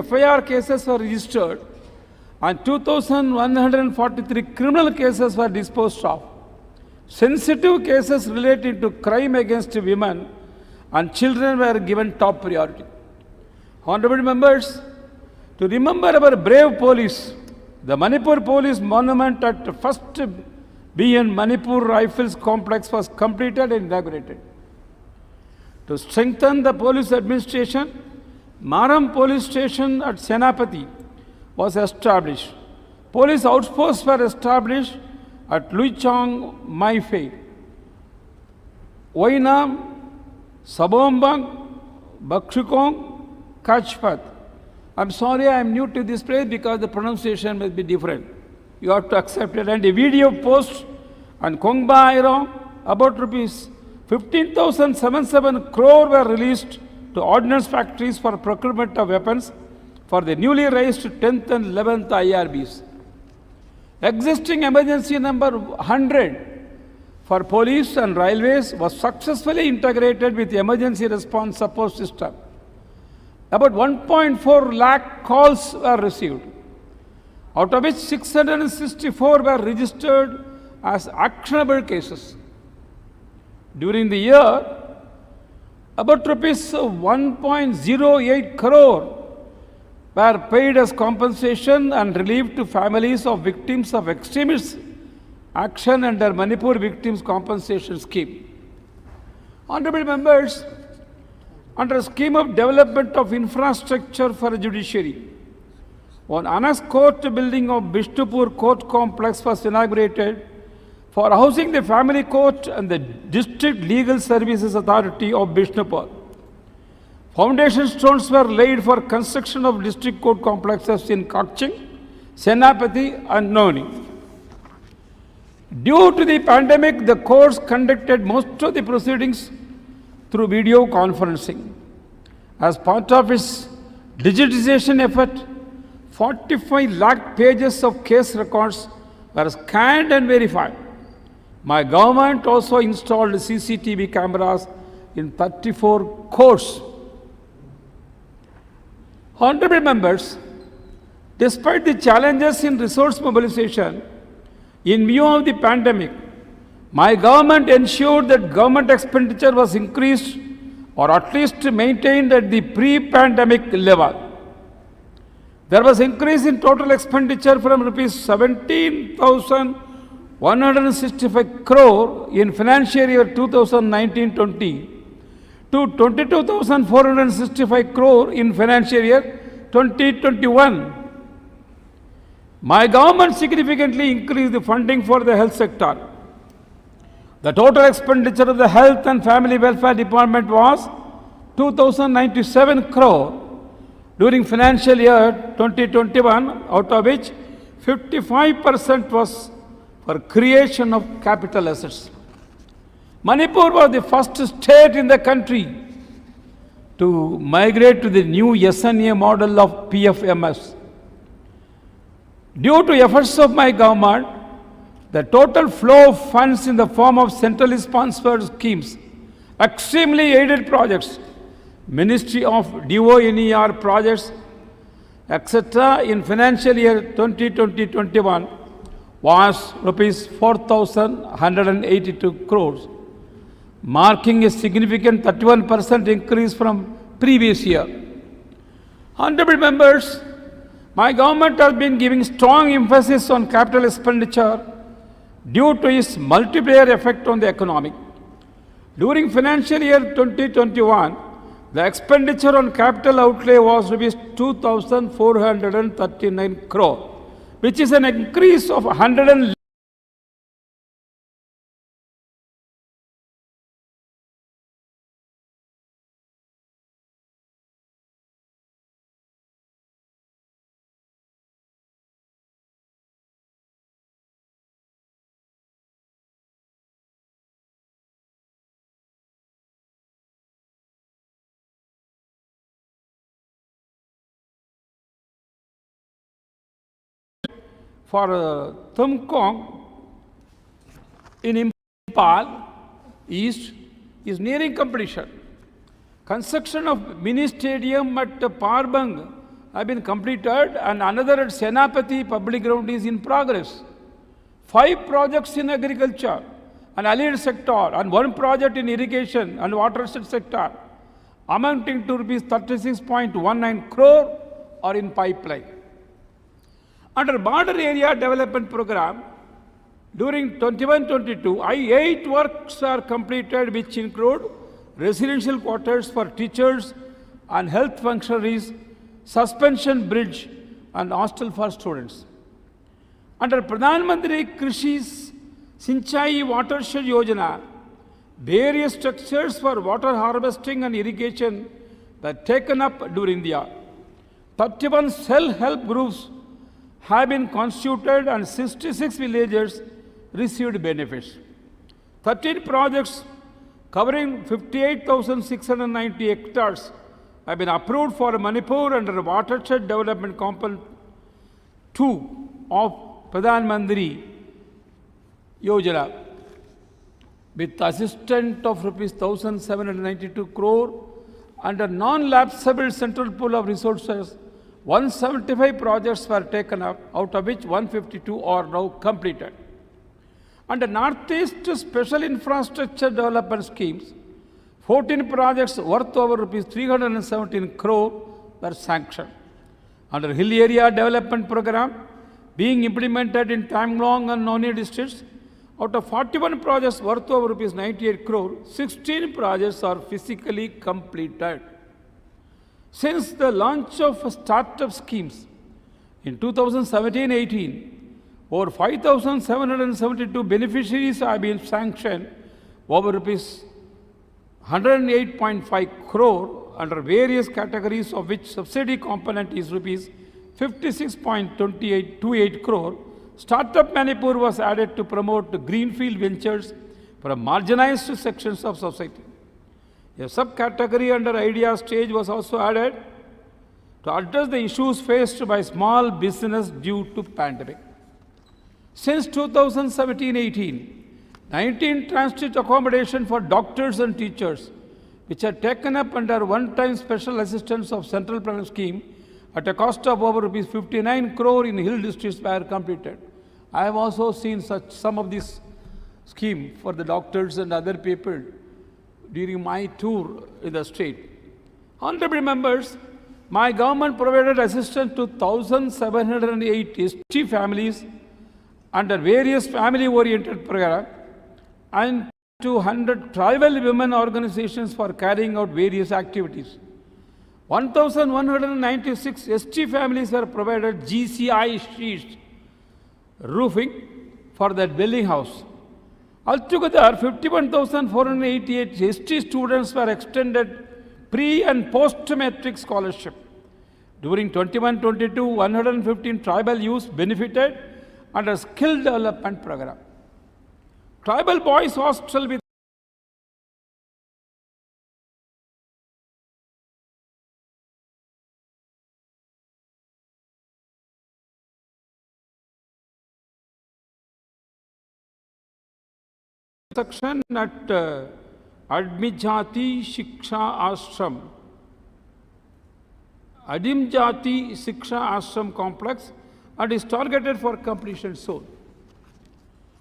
FIR cases were registered and 2,143 criminal cases were disposed of. Sensitive cases related to crime against women and children were given top priority. Honorable members, to remember our brave police, the Manipur Police Monument at 1st BN Manipur Rifles Complex was completed and inaugurated. To strengthen the police administration, Maram Police Station at Senapati was established. Police outposts were established at Luichang, Maifei, Wainam, Sabombang, Bakshikong, Kachpat. I'm sorry I am new to this place because the pronunciation must be different. You have to accept it. And a video post on Kongba Airo about rupees 15,077 crore were released to ordnance factories for procurement of weapons for the newly raised 10th and 11th IRBs. Existing emergency number 100 for police and railways was successfully integrated with the emergency response support system. About 1.4 lakh calls were received, out of which 664 were registered as actionable cases. During the year, about rupees 1.08 crore were paid as compensation and relief to families of victims of extremist action under Manipur Victims Compensation Scheme. Honorable members, under a scheme of development of infrastructure for judiciary, one annexed court building of Bishnupur Court Complex was inaugurated for housing the family court and the District Legal Services Authority of Bishnupur. Foundation stones were laid for construction of district court complexes in Kakching, Senapati and Noni. Due to the pandemic, the courts conducted most of the proceedings through video conferencing. As part of its digitization effort, 45 lakh pages of case records were scanned and verified. My government also installed CCTV cameras in 34 courts. Honorable members, despite the challenges in resource mobilization, in view of the pandemic, my government ensured that government expenditure was increased or at least maintained at the pre-pandemic level. There was increase in total expenditure from rupees 17,165 crore in financial year 2019-20 to 22,465 crore in financial year 2021. My government significantly increased the funding for the health sector. The total expenditure of the Health and Family Welfare Department was 2,097 crore during financial year 2021, out of which 55% was for creation of capital assets. Manipur was the first state in the country to migrate to the new SNA model of PFMS. Due to efforts of my government, the total flow of funds in the form of centrally sponsored schemes, extremely aided projects, Ministry of DONER projects, etc. in financial year 2020-21 was rupees 4,182 crores, marking a significant 31% increase from previous year. Honorable members, my government has been giving strong emphasis on capital expenditure due to its multiplier effect on the economy. During financial year 2021, the expenditure on capital outlay was rupees 2,439 crore, which is an increase of 111%. For Tumkong in Impal East is nearing completion. Construction of mini stadium at Parbang have been completed and another at Senapati public ground is in progress. 5 projects in agriculture and allied sector and 1 project in irrigation and watershed sector amounting to rupees 36.19 crore are in pipeline. Under border area development program, during 21-22, 8 works are completed which include residential quarters for teachers and health functionaries, suspension bridge and hostel for students. Under Pradhan Mantri Krishi Sinchai Watershed Yojana, various structures for water harvesting and irrigation were taken up during the year. 31 self-help groups have been constituted and 66 villagers received benefits. 13 projects covering 58,690 hectares have been approved for Manipur under Watershed Development Component 2 of Pradhan Mantri Yojana with assistance of rupees 1,792 crore under non-lapsable central pool of resources. 175 projects were taken up, out of which 152 are now completed. Under Northeast Special Infrastructure Development Schemes, 14 projects worth over rupees 317 crore were sanctioned. Under Hill Area Development Program, being implemented in Tanglong and Noni districts, out of 41 projects worth over rupees 98 crore, 16 projects are physically completed. Since the launch of startup schemes in 2017-18, over 5,772 beneficiaries have been sanctioned over rupees 108.5 crore under various categories, of which subsidy component is rupees 56.28 crore. Startup Manipur was added to promote greenfield ventures for marginalized sections of society. A subcategory under idea stage was also added to address the issues faced by small business due to pandemic. Since 2017-18, 19 transit accommodation for doctors and teachers, which are taken up under one-time special assistance of Central Plan Scheme at a cost of over rupees 59 crore in hill districts were completed. I have also seen some of this scheme for the doctors and other people during my tour in the state. Honorable members, my government provided assistance to 1,708 ST families under various family-oriented programs and 200 tribal women organizations for carrying out various activities. 1,196 ST families were provided GCI sheets roofing for their dwelling house. Altogether, 51,488 ST students were extended pre- and post-matric scholarship. During 21-22, 115 tribal youths benefited under skill development program. Tribal boys hostel with section at Adimjati Shiksha Ashram. Adimjati Shiksha Ashram complex and is targeted for completion soon.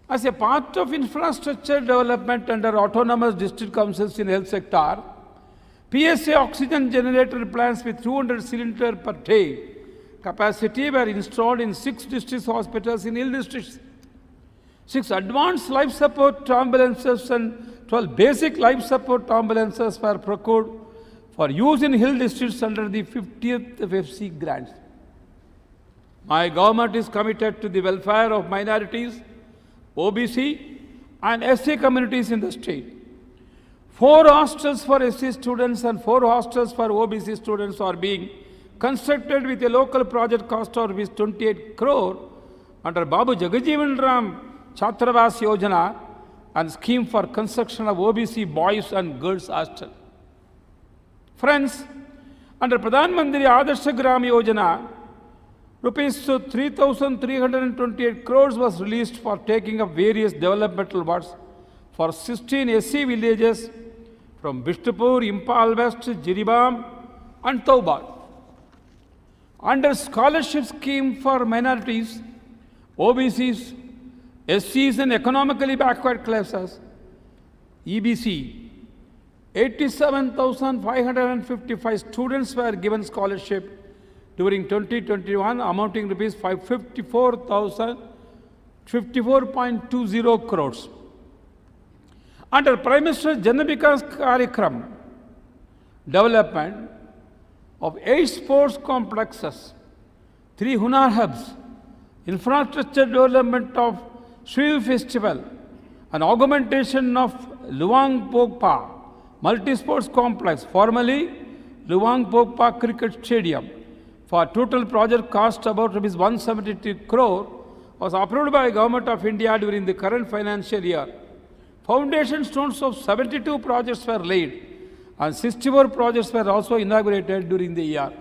As a part of infrastructure development under autonomous district councils in health sector, PSA oxygen generator plants with 200 cylinders per day capacity were installed in 6 district hospitals in hill districts. 6 advanced life support ambulances and 12 basic life support ambulances were procured for use in hill districts under the 50th FFC grants. My government is committed to the welfare of minorities, OBC and SC communities in the state. 4 hostels for SC students and 4 hostels for OBC students are being constructed with a local project cost of 28 crore under Babu Jagajeevan Ram Chhatravas Yojana and scheme for construction of OBC boys and girls hostel. Friends, under Pradhan Mantri Adarsh Gram Yojana, rupees 3,328 crores was released for taking up various developmental works for 16 SC villages from Bishtupur, Impal West, Jiribam and Taubal. Under scholarship scheme for minorities, OBCs, SCs and economically backward classes, EBC, 87,555 students were given scholarship during 2021, amounting to rupees 54.20 crores. Under Prime Minister Jan Vikas Karyakram, development of 8 sports complexes, 3 Hunar hubs, infrastructure development of Sri Festival, and augmentation of Luang Pokpa multi-sports complex, formerly Luang Pokpa Cricket Stadium, for total project cost about rupees 172 crore, was approved by Government of India during the current financial year. Foundation stones of 72 projects were laid and 64 projects were also inaugurated during the year.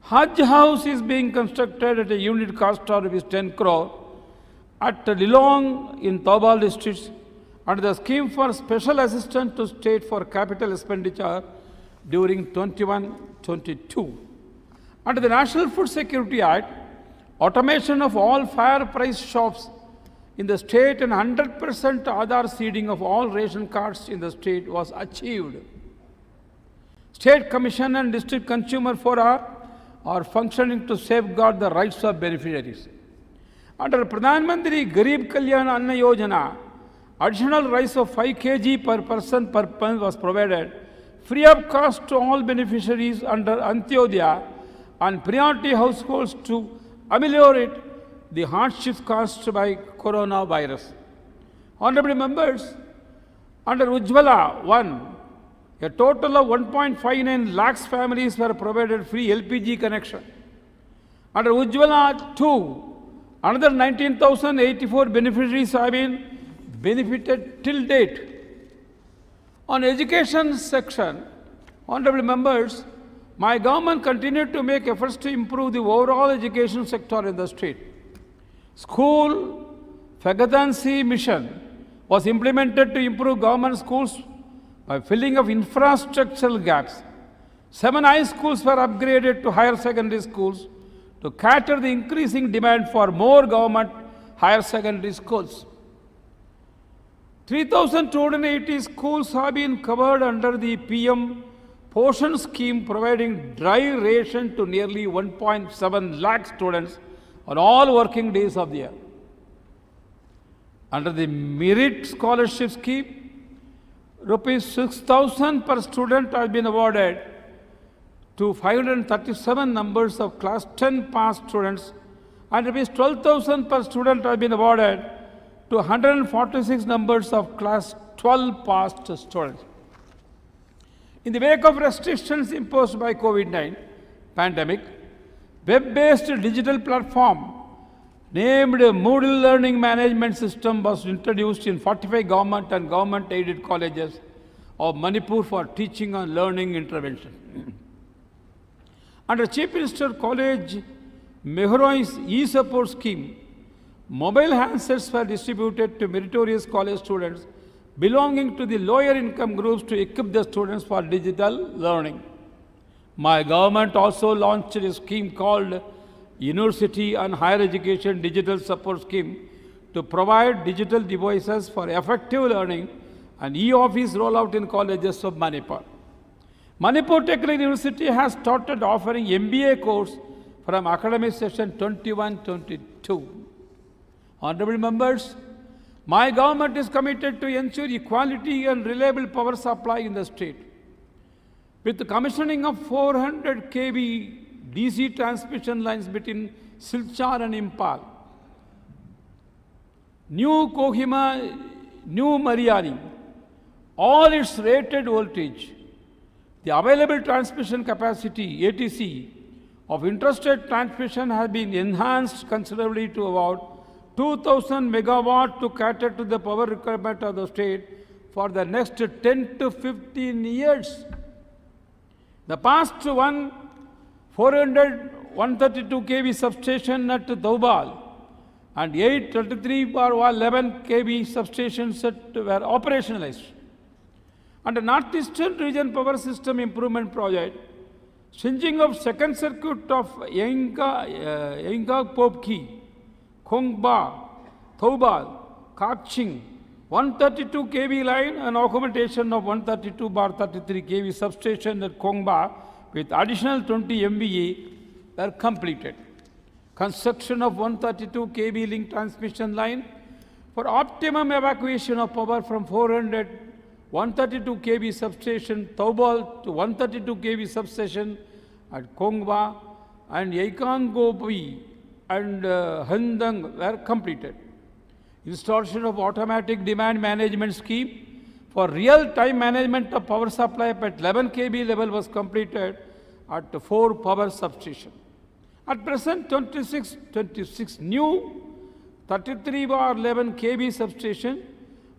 Hajj House is being constructed at a unit cost of rupees 10 crore at Lilong in Taubal district under the scheme for special assistance to state for capital expenditure during 21-22. Under the National Food Security Act, automation of all fair price shops in the state and 100% Aadhaar seeding of all ration cards in the state was achieved. State Commission and District Consumer Fora are functioning to safeguard the rights of beneficiaries. Under Pradhan Mantri Garib Kalyan Anna Yojana, additional rice of 5 kg per person per month was provided, free of cost to all beneficiaries under Antyodaya and priority households to ameliorate the hardships caused by coronavirus. Honorable members, under Ujjwala 1, a total of 1.59 lakhs families were provided free LPG connection. Under Ujjwala 2, another 19,084 beneficiaries have been benefited till date. On education section, honorable members, my government continued to make efforts to improve the overall education sector in the state. School Fagadansi mission was implemented to improve government schools by filling of infrastructural gaps. 7 high schools were upgraded to higher secondary schools to cater the increasing demand for more government higher secondary schools. 3,280 schools have been covered under the PM Poshan scheme, providing dry ration to nearly 1.7 lakh students on all working days of the year. Under the Merit Scholarship scheme, rupees 6,000 per student has been awarded to 537 numbers of class 10 pass students, and rupees 12,000 per student has been awarded to 146 numbers of class 12 passed students. In the wake of restrictions imposed by COVID-19 pandemic, web-based digital platform named Moodle Learning Management System was introduced in 45 government and government-aided colleges of Manipur for teaching and learning intervention. Under Chief Minister College Mehroi's e-support scheme, mobile handsets were distributed to meritorious college students belonging to the lower income groups to equip the students for digital learning. My government also launched a scheme called University and Higher Education Digital Support Scheme to provide digital devices for effective learning and e-office rollout in colleges of Manipur. Manipur Technical University has started offering MBA course from academic session 21-22. Honorable members, my government is committed to ensure equality and reliable power supply in the state. With the commissioning of 400 kV DC transmission lines between Silchar and Impal, New Kohima, New Mariani, all its rated voltage, the available transmission capacity, ATC, of intrastate transmission has been enhanced considerably to about 2,000 megawatt to cater to the power requirement of the state for the next 10 to 15 years. The past one 132 kV substation at Taubal and 833/11 kV substations were operationalized. Under Northeastern Region Power System Improvement Project, Singeing of second circuit of Yenga Popki, Kongba, Thoubal, Kakching, 132 kV line and augmentation of 132/33 kV substation at Kongba with additional 20 MVA were completed. Construction of 132 kV link transmission line for optimum evacuation of power from 400 132 kV substation Thoubal to 132 kV substation at Kongba and Yaikangopi and Handang were completed. Installation of automatic demand management scheme for real-time management of power supply at 11 kV level was completed at 4 power substations. At present, 26 new 33/11 kV substations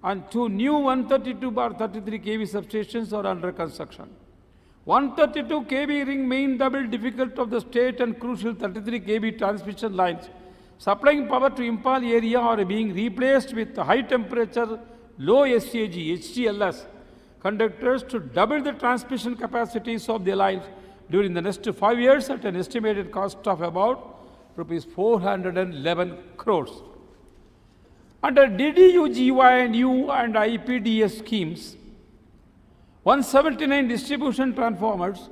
and 2 new 132/33 kV substations are under construction. 132 kV ring main double difficult of the state and crucial 33 kV transmission lines supplying power to Impal area are being replaced with high temperature, low SAG, HTLS conductors to double the transmission capacities of the lines during the next 5 years at an estimated cost of about rupees 411 crores. Under DDU-GYNU and IPDS schemes, 179 distribution transformers,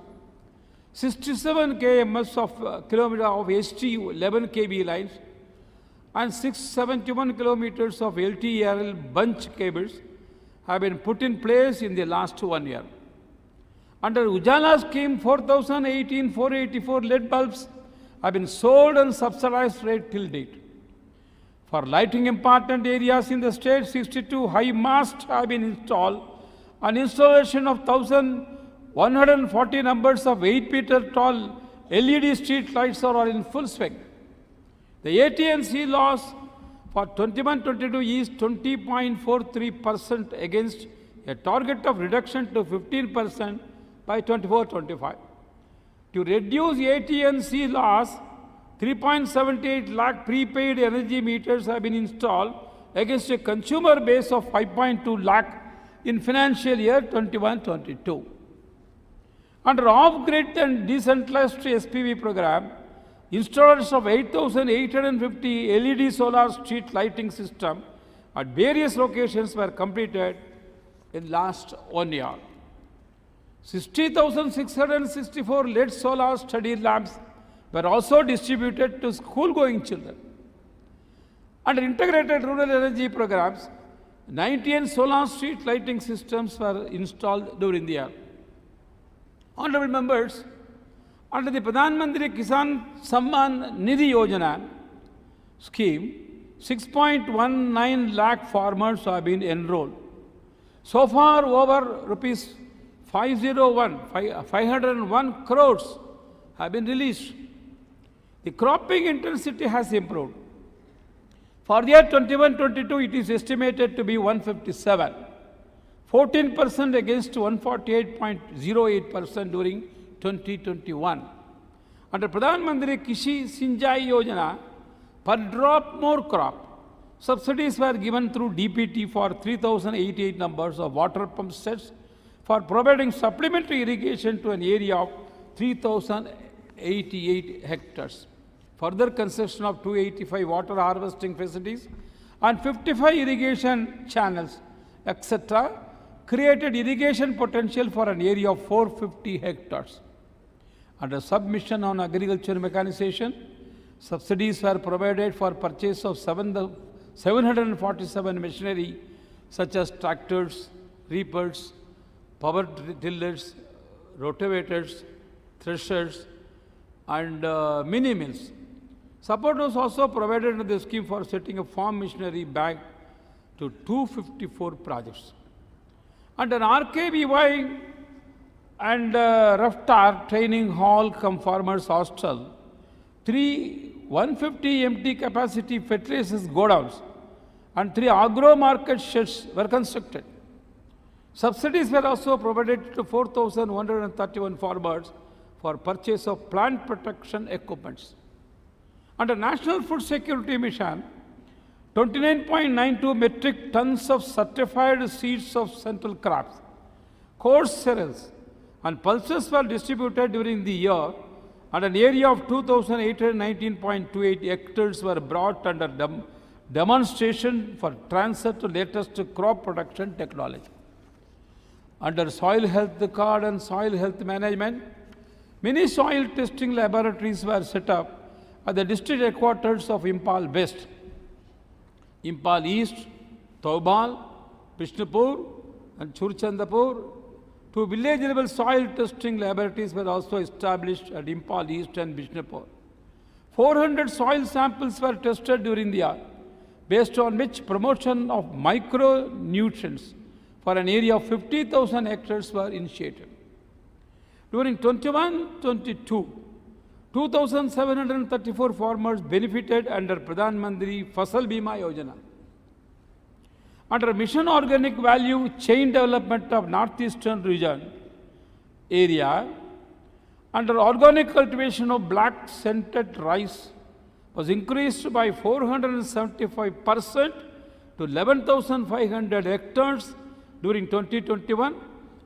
67 kms of kilometer of HT 11 kV lines, and 671 kilometers of LTRL bunch cables have been put in place in the last 1 year. Under Ujala scheme, 4,484 LED bulbs have been sold on subsidized rate till date. For lighting important areas in the state, 62 high masts have been installed, and installation of 1,140 numbers of 8-meter tall LED street lights are in full swing. The AT&C loss for 21-22 is 20.43% against a target of reduction to 15% by 24-25. To reduce AT&C loss, 3.78 lakh prepaid energy meters have been installed against a consumer base of 5.2 lakh in financial year 21-22. Under off-grid and decentralized SPV program, installers of 8,850 LED solar street lighting system at various locations were completed in last 1 year. 60,664 LED solar study lamps were also distributed to school-going children. Under integrated rural energy programs, 19 solar street lighting systems were installed during the year. Honorable members, under the Pradhan Mantri Kisan Samman Nidhi Yojana scheme, 6.19 lakh farmers have been enrolled. So far, over rupees 501 crores have been released. The cropping intensity has improved. For the year 21-22, it is estimated to be 157, 14% against 148.08% during 2021. Under Pradhan Mantri Kishi Sinjai Yojana, per drop more crop, subsidies were given through DPT for 3,088 numbers of water pump sets for providing supplementary irrigation to an area of 3,088 hectares. Further construction of 285 water harvesting facilities and 55 irrigation channels, etc., created irrigation potential for an area of 450 hectares. Under submission on agriculture mechanization, subsidies were provided for purchase of 747 machinery such as tractors, reapers, power tillers, rotavators, threshers, and mini mills. Support was also provided under the scheme for setting a farm machinery bank to 254 projects. Under RKBY and Raftar Training Hall cum Farmers Hostel, 3 150 empty capacity fertilizers godowns and 3 agro market sheds were constructed. Subsidies were also provided to 4,131 farmers for purchase of plant protection equipments. Under National Food Security Mission, 29.92 metric tons of certified seeds of central crops, coarse cereals, and pulses were distributed during the year, and an area of 2,819.28 hectares were brought under demonstration for transfer to latest crop production technology. Under soil health card and soil health management, many soil testing laboratories were set up at the district headquarters of Impal West, Impal East, Taubal, Bishnupur, and Churchandapur. Two village-level soil testing laboratories were also established at Impal East and Bishnupur. 400 soil samples were tested during the year, based on which promotion of micronutrients for an area of 50,000 hectares were initiated. During 21-22, 2,734 farmers benefited under Pradhan Mantri Fasal Bima Yojana. Under Mission Organic Value Chain Development of Northeastern Region area, under organic cultivation of black scented rice was increased by 475% to 11,500 hectares during 2021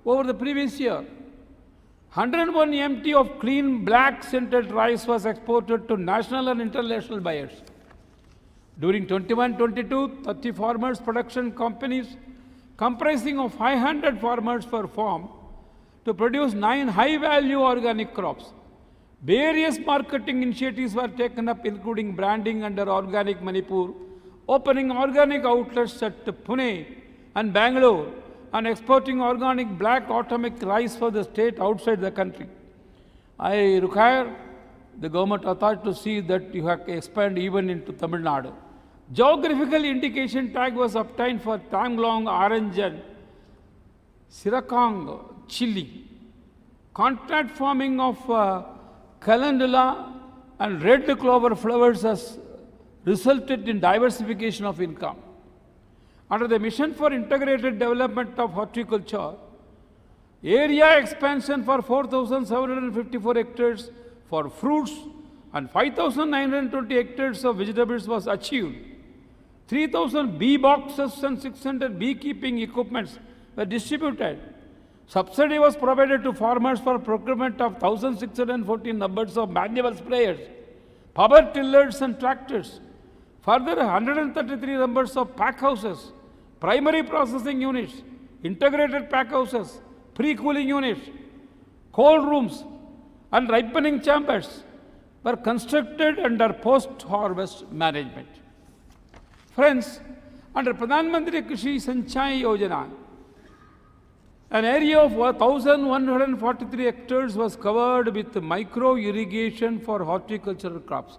over the previous year. 101 MT of clean black scented rice was exported to national and international buyers. During 21-22, 30 farmers production companies comprising of 500 farmers were formed to produce 9 high-value organic crops. Various marketing initiatives were taken up, including branding under Organic Manipur, opening organic outlets at Pune and Bangalore, and exporting organic black atomic rice for the state outside the country. I require the government authority to see that you have expanded even into Tamil Nadu. Geographical indication tag was obtained for Tanglong orange and Sirakang chili. Contract farming of calendula and red clover flowers has resulted in diversification of income. Under the Mission for Integrated Development of Horticulture, area expansion for 4,754 hectares for fruits and 5,920 hectares of vegetables was achieved. 3,000 bee boxes and 600 beekeeping equipments were distributed. Subsidy was provided to farmers for procurement of 1,614 numbers of manual sprayers, power tillers and tractors. Further, 133 numbers of pack houses, primary processing units, integrated pack houses, pre-cooling units, cold rooms, and ripening chambers were constructed under post-harvest management. Friends, under Pradhan Mantri Krishi Sanchai Yojana, an area of 1,143 hectares was covered with micro-irrigation for horticultural crops.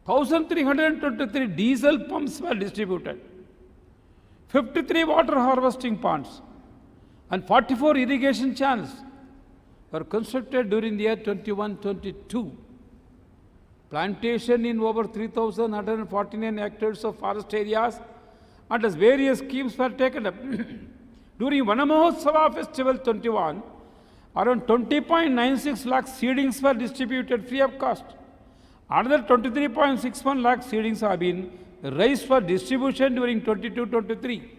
1,323 diesel pumps were distributed, 53 water harvesting ponds, and 44 irrigation channels were constructed during the year 21-22. Plantation in over 3,149 hectares of forest areas and as various schemes were taken up. During Vanamahotsava Festival 21, around 20.96 lakh seedings were distributed free of cost. Another 23.61 lakh seedings have been raised for distribution during 22-23.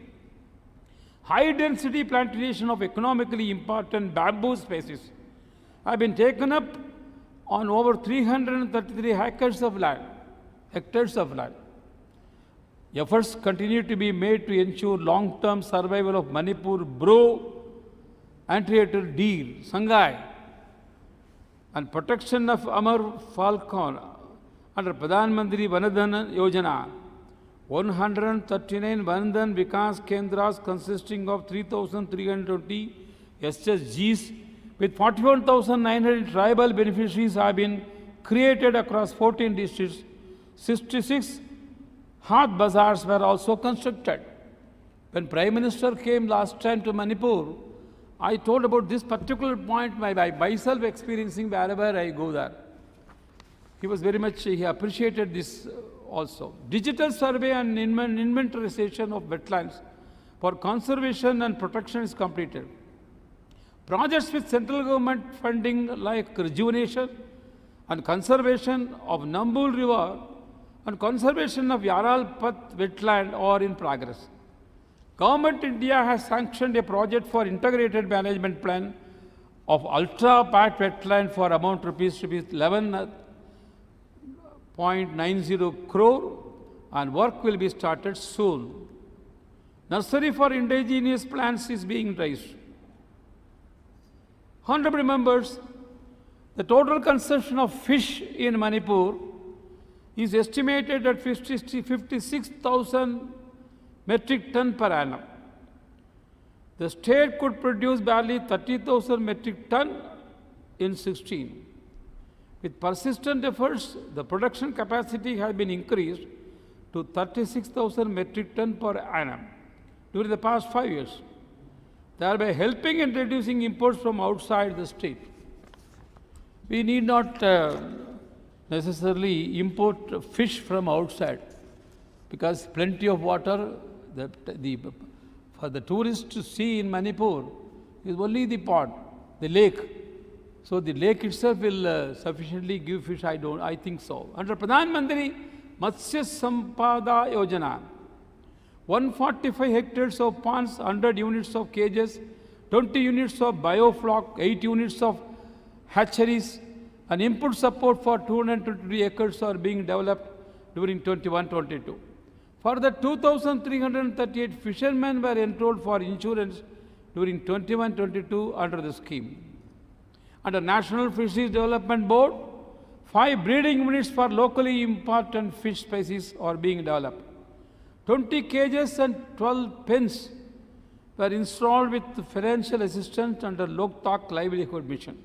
High density plantation of economically important bamboo species have been taken up on over 333 hectares of land. Efforts continue to be made to ensure long-term survival of Manipur Bro, anteater deer, Sangai, and protection of Amar falcon under Pradhan Mantri Vanadhan Yojana. 139 Vanadhan Vikas Kendras consisting of 3,320 SSGs with 41,900 tribal beneficiaries have been created across 14 districts. 66 Hath Bazaars were also constructed. When Prime Minister came last time to Manipur, I told about this particular point by myself experiencing wherever I go there. He was very much, he appreciated this also. Digital survey and inventarization of wetlands for conservation and protection is completed. Projects with central government funding like rejuvenation and conservation of Nambul River and conservation of Yaralpat wetland are in progress. Government India has sanctioned a project for integrated management plan of ultra-pat wetland for amount rupees 11.90 crore, and work will be started soon. Nursery for indigenous plants is being raised. Honorable members, the total consumption of fish in Manipur is estimated at 56,000 metric ton per annum. The state could produce barely 30,000 metric ton in 16. With persistent efforts, the production capacity has been increased to 36,000 metric ton per annum during the past 5 years, thereby helping in reducing imports from outside the state. We need not necessarily import fish from outside, because plenty of water for the tourists to see in Manipur is only the pond, the lake. So the lake itself will sufficiently give fish, I think so. Under Pradhan Mantri Matsya Sampada Yojana, 145 hectares of ponds, 100 units of cages, 20 units of biofloc, 8 units of hatcheries, and input support for 223 acres are being developed during 21-22. Further, 2,338 fishermen were enrolled for insurance during 21-22 under the scheme. Under National Fisheries Development Board, 5 breeding units for locally important fish species are being developed. 20 cages and 12 pens were installed with financial assistance under Lok Tak Livelihood Mission.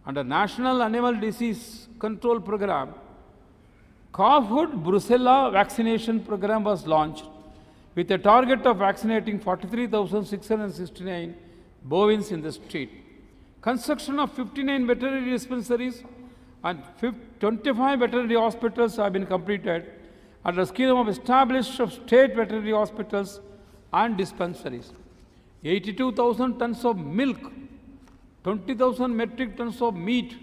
Under National Animal Disease Control Program, Calfhood Brucella vaccination program was launched with a target of vaccinating 43,669 bovines in the state. Construction of 59 veterinary dispensaries and 25 veterinary hospitals have been completed under the scheme of established of state veterinary hospitals and dispensaries. 82,000 tons of milk, 20,000 metric tons of meat,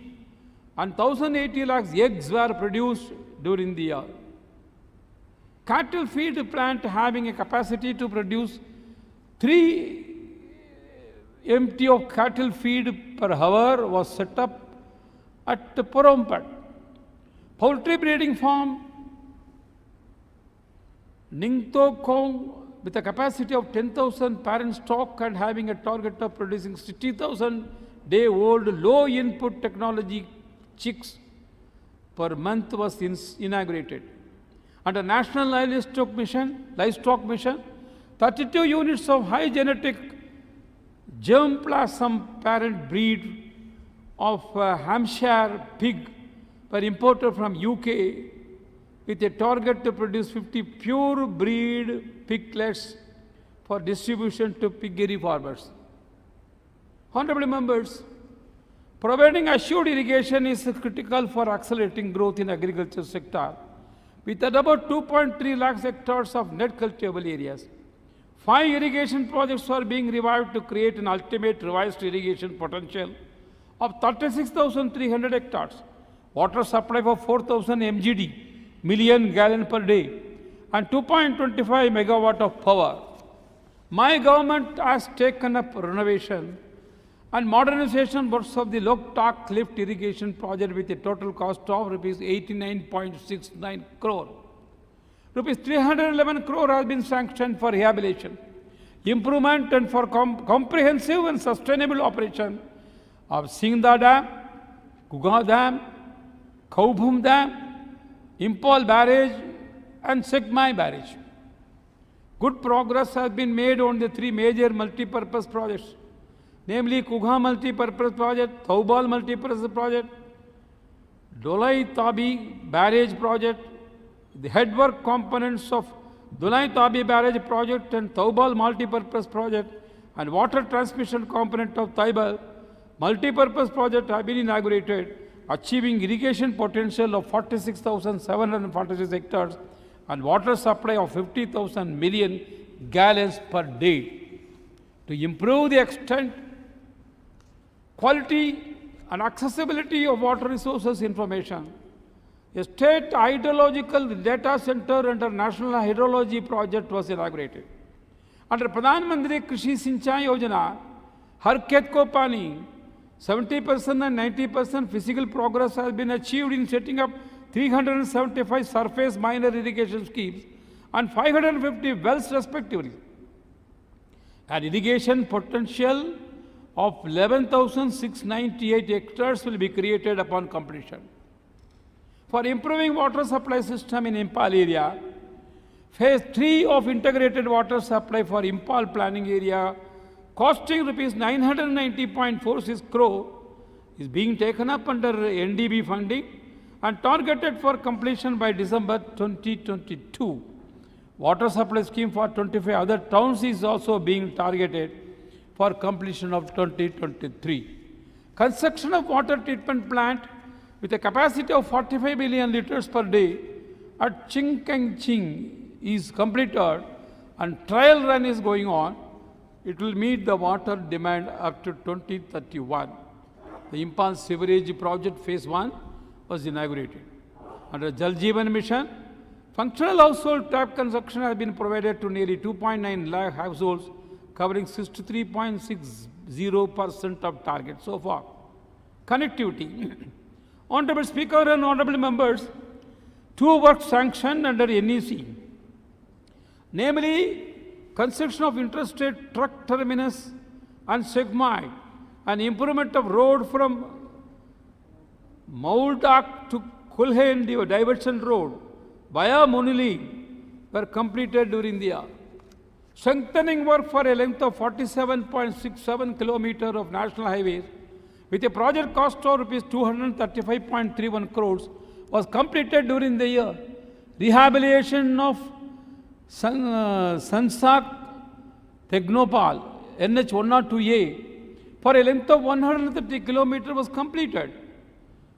and 1,080 lakhs eggs were produced during the year. Cattle feed plant having a capacity to produce 3 MT of cattle feed per hour was set up at Porompat. Poultry breeding farm Ningto Kong with a capacity of 10,000 parent stock and having a target of producing 60,000 day-old low-input technology chicks per month was inaugurated. Under National Livestock Mission, 32 units of high genetic germplasm parent breed of Hampshire pig were imported from UK with a target to produce 50 pure breed piglets for distribution to piggery farmers. Honorable members, providing assured irrigation is critical for accelerating growth in agriculture sector. With about 2.3 lakhs hectares of net cultivable areas, 5 irrigation projects are being revived to create an ultimate revised irrigation potential of 36,300 hectares, water supply for 4,000 MGD, million gallon per day, and 2.25 megawatt of power. My government has taken up renovation and modernization works of the Lok Tak lift irrigation project with a total cost of rupees 89.69 crore. Rupees 311 crore has been sanctioned for rehabilitation, improvement and for comprehensive and sustainable operation of Singda Dam, Kuga Dam, Kaubhum Dam, Impal Barrage and Sekmai Barrage. Good progress has been made on the 3 major multi-purpose projects, namely Kugha multi-purpose project, Thoubal multi-purpose project, Dolai Tabi Barrage project, the headwork components of Dolai Tabi Barrage project and Thoubal multi-purpose project and water transmission component of Taibal multi-purpose project have been inaugurated, achieving irrigation potential of 46,746 hectares and water supply of 50,000 million gallons per day. To improve the extent, quality and accessibility of water resources information, a state hydrological data center under National Hydrology project was inaugurated. Under Pradhan Mantri Krishi Sinchai Yojana, Har Khet Ko Pani, 70% and 90% physical progress has been achieved in setting up 375 surface minor irrigation schemes and 550 wells respectively. An irrigation potential of 11,698 hectares will be created upon completion. For improving water supply system in Impal area, Phase 3 of integrated water supply for Impal planning area, costing rupees 990.46 crore, is being taken up under NDB funding and targeted for completion by December 2022. Water supply scheme for 25 other towns is also being targeted for completion of 2023. Construction of water treatment plant with a capacity of 45 million liters per day at Ching is completed and trial run is going on. It will meet the water demand up to 2031. The Impal Sewerage Project Phase 1 was inaugurated. Under Jal Jeevan Mission, functional household tap construction has been provided to nearly 2.9 lakh households, covering 63.60% of target so far. Connectivity. Honorable Speaker and honorable members, 2 works sanctioned under NEC, namely construction of interstate truck terminus and segment and improvement of road from Mouldak to Kulhen diversion road via Munili were completed during the year. Strengthening work for a length of 47.67 km of national highways with a project cost of rupees 235.31 crores was completed during the year. Rehabilitation of Sansak Tegnopal NH 102A for a length of 130 km was completed.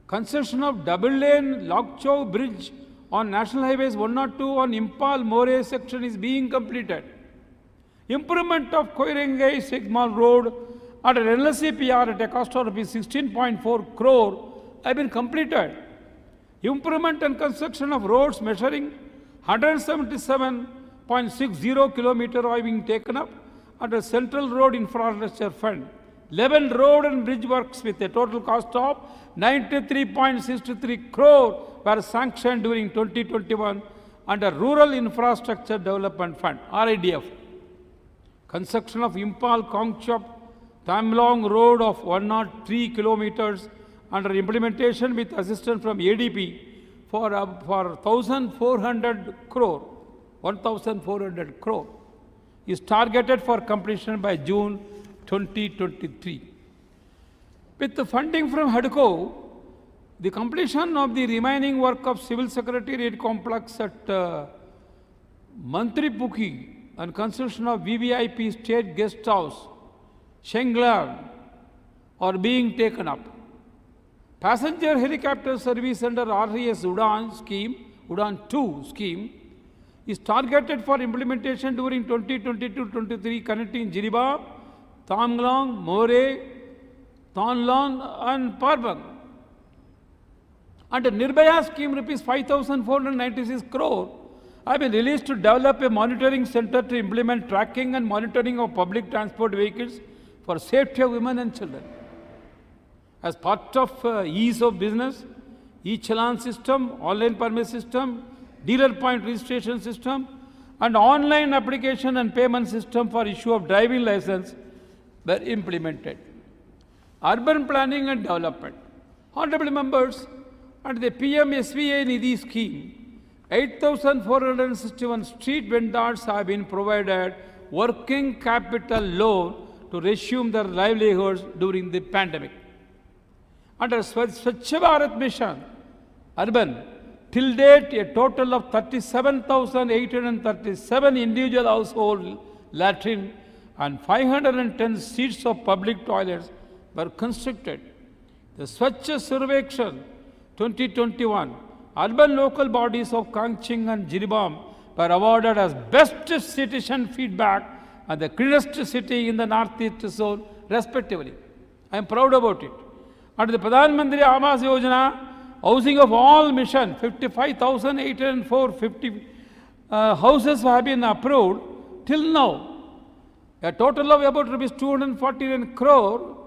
Construction of double-lane Lokchow Bridge on National Highways 102 on Impal More section is being completed. Improvement of Koirengai Sigmal Road at an LSCPR at a cost of rupees 16.4 crore have been completed. Improvement and construction of roads measuring 177.60 km are being taken up under Central Road Infrastructure Fund. 11 road and bridge works with a total cost of 93.63 crore were sanctioned during 2021 under Rural Infrastructure Development Fund, RIDF. Construction of Impal Kongchop Tamlong Road of 103 kilometers under implementation with assistance from ADP for 1,400 crore is targeted for completion by June 2023. With the funding from HUDCO, the completion of the remaining work of Civil Secretariat complex at Mantripukhi and construction of VVIP State Guest House, Shenglar, are being taken up. Passenger helicopter service under RES Udan scheme, Udan 2 scheme, is targeted for implementation during 2022-23, connecting Jiribam, Tamglong, More, Tonlon and Parbang. Under Nirbhaya scheme, rupees 5,496 crore have been released to develop a monitoring center to implement tracking and monitoring of public transport vehicles for safety of women and children. As part of ease of business, e-challan system, online permit system, dealer point registration system, and online application and payment system for issue of driving license were implemented. Urban planning and development. Honorable members, under the PM SVA Nidhi scheme, 8,461 street vendors have been provided working capital loan to resume their livelihoods during the pandemic. Under Swachh Bharat Mission, urban, till date a total of 37,837 individual household latrine and 510 seats of public toilets were constructed. The Swachh Survekshan 2021, urban local bodies of Kangching and Jiribam were awarded as best citizen feedback and the cleanest city in the northeast zone, respectively. I am proud about it. Under the Pradhan Mantri Awas Yojana, housing of all mission, 55,804 houses have been approved till now. A total of about rupees 249 crore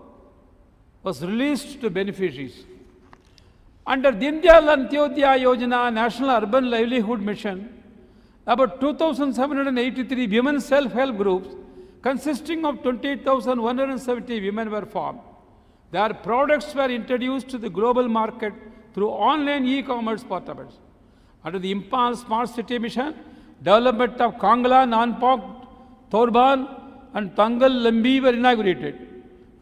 was released to beneficiaries. Under Deen Dayal Antyodaya Yojana, National Urban Livelihood Mission, about 2,783 women self-help groups consisting of 28,170 women were formed. Their products were introduced to the global market through online e-commerce portals. Under the Impal Smart City Mission, development of Kangla, Nanpok, Thorban and Tangal Lambi were inaugurated.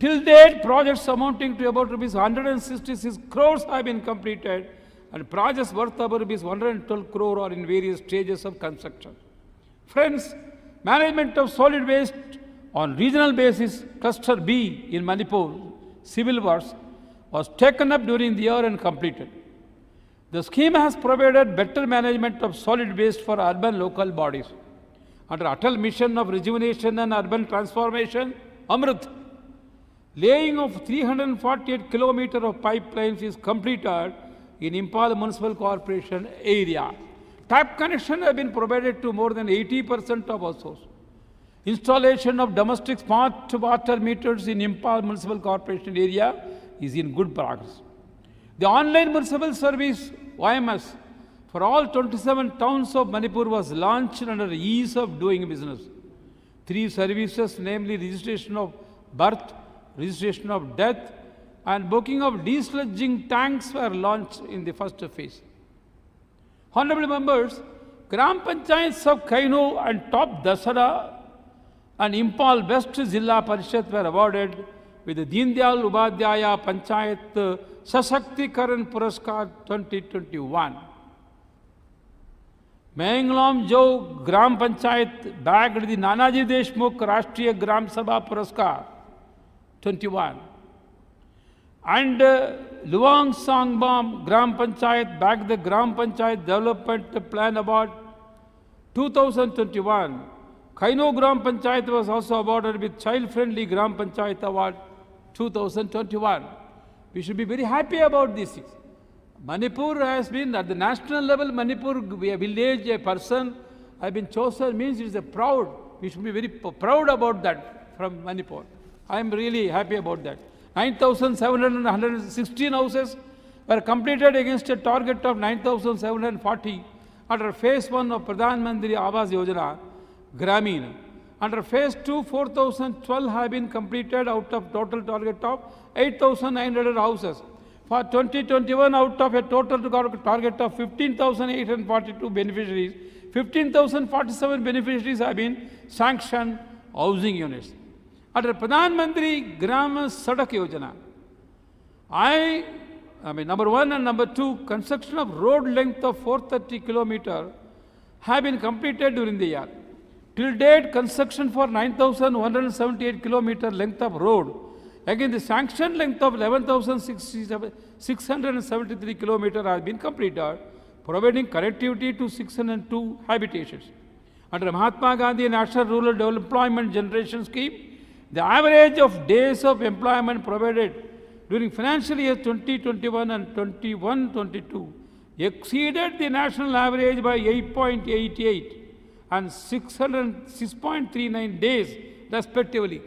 Till date, projects amounting to about rupees 166 crores have been completed, and projects worth about rupees 112 crore are in various stages of construction. Friends, management of solid waste on regional basis, Cluster B in Manipur, civil works, was taken up during the year and completed. The scheme has provided better management of solid waste for urban local bodies. Under Atal Mission of Rejuvenation and Urban Transformation, Amrit, laying of 348 kilometers of pipelines is completed in Impal Municipal Corporation area. Tap connection have been provided to more than 80% of households. Installation of domestic smart water meters in Impal Municipal Corporation area is in good progress. The online municipal service YMS for all 27 towns of Manipur was launched under ease of doing business. 3 services, namely registration of birth, registration of death, and booking of desludging tanks were launched in the first phase. Honorable members, Gram Panchayats of Kaino and Top Dasara and Impal West Zilla Parishad were awarded with the Deen Dayal Upadhyaya Panchayat Sashakti-karan Puraskar 2021. Menglom Jo Gram Panchayat bagged the Nanaji Deshmukh Rashtriya Gram Sabha Puraskar 21. And Luang Sangbam Gram Panchayat bagged the Gram Panchayat Development Plan Award 2021. Kaino Gram Panchayat was also awarded with Child Friendly Gram Panchayat Award 2021. We should be very happy about these things. Manipur has been at the national level, Manipur, a village, a person has been chosen means it is a proud. We should be very proud about that from Manipur. I am really happy about that. 9,716 houses were completed against a target of 9,740 under phase 1 of Pradhan Mantri Awas Yojana, Grameen. Under phase 2, 4,012 have been completed out of total target of 8,900 houses. For 2021, out of a total target of 15,842 beneficiaries, 15,047 beneficiaries have been sanctioned housing units. Under Pradhan Mantri Gram Sadak Yojana, I mean number 1 and number 2, construction of road length of 430 kilometers have been completed during the year. Till date, construction for 9,178 kilometer length of road, again the sanctioned length of 11,673 kilometers has been completed, providing connectivity to 602 habitations. Under Mahatma Gandhi National Rural Employment Generation Scheme, the average of days of employment provided during financial year 2021 and 21-22 exceeded the national average by 8.88 and 606.39 days respectively.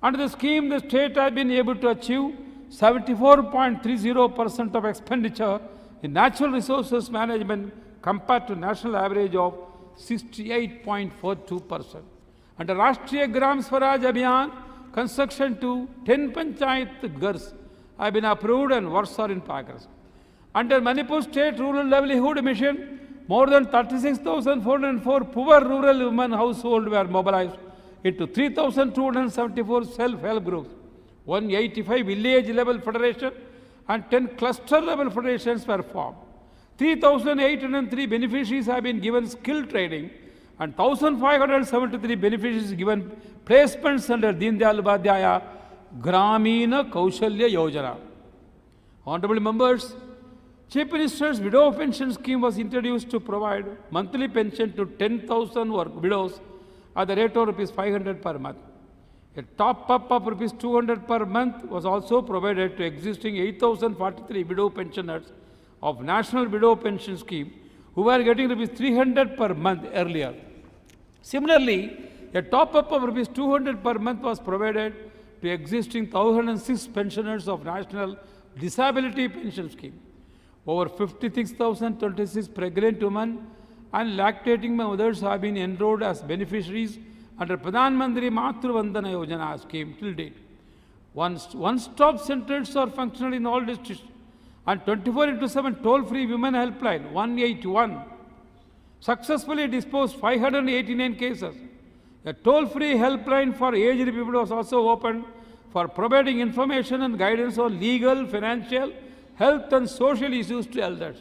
Under the scheme, the state has been able to achieve 74.30% of expenditure in natural resources management compared to national average of 68.42%. Under Rashtriya Gram Swaraj Abhiyan, construction to 10 Panchayat Gars have been approved and works are in progress. Under Manipur State Rural Livelihood Mission, more than 36,404 poor rural women households were mobilized into 3,274 self-help groups, 185 village-level federation and 10 cluster-level federations were formed. 3,803 beneficiaries have been given skill training and 1,573 beneficiaries given placements under Deen Dayal Upadhyaya Gramina Kaushalya Yojana. Honorable members, Chief Minister's Widow Pension Scheme was introduced to provide monthly pension to 10,000 widows at the rate of rupees 500 per month. A top-up of rupees 200 per month was also provided to existing 8,043 widow pensioners of National Widow Pension Scheme who were getting rupees 300 per month earlier. Similarly, A top-up of rupees 200 per month was provided to existing 1,006 pensioners of National Disability Pension Scheme. Over 56,026 pregnant women and lactating mothers have been enrolled as beneficiaries under Pradhan Mantri Matru Vandana Yojana scheme till date. One-stop centers are functional in all districts, and 24/7 toll-free women helpline 181 successfully disposed 589 cases. A toll-free helpline for aged people was also opened for providing information and guidance on legal, financial, health and social issues to elders.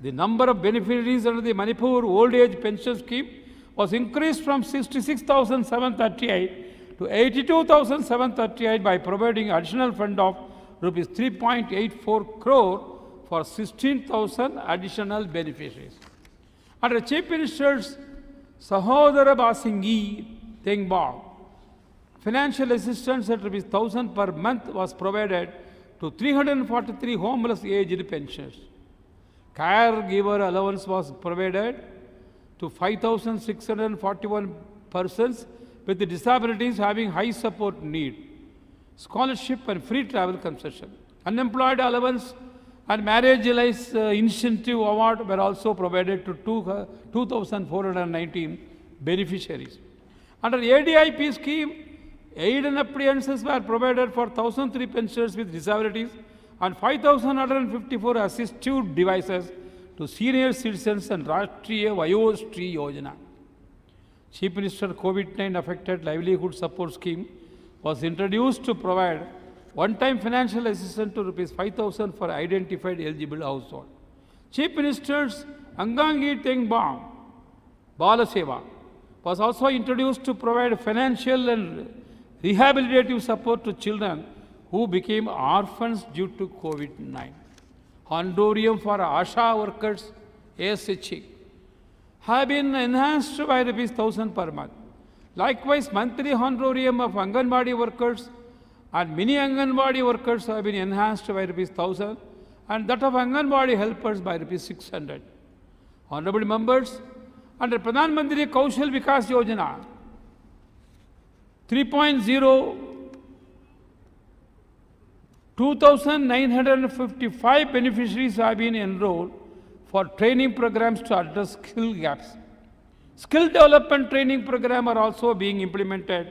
The number of beneficiaries under the Manipur Old Age Pension Scheme was increased from 66,738 to 82,738 by providing additional fund of rupees 3.84 crore for 16,000 additional beneficiaries. Under Chief Minister's Sahodara Basingi Tengbang, financial assistance at rupees 1,000 per month was provided to 343 homeless aged pensioners. Caregiver allowance was provided to 5,641 persons with disabilities having high support need. Scholarship and free travel concession. Unemployed allowance and marriage incentive award were also provided to 2,419 beneficiaries. Under ADIP scheme, aid and appliances were provided for 1,003 pensioners with disabilities and 5,154 assistive devices to senior citizens and Rashtriya Vayostri Yojana. Chief Minister COVID-19 affected livelihood support scheme was introduced to provide one-time financial assistance to rupees 5,000 for identified eligible household. Chief Minister's Angangi Tengbang Bala Seva was also introduced to provide financial and rehabilitative support to children who became orphans due to COVID-19. Honorarium for Asha workers, ASHE, have been enhanced by rupees 1,000 per month. Likewise, monthly honorarium of Anganwadi workers and mini Anganwadi workers have been enhanced by rupees 1,000 and that of Anganwadi helpers by rupees 600. Honorable members, under Pradhan Mantri Kaushal Vikas Yojana 3.0, 2,955 beneficiaries have been enrolled for training programs to address skill gaps. Skill development training programs are also being implemented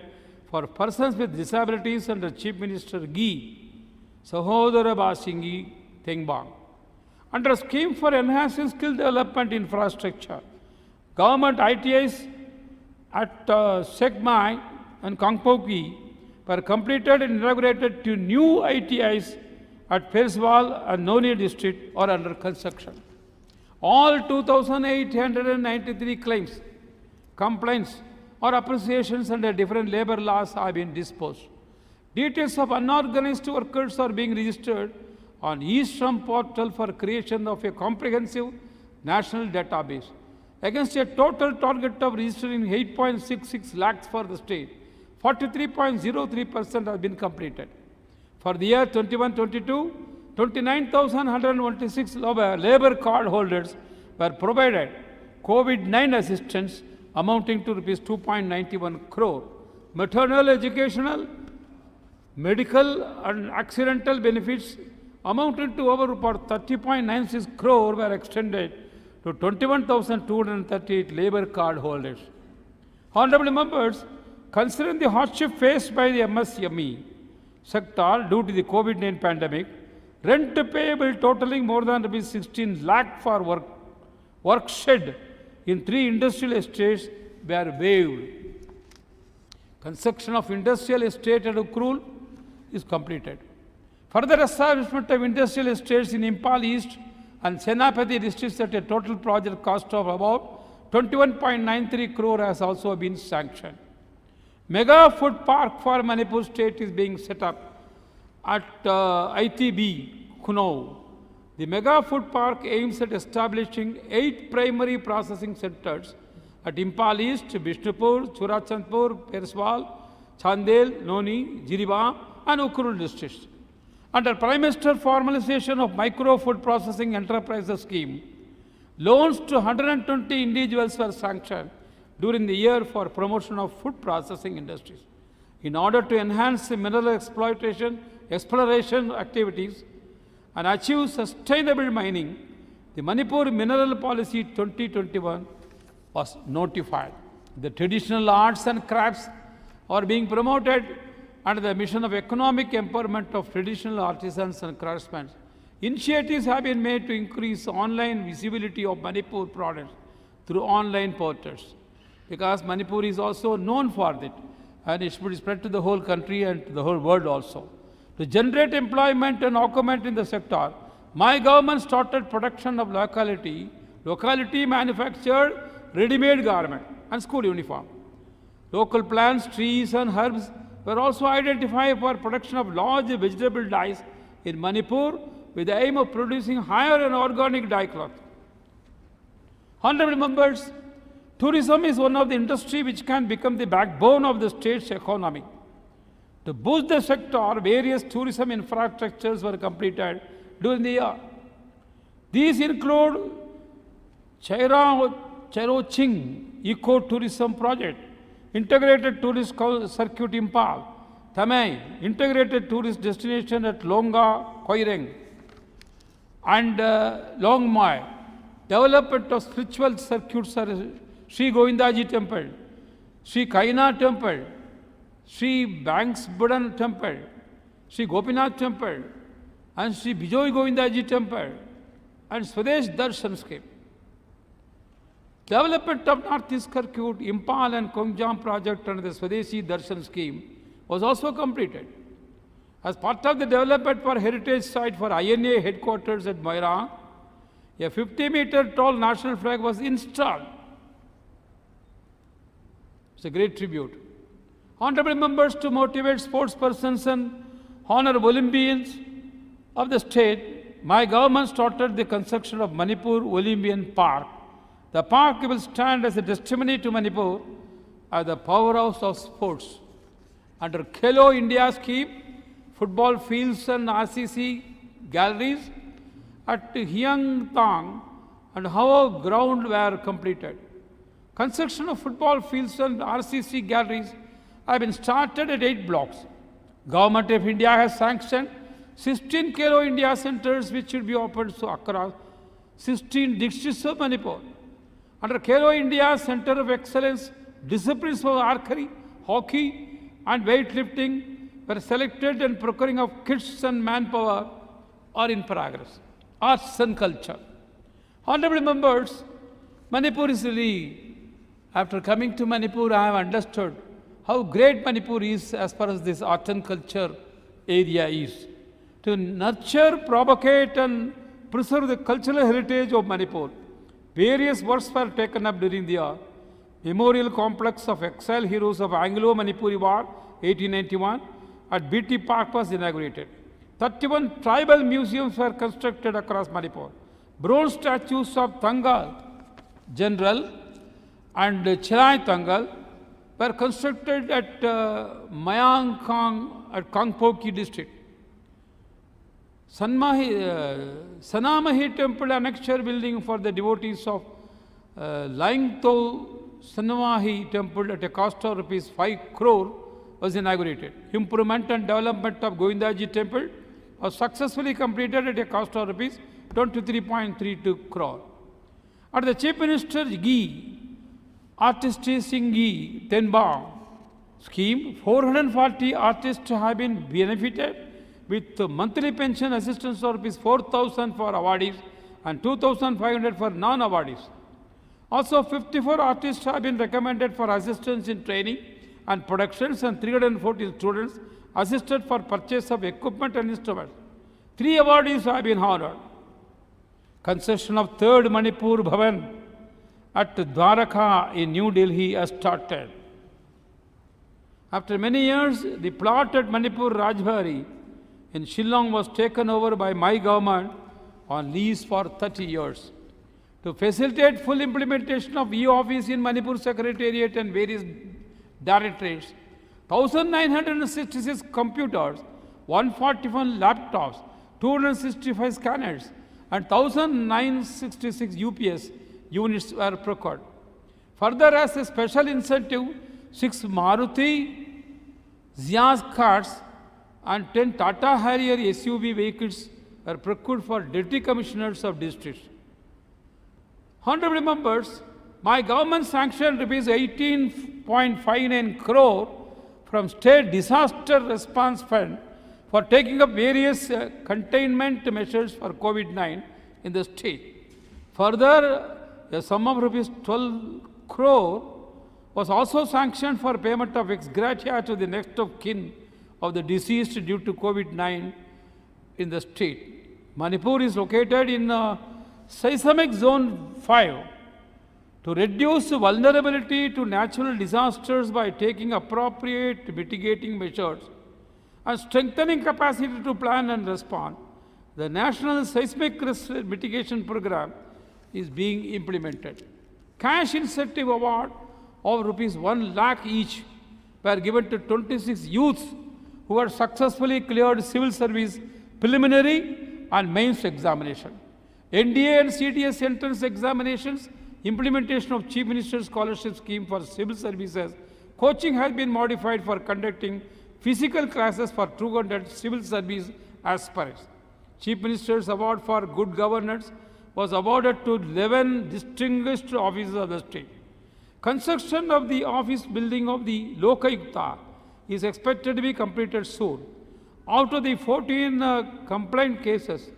for persons with disabilities under Chief Minister Gi Sahodara Basingi Tengbang. Under a scheme for enhancing skill development infrastructure, government ITIs at Segmai and Kangpoki were completed and inaugurated to new ITIs at Perswal and Noni district or under construction. All 2,893 claims, complaints or appreciations under different labor laws have been disposed. Details of unorganized workers are being registered on eShram portal for creation of a comprehensive national database. Against a total target of registering 8.66 lakhs for the state, 43.03% has been completed. For the year 21-22, 29,126 labor card holders were provided COVID-19 assistance amounting to rupees 2.91 crore. Maternal, educational, medical and accidental benefits amounted to over 30.96 crore were extended to 21,238 labor card holders. Honorable members, considering the hardship faced by the MSME sector due to the COVID-19 pandemic, rent payable totaling more than 16 lakh for work shed in 3 industrial estates were waived. Construction of industrial estate at Ukrul is completed. Further establishment of industrial estates in Impal East and Senapati districts at a total project cost of about 21.93 crore has also been sanctioned. Mega food park for Manipur state is being set up at ITB, Kuno. The mega food park aims at establishing 8 primary processing centers at Impal East, Bishnupur, Churachandpur, Perswal, Chandel, Noni, Jiribam and Ukrul districts. Under Prime Minister formalization of micro food processing enterprises scheme, loans to 120 individuals were sanctioned during the year for promotion of food processing industries. In order to enhance the mineral exploration activities and achieve sustainable mining, the Manipur Mineral Policy 2021 was notified. The traditional arts and crafts are being promoted under the mission of economic empowerment of traditional artisans and craftsmen. Initiatives have been made to increase online visibility of Manipur products through online portals, because Manipur is also known for it, and it should be spread to the whole country and to the whole world also. To generate employment and augment in the sector, my government started production of locality manufactured ready-made garment and school uniform. Local plants, trees and herbs were also identified for production of large vegetable dyes in Manipur with the aim of producing higher and organic dye cloth. Honorable members, tourism is one of the industry which can become the backbone of the state's economy. To boost the sector, various tourism infrastructures were completed during the year. These include Chairoching Eco-Tourism Project, Integrated Tourist Circuit Impal, Thamai, Integrated Tourist Destination at Longa, Koireng, and Longmai, development of spiritual circuits are Sri Govindaji Temple, Sri Kaina Temple, Sri Banksbudan Temple, Sri Gopinath Temple, and Sri Bijoy Govindaji Temple, and Swadesh Darshan Scheme. Development of Northeast Circuit, Impal and Kongjam project under the Swadeshi Darshan Scheme was also completed. As part of the development for heritage site for INA headquarters at Moira, a 50-meter tall national flag was installed. It's a great tribute. Honorable members, to motivate sports persons and honor Olympians of the state, my government started the construction of Manipur Olympian Park. The park will stand as a testimony to Manipur as the powerhouse of sports. Under Khelo India scheme, football fields and RCC galleries at Hyangtang and Hao ground were completed. Construction of football fields and RCC galleries have been started at 8 blocks. Government of India has sanctioned 16 Khelo India centers which should be opened across 16 districts of Manipur. Under Khelo India Center of Excellence, disciplines of archery, hockey and weightlifting were selected, and procuring of kits and manpower are in progress. Arts and culture. Honorable members, Manipur is really, after coming to Manipur, I have understood how great Manipur is as far as this art and culture area is. To nurture, propagate and preserve the cultural heritage of Manipur, various works were taken up during the year. Memorial complex of exiled heroes of Anglo-Manipuri War, 1891, at BT Park was inaugurated. 31 tribal museums were constructed across Manipur. Bronze statues of Tangal General and Chilai Tangal were constructed at Mayangkang at Kangpoki district. Sanamahi Temple annexure building for the devotees of Laingto Sanamahi Temple at a cost of rupees 5 crore was inaugurated. Improvement and development of Govindaji Temple was successfully completed at a cost of rupees 23.32 crore. At the Chief Minister's Gi Artistry Singhi Tenba scheme, 440 artists have been benefited with monthly pension assistance of rupees 4,000 for awardees and 2,500 for non-awardees. Also, 54 artists have been recommended for assistance in training and productions, and 340 students assisted for purchase of equipment and instruments. 3 awardees have been honored. Construction of 3rd Manipur Bhavan at Dwaraka in New Delhi has started. After many years, the plot at Manipur Rajbari in Shillong was taken over by my government on lease for 30 years. To facilitate full implementation of e-office in Manipur Secretariat and various directorates, 1,966 computers, 141 laptops, 265 scanners, and 1,966 UPS units were procured. Further, as a special incentive, 6 Maruti Ziaz cars and 10 Tata Harrier SUV vehicles were procured for deputy commissioners of districts. Honorable members, my government sanctioned rupees 18.59 crore from State Disaster Response Fund for taking up various containment measures for COVID-19 in the state. Further, a sum of rupees 12 crore was also sanctioned for payment of ex gratia to the next of kin of the deceased due to COVID-19 in the state. Manipur is located in seismic zone 5 to reduce vulnerability to natural disasters by taking appropriate mitigating measures and strengthening capacity to plan and respond. The National Seismic Risk Mitigation Program is being implemented. Cash incentive award of rupees 1 lakh each were given to 26 youths who had successfully cleared civil service preliminary and mains examination. NDA and CTS entrance examinations, implementation of Chief Minister's Scholarship Scheme for Civil Services, coaching has been modified for conducting physical classes for 200 civil service aspirants. Chief Minister's Award for Good Governance was awarded to 11 distinguished officers of the state. Construction of the office building of the Lokayukta is expected to be completed soon. Out of the 14 complaint cases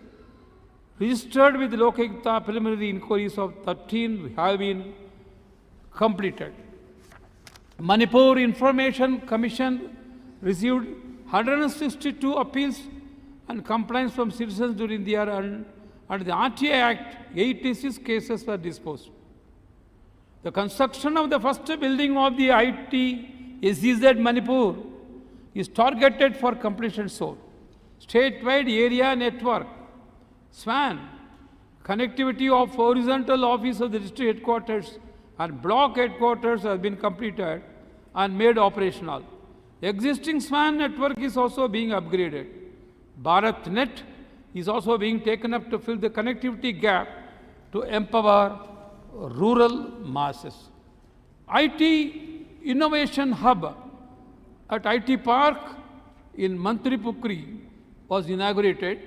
registered with the Lokayukta, preliminary inquiries of 13 have been completed. Manipur Information Commission received 162 appeals and complaints from citizens during the year, and under the RTA Act, 86 cases were disposed. The construction of the first building of the IT SEZ Manipur is targeted for completion soon. Statewide area network, SWAN, connectivity of horizontal office of the district headquarters and block headquarters has been completed and made operational. Existing SWAN network is also being upgraded. BharatNet is also being taken up to fill the connectivity gap to empower rural masses. IT Innovation Hub at IT Park in Manipuri was inaugurated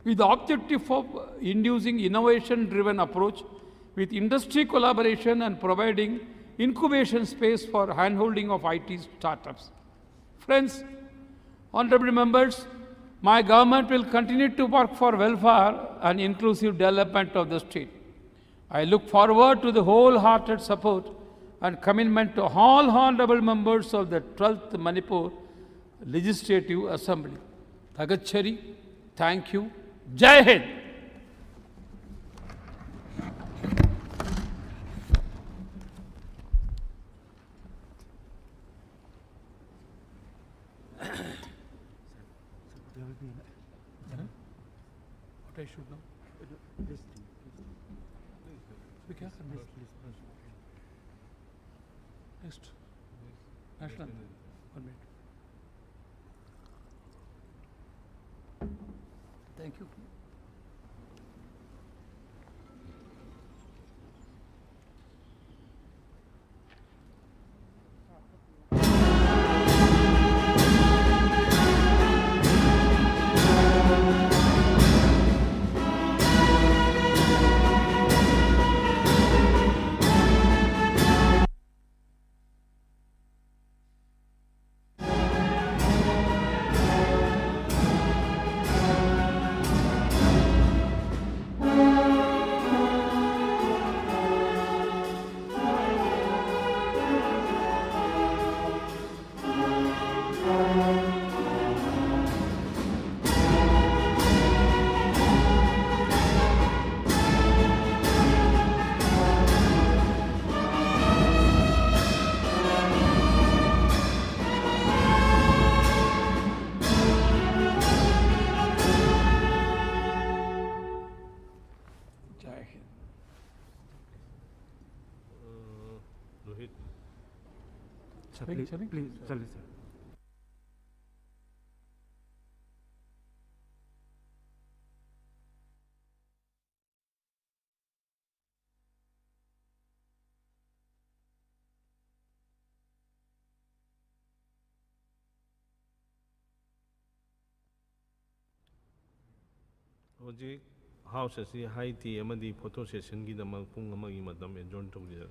with the objective of inducing innovation-driven approach with industry collaboration and providing incubation space for handholding of IT startups. Friends, honorable members, my government will continue to work for welfare and inclusive development of the state. I look forward to the wholehearted support and commitment to all honorable members of the 12th Manipur Legislative Assembly. Thagachari, thank you. Jai Hind. What I should know? Next. National. 1 minute. Thank you. Please, sir. ꯍꯧꯖꯤꯛ house ꯑꯁꯤ ꯍꯥꯏ T ꯑꯃꯗꯤ photo ꯁꯦꯁꯟꯒꯤꯗꯃꯛ ꯄꯨꯡ ꯑꯃꯒꯤ ꯃꯇꯝ ꯑꯦꯗꯖꯣꯔꯟ ꯇꯧꯖꯔꯤ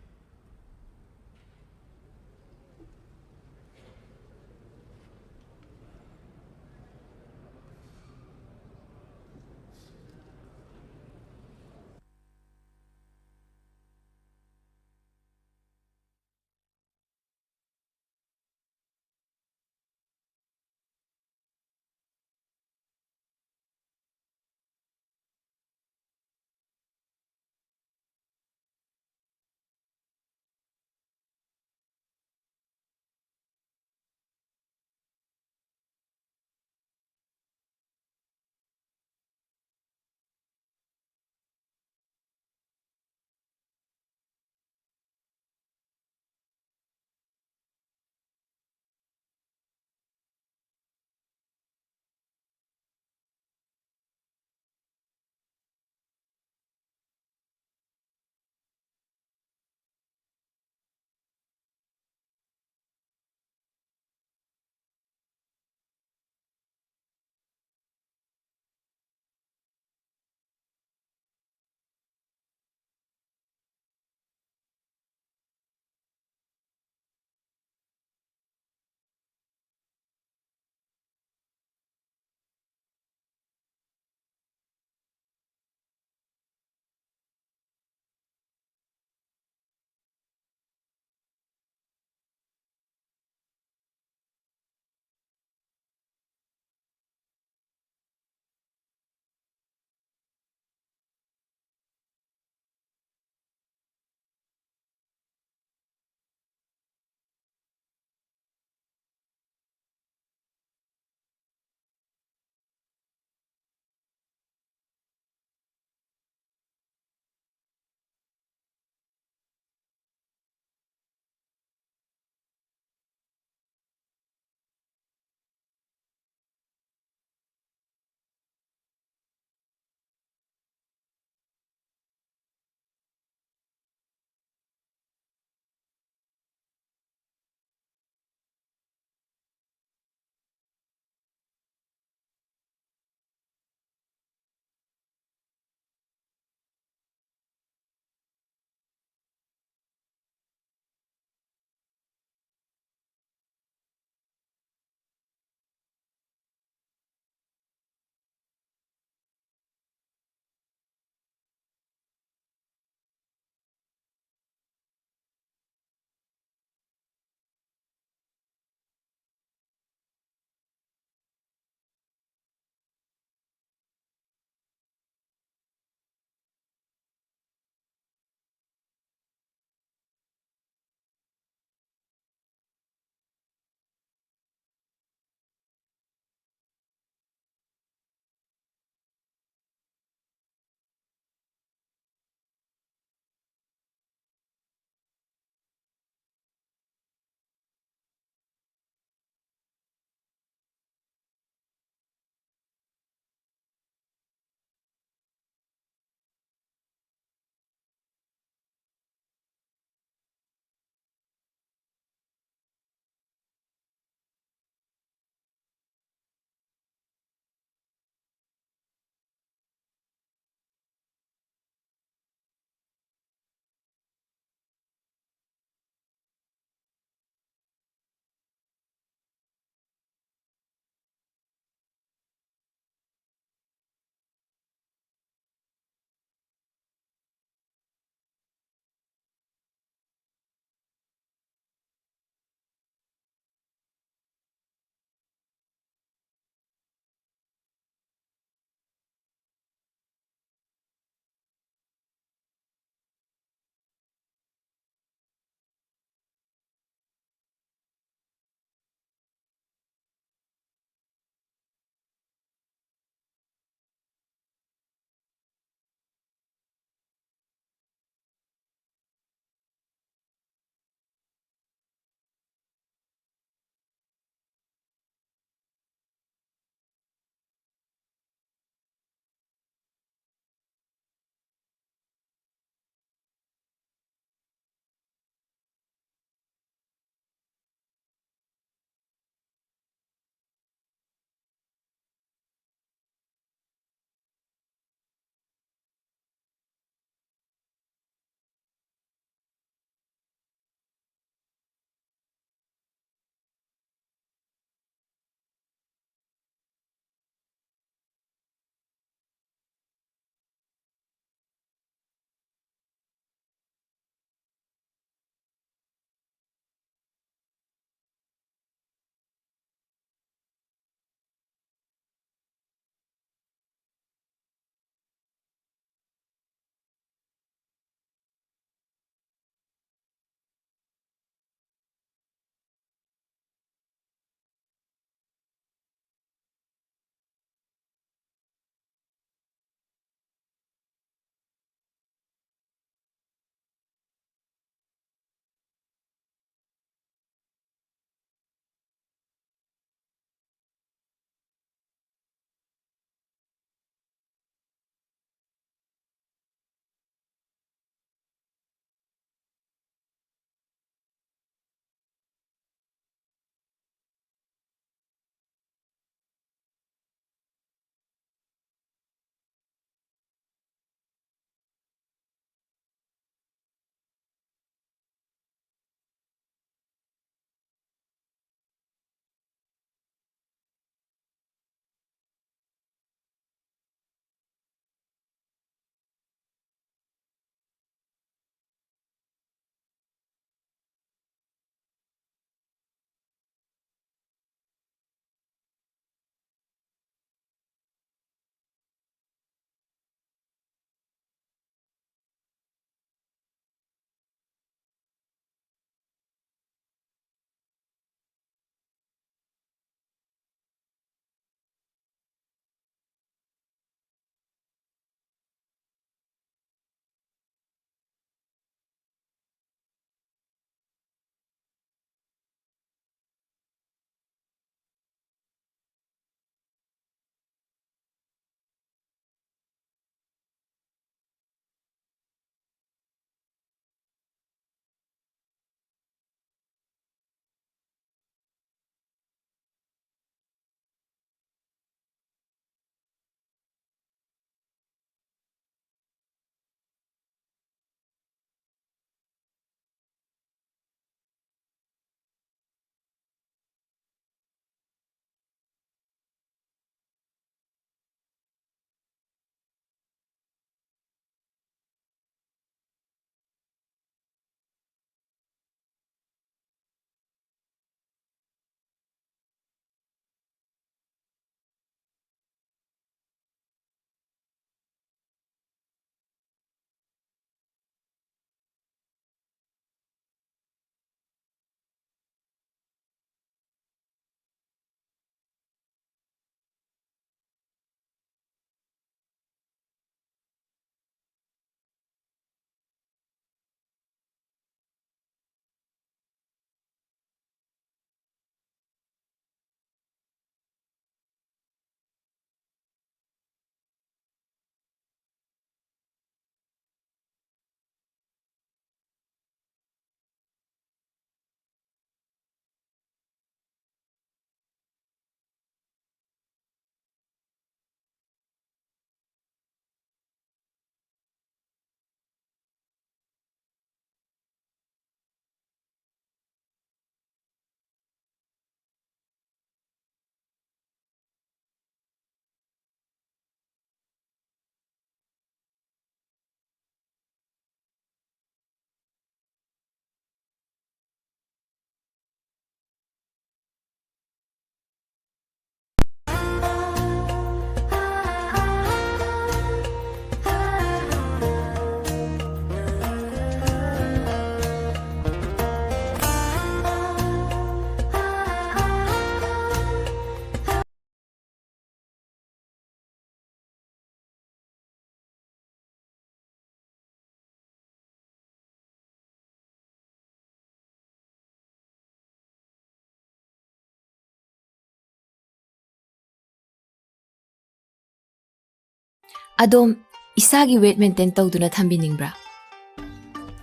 Adom isagi weight maintain tawduna thambiningbra.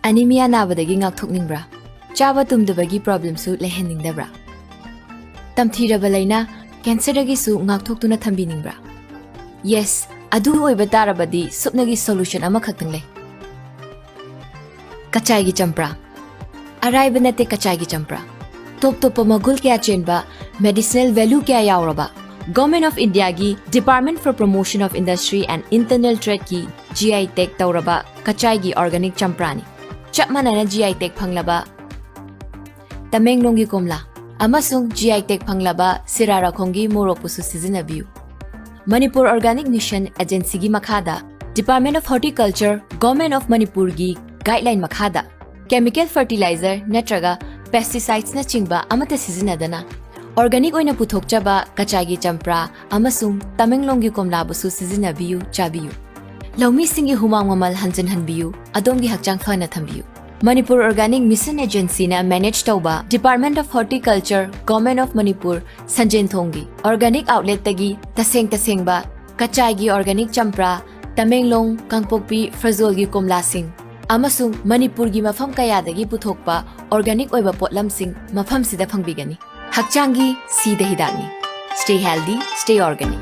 Anemia nabadagi ngakthokningbra. Chaba tumdabagi problem su leheningdabra. Tamthiraba laina cancer dagi su ngakthokduna thambiningbra. Yes, adu oiba tarabadi supnagi solution ama khaktang lay. Kachai gi champra. Araiba nate kachai gi champra. Top magul kya chenba medicinal value kya yauraba. Government of India gi Department for Promotion of Industry and Internal Trade ki GI Tag tauraba kachai gi organic champrani. Chapmana na GI Tag phanglaba Tamenglong gi komla amasung GI Tag phanglaba sirara khongi moropusu sizinabiu. Manipur Organic Mission Agency gi makhada Department of Horticulture Government of Manipur gi guideline makhada chemical fertilizer natraga pesticides na chingba amata sizinadana organic oina puthokchaba kachagi champra amasung Tamenglong gi komla busu sizinabiu chabiu. Laumi singi humang mamal hanjan hanbiu adongi hakchang phana thambiu. Manipur Organic Mission Agency na manage tauba Department of Horticulture Government of Manipur Sanjen Thongi Organic Outlet tagi taseng ba kachai gi organic champra Tamenglong Kangpokpi Frazol gi komla sing amasung Manipur gi mafam kaya dagi puthokpa organic oiba potlam sing mafam sida phangbigani hakchangi sida hidani. Stay healthy, stay organic.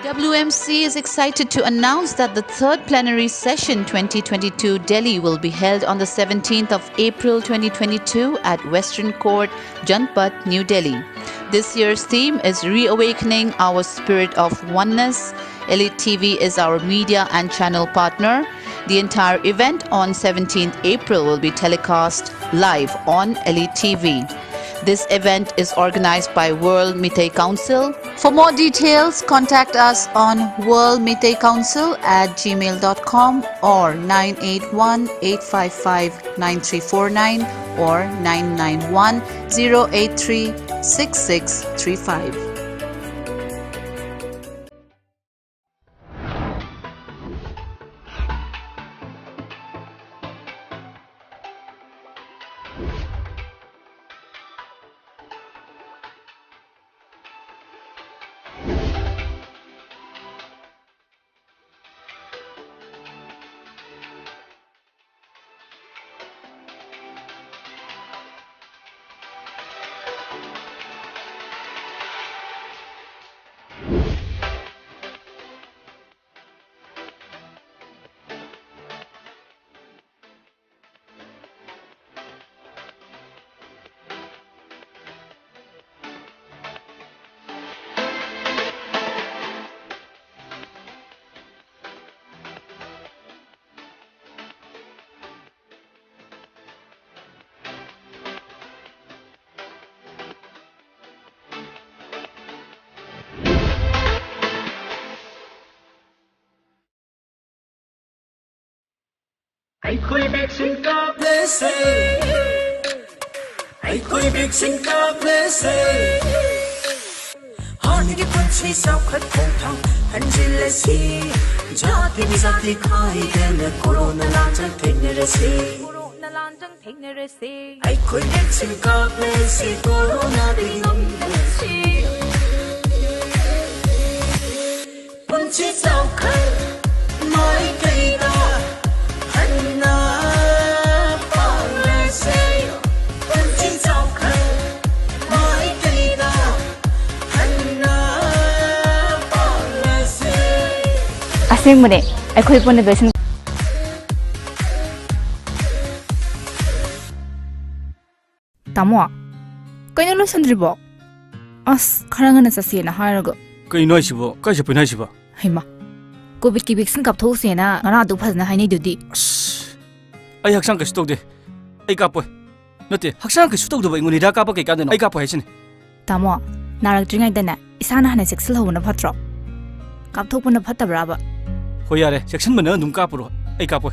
WMC is excited to announce that the third plenary session 2022 Delhi will be held on the 17th of April 2022 at Western Court, Janpat, New Delhi. This year's theme is Reawakening Our Spirit of Oneness. Elite TV is our media and channel partner. The entire event on 17th April will be telecast live on Elite TV. This event is organized by World Meitei Council. For more details, contact us on worldmeiteicouncil@gmail.com or 981-855-9349 or 991-083-6635. Hãy khơi biết sinh ca blessing. Hãy khơi biết sinh ca blessing. Hãy nghĩ phân chi sao khát khổ thăng hành trình lệ si. Jati mi jati khai đến corona lan chẳng thể nề si. Hãy khơi biết sinh ca blessing corona đi ngắm blessing. Phân chi sao khát nói cây ta. Asengmune akhoi pone besin Tamo kaino lo sandribo as kharangana sasiena harago Kay noisibo, kay sa pinaisibo. Hima Covid ki vaccine kap thosena ngana du phazna haini dudi Ay haksang ka stokde. Ay kapoy. Nate, haksang ka stokdo ba inguni da kapa kay kadeno. Ay kapoy hasin. Tamo narak dringai dana isana hana sexual hobuna phatro kap thokpuna phatabra ba Hoyare, section mana nung kapuro. Ay kapoy.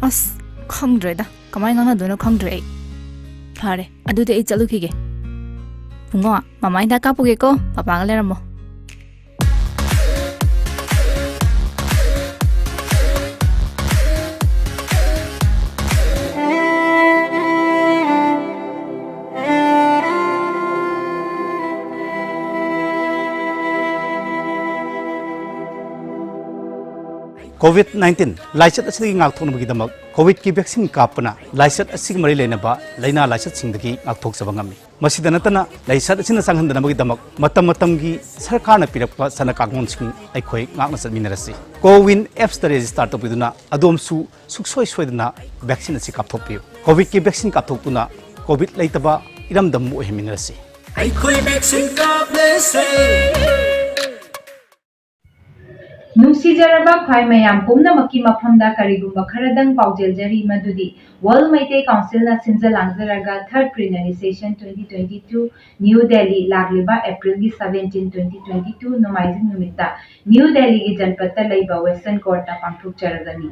as khangdre da kamai ngana dono khangdre phare adu de chalu khige pungo mamai da kapuge ko papa ngale ramo COVID-19 लाइचत असि ngakthonabagidamak COVID ki vaccine kapana laisat asig mari lenaba laina laisat singdagi ngakthokjaba ngami masida natana laisat asina sanghandanabagidamak matam matamgi sarkarna pirakpa sana kakmon sing aikhoi ngakna satminarasi Cowin apps ta register topiduna adomsu suksoi soidana vaccine asi kapthokpiu COVID ki vaccine kapthokpuna COVID laitaba iramdam mu heminarasi aikhoi vaccine kaplese नुसीजरबा ख्वाई मयाम पुमनमकी मफमदा करिगुम्बा खरदंग पाउजेलजरी मदुदी world Meitei council ना सिंजलांगजरगा third plenary session 2022 New Delhi लागलिबा अप्रैल 17 2022 नोमाइजिंग नुमिता न्यू दिल्ली की जनपद लैबा वेस्टर्न कोर्ट पांथोकचरगनी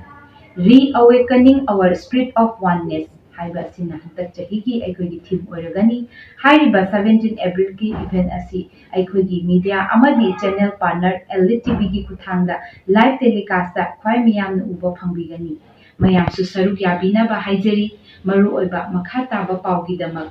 reawakening our spirit of oneness हाइबा सिना हतक चही की अखोगी थीम ओरगनी हाइरिबा 17 अप्रैल की इवेंट असी अखोगी मीडिया अमदी चैनल पार्टनर ELITETV की खुथांगदा लाइव टेलीकास्ट ख्वाई मियाम उबो फंगबिगनी मयाम सु सरुक याबिना हाइजरी मरु ओइबा मखा ताबा पाउगिदमक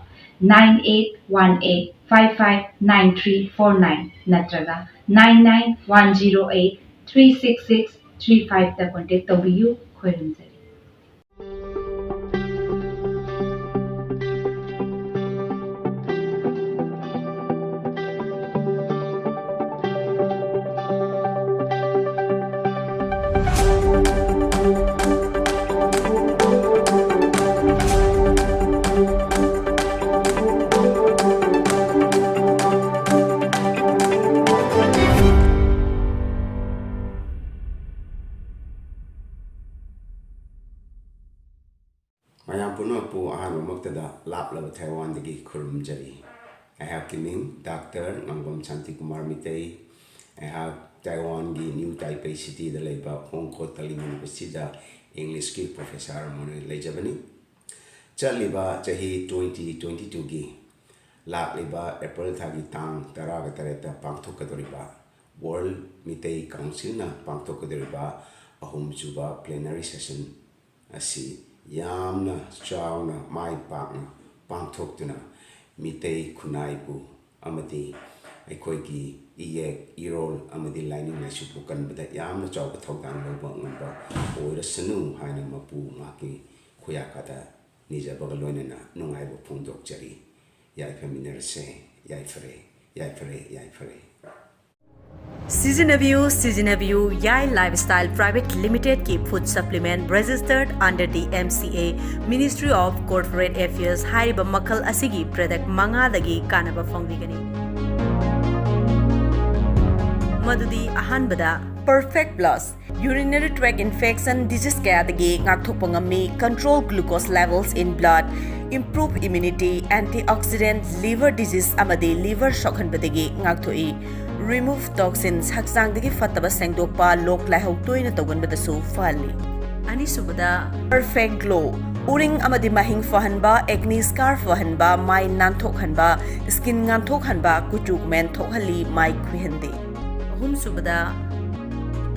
9818559349 नत्रगा 9910836635 ता contact तौबियु खोयरुमजरी Taiwan dagi kurum jari. I have kining Dr. Ngangom Santi Kumar Mitei. I have Taiwan gi New Taipei City the labor Hong Kong Taling University da English ki professor mone lejabani. Chaliba chahi 2022 gi lak liba April thagi tang taraga tareta pangthokadoriba World Mitei Council na pangthokadoriba ahum juba plenary session asi yamna chawna mai pakna pangthokduna mitei khunaibu amadi aikoigi irol amadi lining na supukan bada yamna chawba thokdan loba ngamba oira sanu haina mapu maki khuyakada nija bagaloina na nungaibu phungdok jari yai feminarse yai fare Season of you Yai Lifestyle Private Limited की food supplement registered under the MCA Ministry of Corporate Affairs हारिबा मखल असिगी product मंगा दगी कानबा फंगबिगनी मदुदी अहानबदा Perfect Plus urinary tract infection disease kaya dagi ngakthokpa ngami control glucose levels in blood improve immunity antioxidant liver disease amadi liver shokhanbadagi ngakthoi remove toxins haksang dagi fataba sengdokpa lok laihau toina toganbadasu fali ani subada perfect glow uring amadi mahing fahanba acne scar fahanba mai nanthokhanba skin nganthokhanba kuchuk men thokhali mai khwihande hum subada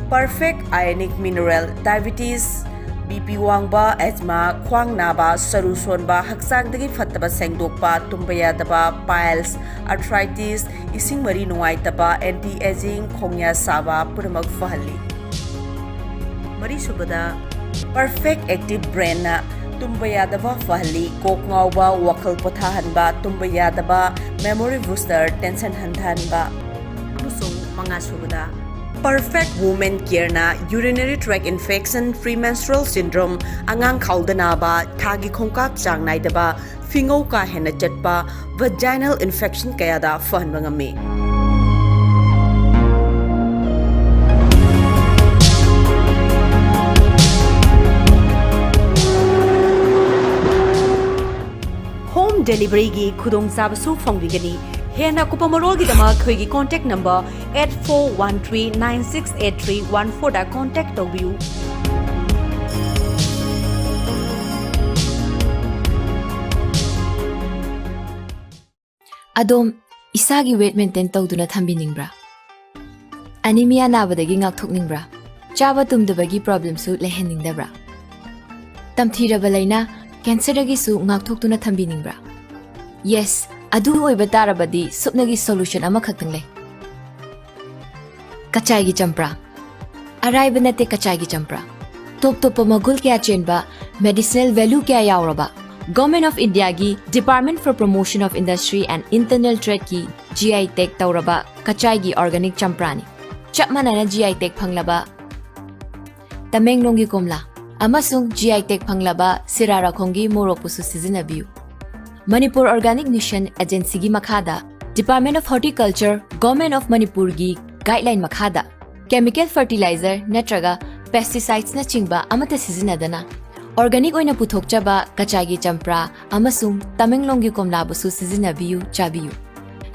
perfect ionic mineral diabetes BP wangba asthma khwang naba saru sonba haksang dagi fataba sengdokpa tumbaya daba piles arthritis ising mari nuai taba anti aging khongya saba puramak fahali mari subada perfect active brain na tumbaya daba fahali kok ngawba wakhal pothahanba tumbaya daba memory booster tension handhanba musung manga subada Perfect Woman Care na urinary tract infection premenstrual syndrome angang khaldana ba thagi khongkak chang nai da ba fingau ka hena chatpa vaginal infection kaya da fahan bangami Home delivery gi khudong sab su phongbigani Hena kupamarol gi dama khoi contact number 8413968314 da contact tobiu Adom isagi weight maintain tawduna thambiningbra Anemia nabadagi ngakthokningbra Chaba tumdabagi problem su leheningdabra Tamthiraba laina cancer dagi su ngakthokduna thambiningbra Yes adu oiba tarabadi supnagi solution ama khaktang le Kachai gi champra Arrive nate kachagi champra. Top top magul kya chenba, medicinal value kya yauraba. Government of India gi Department for Promotion of Industry and Internal Trade ki GI Tech tauraba kachai gi organic champrani. Chapmana na GI Tech phanglaba Tamenglong gi komla. Amasung GI Tech phanglaba Sirara Kongi Moropusu sizinabiu. Manipur Organic Mission Agency gi makhada Department of Horticulture Government of Manipur gi guideline makhada chemical fertilizer natraga pesticides na chingba amata sizinadana organic oina puthokchaba kachagi champra amasung Tamenglong gi komla busu sizinabiu chabiu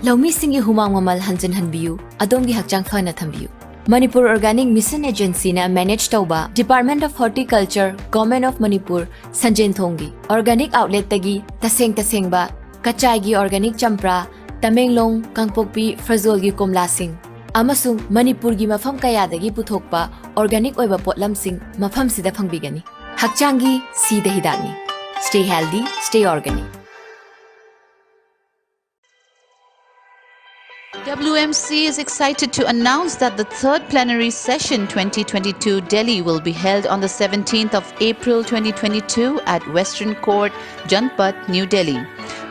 Laumi singi humang mamal hanjan hanbiu adongi hakchang phana thambiu Manipur Organic Mission Agency na manage tauba Department of Horticulture Government of Manipur Sanjen Thongi Organic Outlet tagi taseng ba kachai gi organic champra Tamenglong Kangpokpi Frazol gi komla sing amasung Manipur gi mafam kaya dagi puthokpa organic oiba potlam sing mafam sida phangbigani hakchangi sida hidani stay healthy stay organic WMC is excited to announce that the third plenary session 2022 Delhi will be held on the 17th of April 2022 at Western Court, Janpat, New Delhi.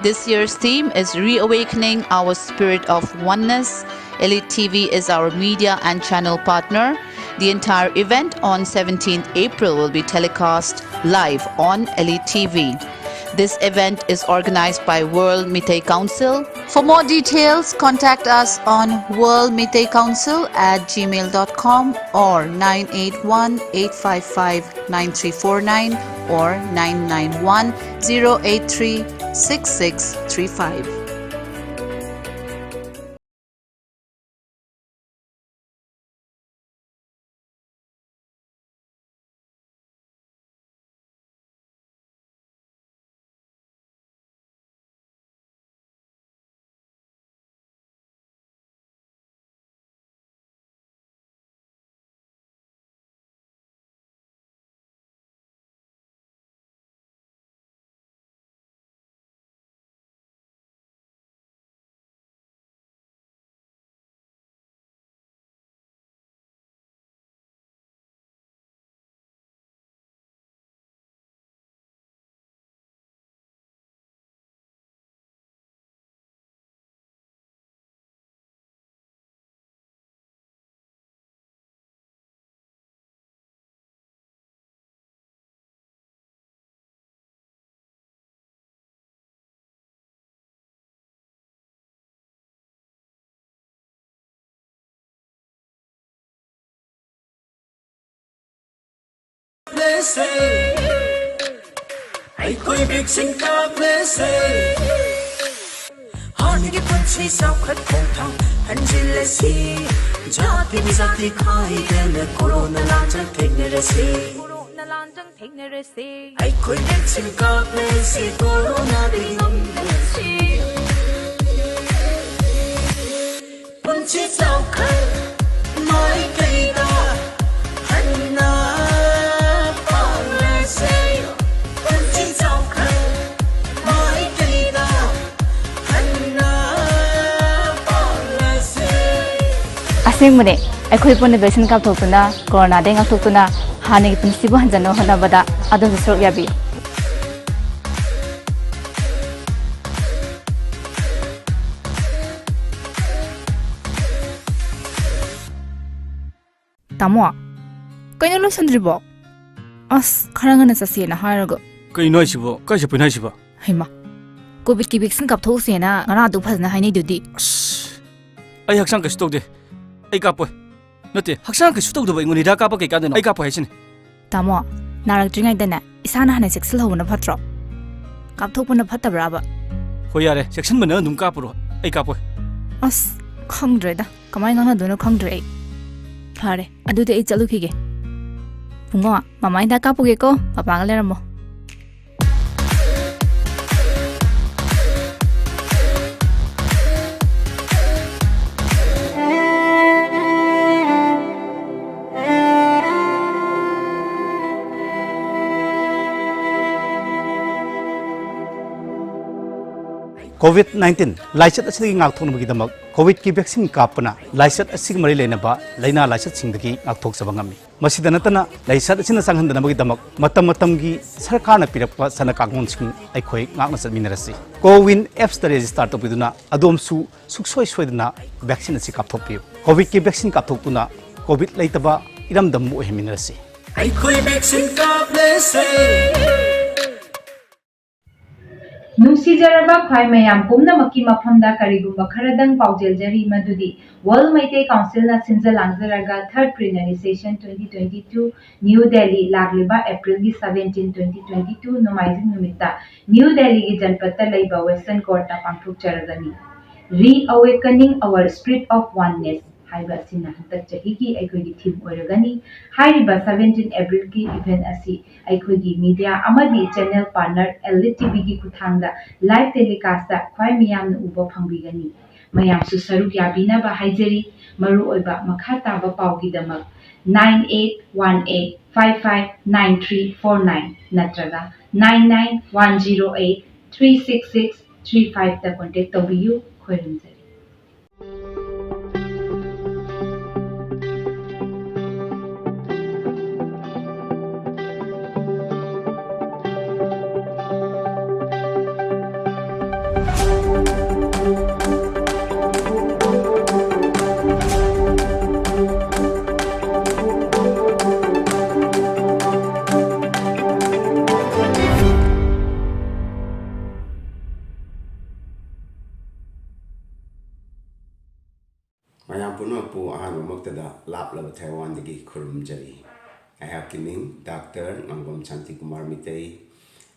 This year's theme is Reawakening Our Spirit of Oneness. ELITETV is our media and channel partner. The entire event on 17th April will be telecast live on ELITETV. This event is organized by World Meitei Council. For more details, contact us on worldmeiteicouncil@gmail.com or 981-855-9349 or 991-083-6635. I koi big sing ka blesse Hani ki punchi sao khat khong thang Hanjil si Jati bizati khai den Corona lanjang thekne rese I koi big sing ka blesse Corona di ngam blesse Punchi sao khat Mai kai da Hanna Asingmune akhoi pon vaccine kap thokuna corona de ngak thokuna hani principle hanjano hanabada adon sorok yabi tamo kaino lo sandribo as kharangana sasena harago kaino sibo kai se pinai sibo haima covid ki vaccine kap thosena ngara du phasna haini dudi ai haksan ka stokde ai kapoi note haksan ka sutog do ingoni da ka pa ke ka deno ai kapoi haisine tamo narak jingai dana isana hane sexual hobna phatro kap thokpuna phatabra ba ho yare section mana dum ka puro ai kapoi as khangdre da kamai ngana dono khangdre phare adude ai chalu khige pungo mama inda kapuge ko papa ga leramo COVID-19 lysate असि गाथोनबगीदमक Covid की vaccine कापना lysate असि मरी लेनबा लाइना lysate सिंगदगी गाथोक सबंगमी मसीदा नतना लाइसत असिना संगहनदनबगीदमक मतम मतमगी सरकारना पिरकपा सना कांगोनसिंग अखोय ngakna चटमिनरसी कोविन एप्स द रजिस्टर तोपिदुना अदोमसु सुखसोय सोयदना वैक्सीन असि कापथोपियो कोविड की वैक्सीन कापथोपुना कोविड लैतबा इरमदम ओहेमिनरसी अखोय वैक्सीन कापलेसे नुसीजरबा ख्वाई मयाम पुमनमकी मफमदा करिगुम्बा खरदंग पाउजेलजरी मदुदी वर्ल्ड मैते काउंसिल ना सिंजलांगजरगा third plenary session 2022 New Delhi लागलिबा अप्रैल 17 2022 नोमाइजिंग नुमिता न्यू दिल्ली की जनपद लैबा वेस्टर्न कोर्ट पांथोकचरगनी reawakening our spirit of oneness हाइबा सिना हतक चही की अखोगी थीम ओरगनी हाइबा 17 अप्रैल की इवेंट असि अखोगी मीडिया अमदी चैनल पार्टनर ELITETV की खुथांगदा लाइव टेलीकास्ट ख्वाई मियाम उबो फंगबिगनी मयाम सु सरुक याबिनाबा हाइजरी मरु ओइबा मखा ताबा पाउगी दमक 9818559349 नत्रगा 9910836635 ता contact तौबियु खोयरुमजरी Taiwan dagi kurum jari. I have Kiming, Doctor Nangom Chanti Kumar Mitei.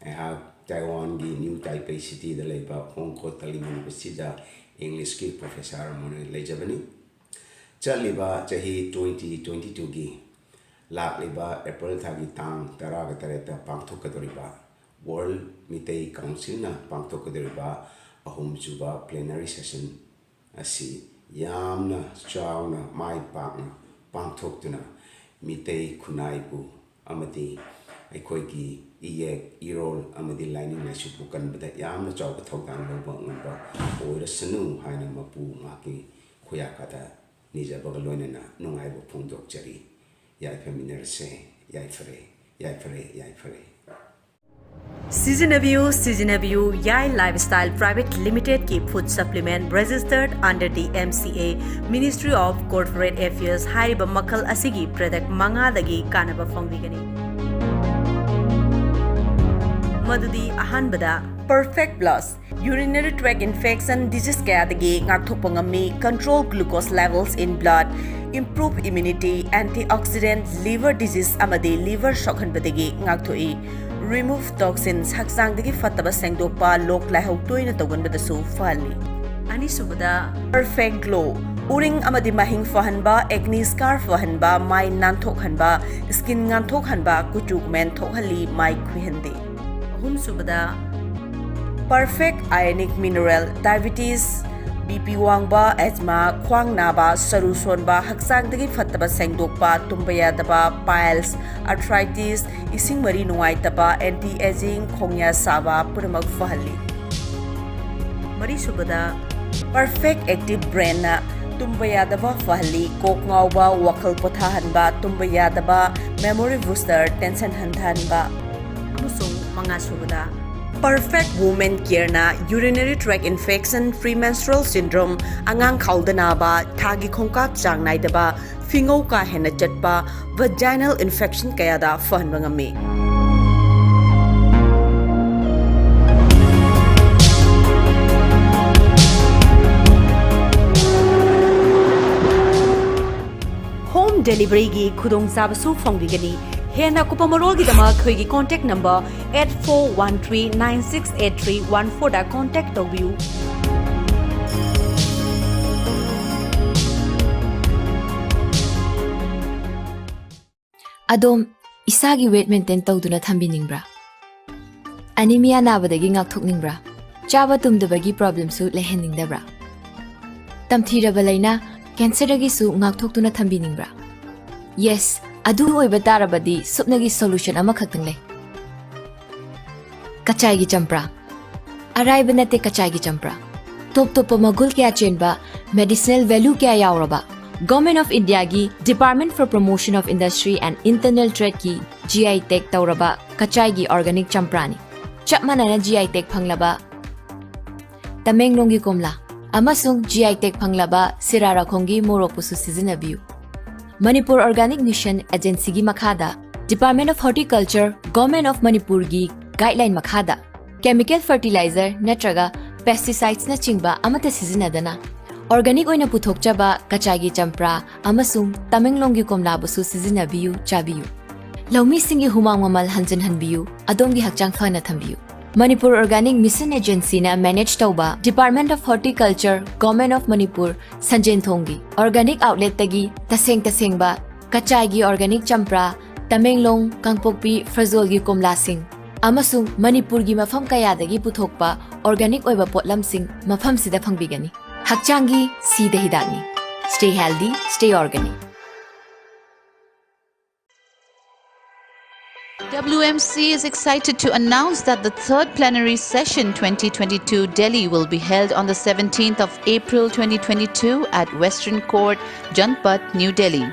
I have Taiwan gi New Taipei City the leba Hong Kong Manipur sida English ki Professor Mone Lejabani. Chaliba Jahi 2022 gi Lak liba April thagi tang taraga tareta pangthokadoriba World Mitei Council na pangthokadoriba ahum juba plenary session asi yamna chawna mai pakna pangthokduna mitei khunaibu amati aikoigi iyek irol amadi lining na supu kanbada yamna chawka thokdan loba ngamba oirasanu haina mapu ngaki khuyakada nijabaga loinana nungaibu phongdok jari yai feminarse yai fare Season View Yai Lifestyle Private Limited की food supplement registered under the MCA Ministry of Corporate Affairs हाइरिबा मखल असिगी product मंगादगी कानबा फंगबिगनी मदुदी अहानबदा Perfect Plus urinary tract infection disease kayadagi ngakthokpangami control glucose levels in blood improve immunity antioxidant liver disease amadi liver shokhanbadagi ngakthoi remove toxins haksangdagi fataba sengdokpa lok laihau toina toganbadasu fali ani subada perfect glow uring amadi mahing fahanba acne scar fahanba mai nanthokhanba skin nganthokhanba kuchuk men thokhali mai khwihande hum subada perfect ionic mineral diabetes BP wangba asthma khwang naba saru sonba haksangdagi fataba sengdokpa tumbayadaba piles arthritis ising mari nuaitaba anti aging khongya saba puramak fahali mari subada perfect active brain na tumbayadaba fahali kok ngawba wakal pothahanba tumbayadaba memory booster tension handhanba amusung manga subada Perfect Woman Care na urinary tract infection premenstrual syndrome angang khaldana ba thagi khongkap chang nai daba fingau ka hena chatpa vaginal infection kaya da fahan bangami Home delivery gi khudong sabasu phongbigani Hena kupamarol gi dama khoi contact number 8413968314 da contact tobiu Adom isagi weight maintain tawduna thambiningbra Anemia nabadagi ngakthokningbra Chaba tumdabagi problem su leheningdabra Tamthiraba laina cancer dagi su ngakthokduna thambiningbra Yes Adu oiba tarabadi supnagi solution ama khaktang lay Kachai gi champra Araiba nate kachai gi champra Top top magul kya chenba medicinal value kya yauraba Government of India gi Department for Promotion of Industry and Internal Trade ki GI Tag tauraba kachai gi organic champrani. Chap manana GI Tag phanglaba Tamenglong gi komla amasung GI Tag phanglaba sirara khongi morok pusu sizinabiu. Manipur Organic Mission Agency gi makhada Department of Horticulture Government of Manipur gi guideline makhada chemical fertilizer natraga pesticides na chingba amata sizinadana organic oina puthokchaba kachagi champra amasung tamenglong gi komla busu sizinabiu chabiu laumi singi humang mamal hanjan hanbiu adongi hakchang phana thambiu Manipur Organic Mission Agency na manage tauba Department of Horticulture Government of Manipur Sanjen Thongi Organic Outlet tagi taseng ba kachagi organic champra tamenglong kangpokpi frazol gi komla sing amasung Manipur gi mafam kayadagi puthokpa organic oiba potlam sing mafam sida phangbigani hakchangi sida hidani stay healthy stay organic WMC is excited to announce that the third plenary session 2022 Delhi will be held on the 17th of April 2022 at Western Court, Janpat, New Delhi.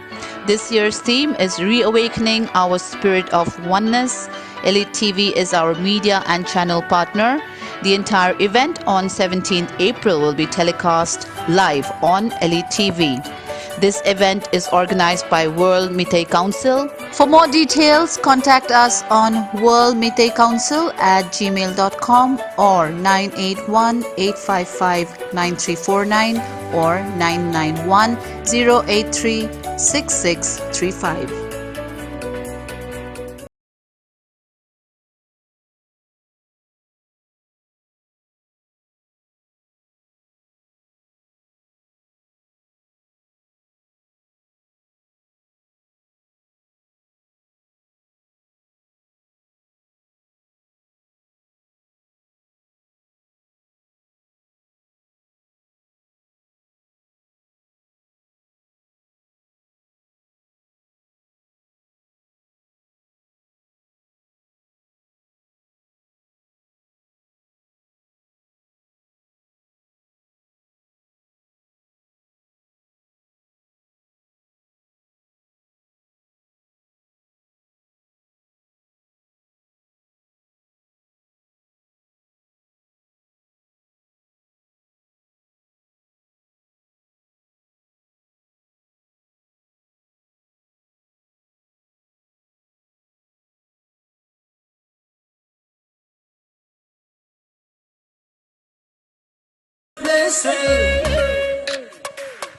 This year's theme is Reawakening Our Spirit of Oneness. ELITETV is our media and channel partner. The entire event on 17th April will be telecast live on ELITETV. This event is organized by World Meitei Council. For more details, contact us on worldmeiteicouncil@gmail.com or 981-855-9349 or 991-083-6635.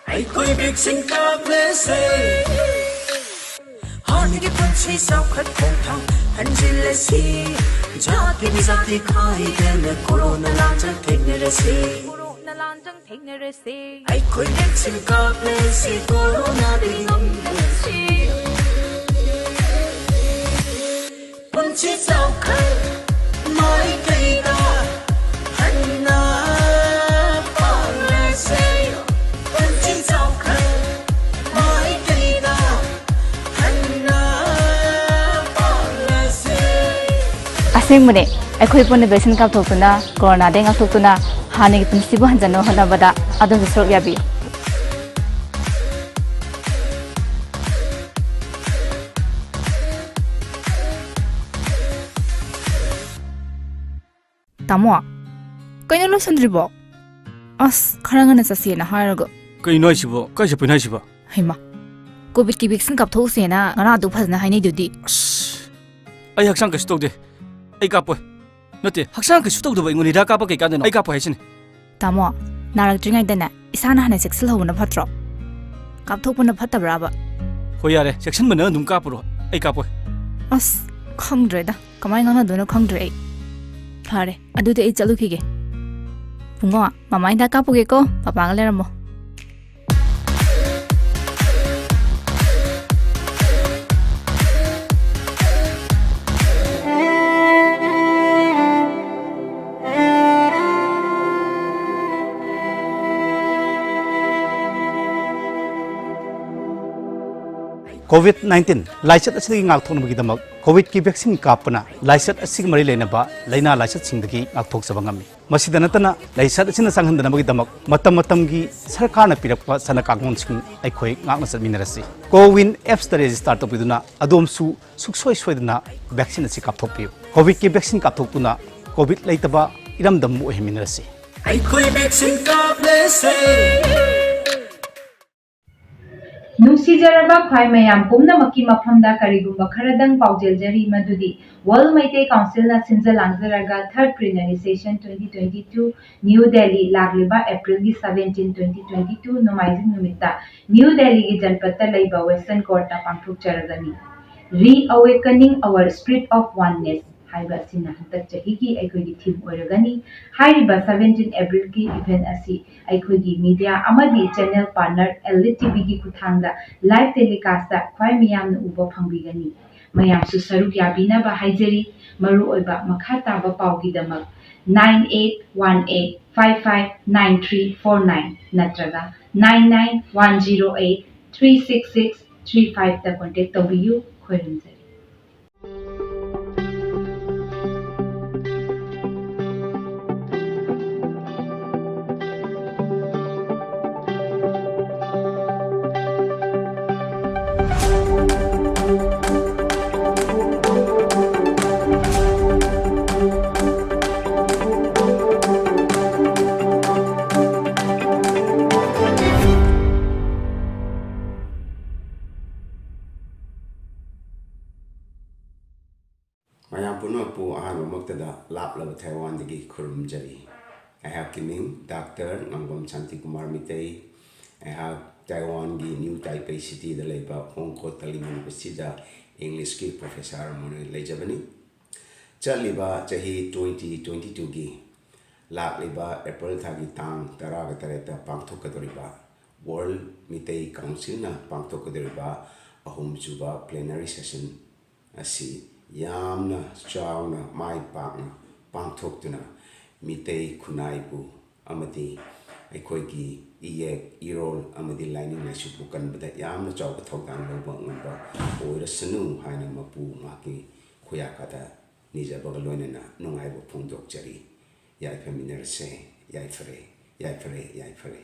I could be sing up, let's say. Honey, the punchy so cut photo, and jealousy. Jackie is at the kai, then the corona lantern take the sea. I could be sing up, let's say, corona the punchy so cut, my gator, Hanna. Asingmune akhoi pon vaccine kap thokuna corona de ngak thokuna hani punsibu hanjano honabada adon sorok yabi tamo kaino lo sandribo as kharangana sasi na harago kai noi sibo kai se pinai sibo hima covid ki vaccine kap those na ngara du phazna hainai dudi ai haksan ka stok de ai kapo nate haksan ka stok do ba ingoni da ka pa kai ka de ai kapo haisine tamo narak dringai dana isana hana sexil hobuna phatro kap thokpuna phatabra ba hoi yare section mana dum ka puro ai kapo as khangdre da kamai ngana dono khangdre phare adu de ai chalu khige pungo mamai da kapuge ko papa ga leramo COVID-19 laichat asigi ngak thon bagi damak Covid की vaccine कापना लाइसेट असिग मरी लेनबा लैना लाइसेट सिंदगी नाकथोकसबा ngami masida natana laisat asina sanghandana damak matam matamgi sarkarna pirakpa sana kangmon sing aikhoi ngakna satminarasi Cowin apps ta register topiduna adomsu suksoi soidana vaccine asi kapthokpiu covid ki vaccine kapthokpuna covid leitaba iramdam mu heminarasi aikhoi vaccine kaplese नुसीजरबा खाय मयाम पुमनमकी मफमदा करिगुम्बा खरदंग पाउजेलजरी मदुदी world Meitei council ना सिंजलांगजरगा third plenary session 2022 New Delhi लागलिबा अप्रैल की 17 2022 नोमाइजिंग नुमिता न्यू दिल्ली की जनपद लैबा वेस्टर्न कोर्ट ना पांगथोकचरगनी reawakening our spirit of oneness हाइबा सिना हतक चही की अखोगी थीम ओरगनी हाइबा 17 अप्रैल की इवेंट असी अखोगी मीडिया अमदी चैनल पार्टनर ELITETV की खुथांगदा लाइव टेलीकास्ट ख्वाई मियाम उबो फंगबिगनी मयाम सु सरुक याबिना हाइजरी मरु ओइबा मखा ताबा पाउगी दमक 9818559349 नत्रगा 9910836635 ता contact तबियु खोरंजरी Taiwan dagi kurum jari. I have Kiming, Dr. Nangom Chanti Kumar Mitei. I have Taiwan gi New Taipei City the Leba Hong Kong Manipur Sida English ki Professor Moni Lejabani. Chaliba Chahi 2022 gi. Lak liba April Thagi Tang Taraga Tareta Pangtokadoriba. World Mitei Council na Pangtokadoriba Ahum Juba plenary session. Asi Yamna Chawna Mai Pangna. Pangthoktuna mitei khunaibu amati aikhoigi iyek irol amadi lining na supu kanbada yamna chawba thokdang loba ngamba oirasanu haina mapu maki khuyakada nijabaga loinana nungaibu phungdok chari yai feminarse yai fare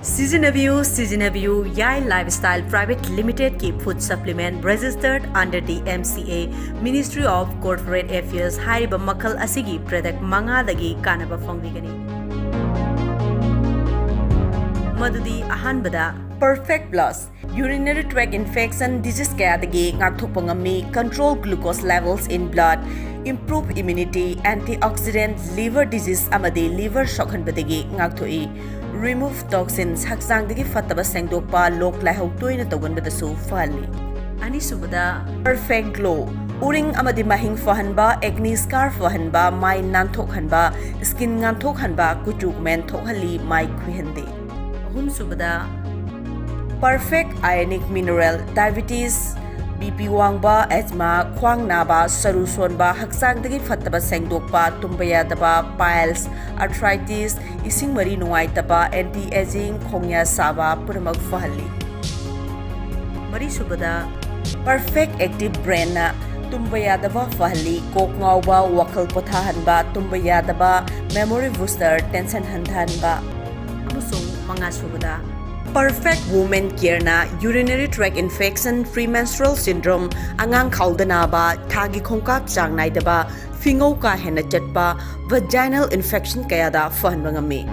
Season View Yai Lifestyle Private Limited की food supplement registered under the MCA Ministry of Corporate Affairs हाइरिबा मखल असिगी product मंगादगी कानबा फंगबिगनी मदुदी अहानबदा Perfect Plus urinary tract infection disease kayadagi ngakthokpa ngami control glucose levels in blood improve immunity antioxidant liver disease amadi liver shokhanbadagi ngakthoi remove toxins haksangdagi fataba sengdokpa lok laihau toina togonbadasu fali ani subada perfect glow uring amadi mahing fahanba acne scar fahanba mai nanthokhanba skin nganthokhanba kuchuk men thokhali mai khwihande hum subada perfect ionic mineral diabetes BP wangba asthma khwang naba saru sonba haksangdagi fataba sengdokpa tumbayadaba piles arthritis ising mari nuaitaba anti aging khongya saba puramak fahali mari subada perfect active brain na tumbayadaba fahali kok ngawba wakal pothahanba tumbayadaba memory booster tension handhanba amusung manga subada Perfect Woman Care na urinary tract infection premenstrual syndrome angang khaldana ba thagi khongkap chang nai da ba fingau ka hena chatpa vaginal infection kaya da fan bangami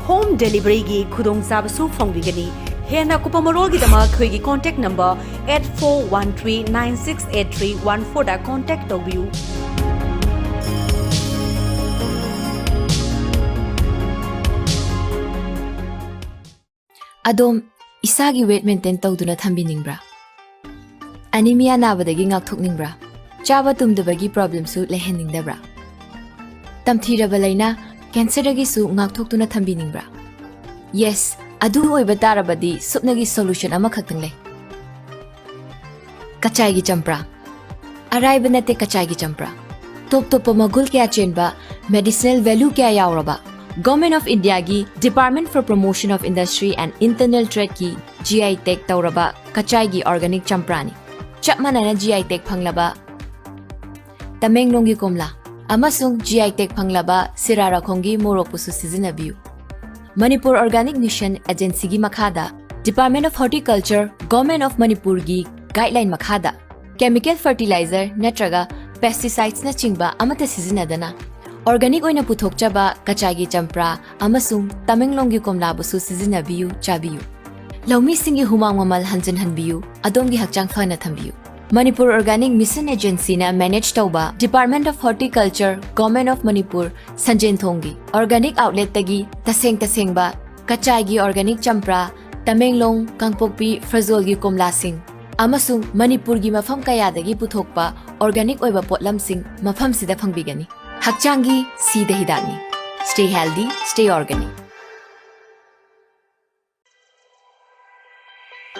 Home delivery gi khudong sabasu phongbigani Hena Kupamarol Gidama Kwigi contact number 8413968314 da contact you. Adom isagi weight maintain tawduna thambiningbra anemia nabadagi ngakthokningbra chaba tumdabagi problem su leheningdabra tamthiraba laina cancer dagi su ngakthokduna thambiningbra yes adu oiba tarabadi supnagi solution ama khaktang le kachai gi champra araiba nate kachai gi champra top top magul kya chenba medicinal value kya yauraba Government of India gi Department for Promotion of Industry and Internal Trade ki GI Tag tauraba kachai gi organic champrani chapmana na GI Tag phanglaba Tamenglong gi komla amasung GI Tag phanglaba sirara khongi morok pusu sizinabiu Manipur Organic Mission Agency gi makhada Department of Horticulture Government of Manipur gi guideline makhada chemical fertilizer natraga pesticides na chingba amata sizinadana organic oina puthokchaba kachagi champra amasung tamenglong gi komla busu sizinabiu chabiu laumi singi humang mamal hanjin hanbiu adongi hakchang phana thambiu Manipur Organic Mission Agency na manage tauba Department of Horticulture Government of Manipur Sanjen Thongi Organic Outlet tagi taseng ba kachagi organic champra tamenglong kangpokpi frazol gi komla sing amasung Manipur gi mafam kayadagi puthokpa organic oiba potlam sing mafam sida phangbigani hakchangi sida hidani stay healthy stay organic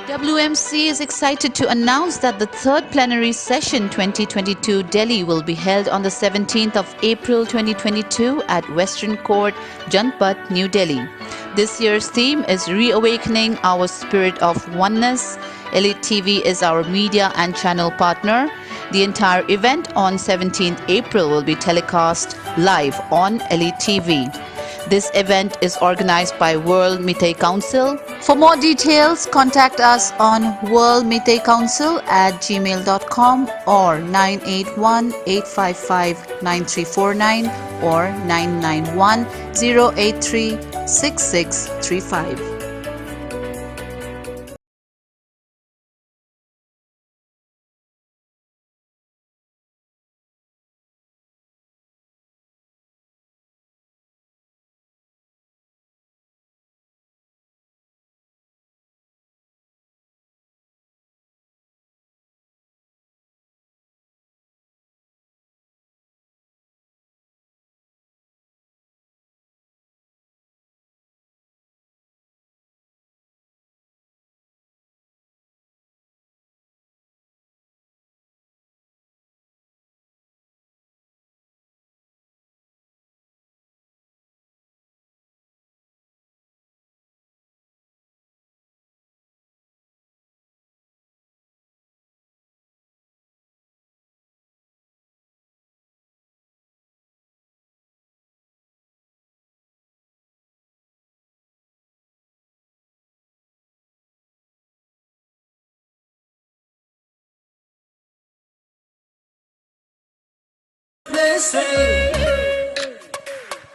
WMC is excited to announce that the third plenary session 2022 Delhi will be held on the 17th of April 2022 at Western Court, Janpat, New Delhi. This year's theme is Reawakening Our Spirit of Oneness. Elite TV is our media and channel partner. The entire event on 17th April will be telecast live on Elite TV. This event is organized by World Meitei Council. For more details, contact us on worldmeitei@gmail.com or 981-855-9349 or 991-083-6635.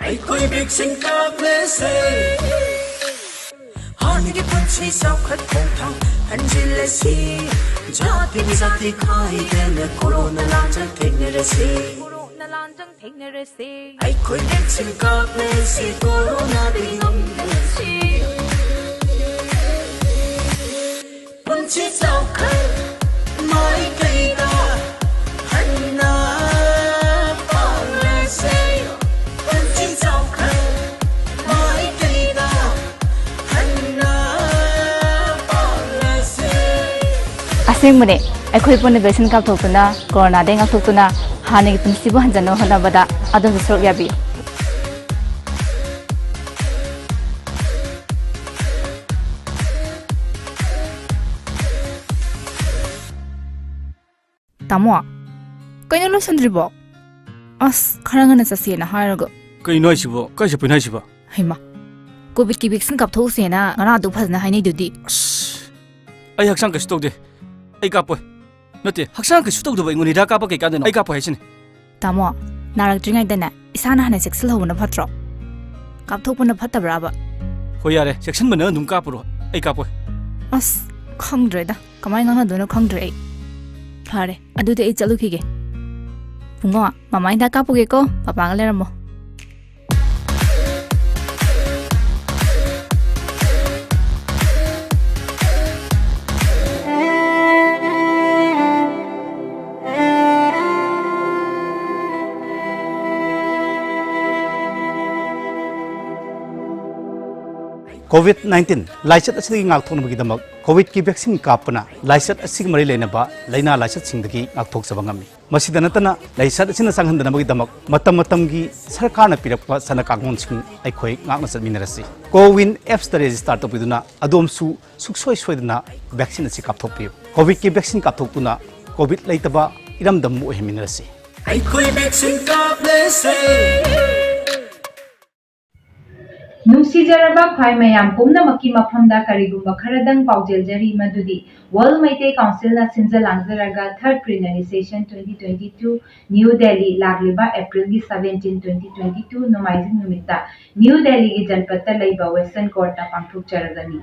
I could be sing up, let's say. Honey, the punchy so cut pong and jealousy. Jati Zati Kai, then the Corona Lantern take the sea. I could be sing up, let's say. Corona the punchy so cut my gator. Asingmune akhoi pon vaccine kap thokna corona de ngak thokna hani punsibu hanjano honabada adom sorok yabi tamo kaino lo sandribo as kharangana sase na harago kai noi sibo kai se pinai sibo hima covid ki vaccine kap those na ngara du phazna haini dudi ai haksan ka stok de ai kapoy nate haksan ka stok do ingoni da kapa ke kadeno ai kapoy hasin tamo narak dringai dana isana hane sexual hobna phatro kap thokpuna phatabra ba hoyare section bana dum kapuro ai kapoy as khangdre da kamai ngana dono khangdre phare adude ai chalu khige pungo mamai da kapuge ko papa ga leramo COVID-19 लाइसत असि ngakthonabagidamak COVID ki vaccine kapana laisat asig mari lenaba laina laisat singdagi ngakthok sabangami masida natana laisat asina sanghandanabagidamak matam gi sarkarna pirakpa sana kangmon sing aikhoi ngakna satminarasi Cowin apps ta register topiduna adomsu suksoi soidana vaccine asi kapthokpi COVID ki vaccine kapthokuna COVID laitaba iramdam mu heminarasi aikhoi vaccine kaplese नुसीजरबा ख्वाई मयाम पुमनमकी मफमदा करिगुम्बा खरदंग पाउजेलजरी मदुदी world Meitei council ना सिंजलांगजरगा third plenary session 2022 New Delhi लागलिबा अप्रैल 17 2022 नोमाइजिंग नुमिता न्यू दिल्ली की जनपद लैबा वेस्टर्न कोर्ट ता पांगथोकचरगनी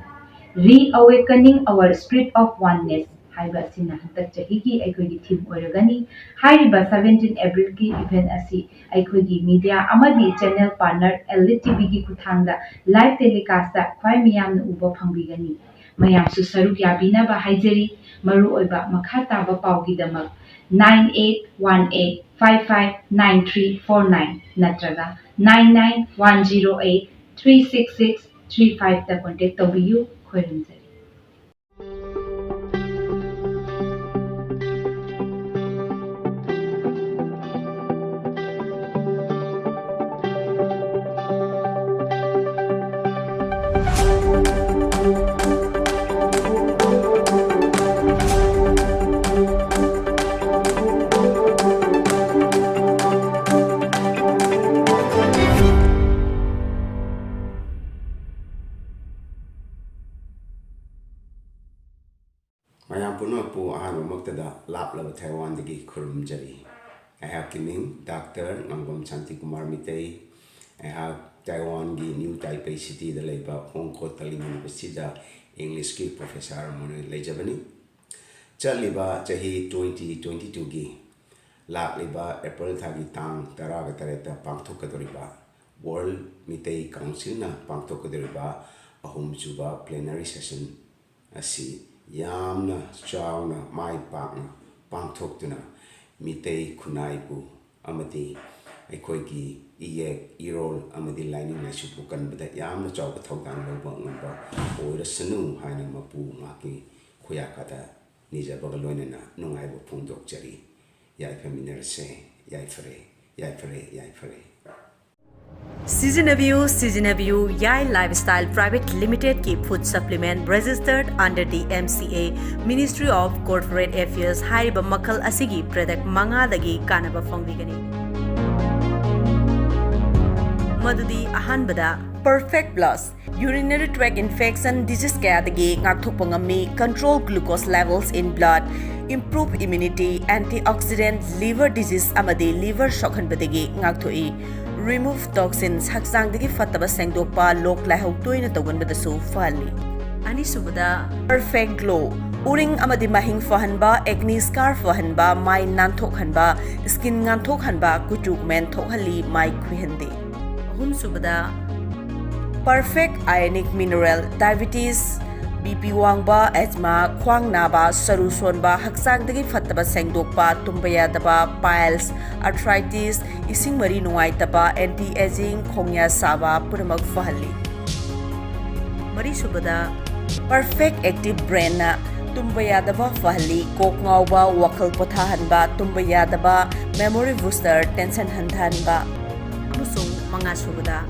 reawakening our spirit of oneness हाइबा सिना हतक चही की अखोगी थीम ओरगनी हाइरिबा 17 अप्रैल की इवेंट असि अखोगी मीडिया अमदी चैनल पार्टनर ELITETV की कुथांगदा लाइव टेलीकास्ट ता ख्वाई मियाम न उबो फंगबिगनी मयाम सु सरुक याबिना बा हाइजरी मरु ओइबा मखा ताबा पाउगी दमक 9818559349 नत्रगा 9910836635 ता contact तोबियु खोरंजे Taiwan dagi kurum jari. I have Kiming, Dr. Nangom Chanti Kumar Mitei. I have Taiwan gi New Taipei City the Leba Hong Kong Manipur English ki Professor Mone Lejabani. Chaliba Jahi 2022 gi. Lak liba April Thagi Tang Taraga Tareta Pangtokadoriba. World Mitei Council na Pangtokadoriba Ahum Juba plenary session. Asi Yamna Chawna Mai Pangna. Pangthoktuna mitei khunaibu amati aikhoigi iyek irol amadi lining na supu kanbada yamna chawka thogdan loba ngamba oirasanu haina mapu ngaki khuyakada nijabaga loinana nungaibu phungdok jari yai feminarse yai fare Season of You Yai Lifestyle Private Limited की food supplement registered under the MCA Ministry of Corporate Affairs हाइरिबा मखल असिगी product मंगादगी कानबा फंगबिगनी मदुदी अहानबदा Perfect Plus urinary tract infection disease kayadagi ngakthokpa ngami control glucose levels in blood improve immunity antioxidant liver disease amadi liver shokhanbadagi ngakthoi remove toxins haksangdagi fataba sengdokpa lok laihau toina togonbadasu fali ani subada Perfect Glow uring amadi mahing fahanba acne scar fahanba mai nanthokhanba skin nganthokhanba kuchuk men thokhali mai khwihande hum subada Perfect Ionic Mineral Diabetes BP wangba asthma khwang naba saru sonba haksangdagi fataba sengdokpa tumbayadaba piles arthritis ising mari nuaitaba anti aging khongya saba puramak fahali mari subada Perfect Active Brain na tumbayadaba fahali kok ngawba wakal pothahanba tumbayadaba memory booster tension handhanba musung mga subada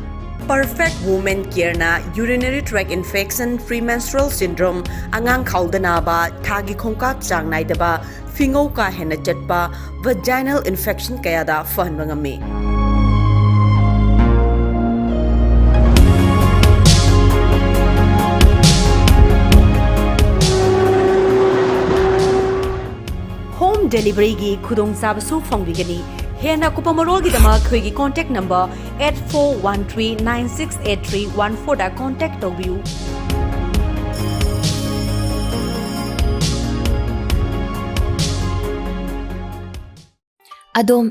Perfect Woman Care na urinary tract infection premenstrual syndrome angang khawdana ba thagi khongkak chang naidaba fingau ka hena chatpa vaginal infection kaya da fahanba ngami Home delivery gi khudong sabasu phongbigani Hena kupamarol gi dama khoi contact number 8413968314 da contact tobiu Adom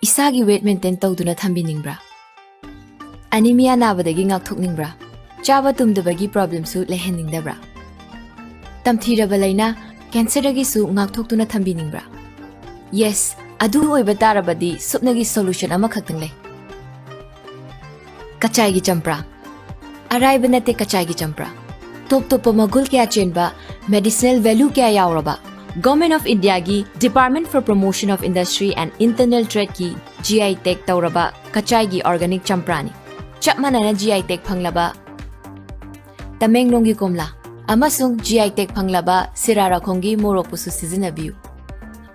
isagi weight maintain tawduna thambiningbra anemia nabadagi ngakthokningbra chaba tumdabagi problem su lehenningbra tamthiraba laina cancer dagi su ngakthokduna thambiningbra Yes adu oiba tarabadi supnagi solution ama khaktang le Kachai gi champra अराइब नते कचाई की चंपरा top top Mughal क्या चेनबा medicinal value क्या यावरबा government of India की Department for Promotion of Industry and Internal Trade की GI tag तौरबा कचाई की organic चंपरानी चप मनना GI टैग फंगलबा तमेंगलोंगी कोमला अमसुंग GI टैग फंगलबा सिराराखोंगी मोरोपुसु सिजनबियु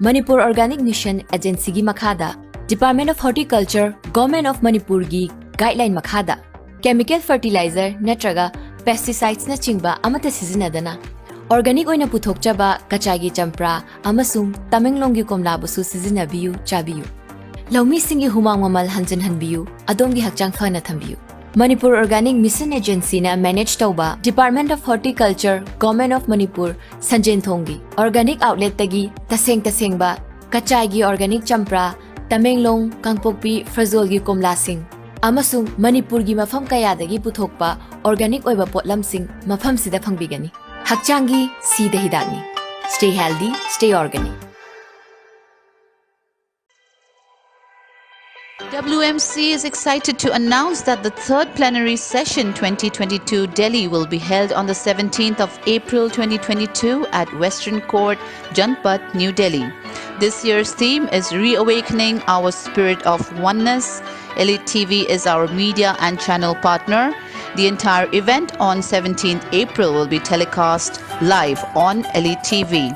मणिपुर ऑर्गेनिक मिशन एजेंसी की मखादा department of horticulture government of Manipur की गाइडलाइन मखादा केमिकल फर्टिलाइजर नत्रगा पेस्टिसाइड्स न चिंबा अमत सिजनदना ऑर्गेनिक ओइना पुथोकचबा कचागी चंपरा अमसुंग तमेंगलोंगी कोमलाबुसु सिजनबियु चाबियु लौमी सिंगी हुमांग ममल हंजन हनबियु अदोंगी हकचांग फना थंबियु मणिपुर ऑर्गेनिक मिशन एजेंसी ना मैनेज तौबा department of horticulture government of Manipur संजेन थोंगी ऑर्गेनिक आउटलेट तगी तसेंग तसेंगबा कचागी ऑर्गेनिक चंपरा तमेंगलोंग कांगपोकपी फ्रजोलगी कोमला सिंह अमसुंग मणिपुर की मफम कयादगी पुथोकपा ऑर्गेनिक ओइबा पोटलमसिंग मफम सिदा फंगबिगनी हकचांगी सीदे हिदानी stay healthy stay organic WMC is excited to announce that the third plenary session 2022 Delhi will be held on the 17th of April 2022 at Western Court, Janpat, New Delhi. This year's theme is Reawakening Our Spirit of Oneness. ELITETV is our media and channel partner. The entire event on 17th April will be telecast live on ELITETV.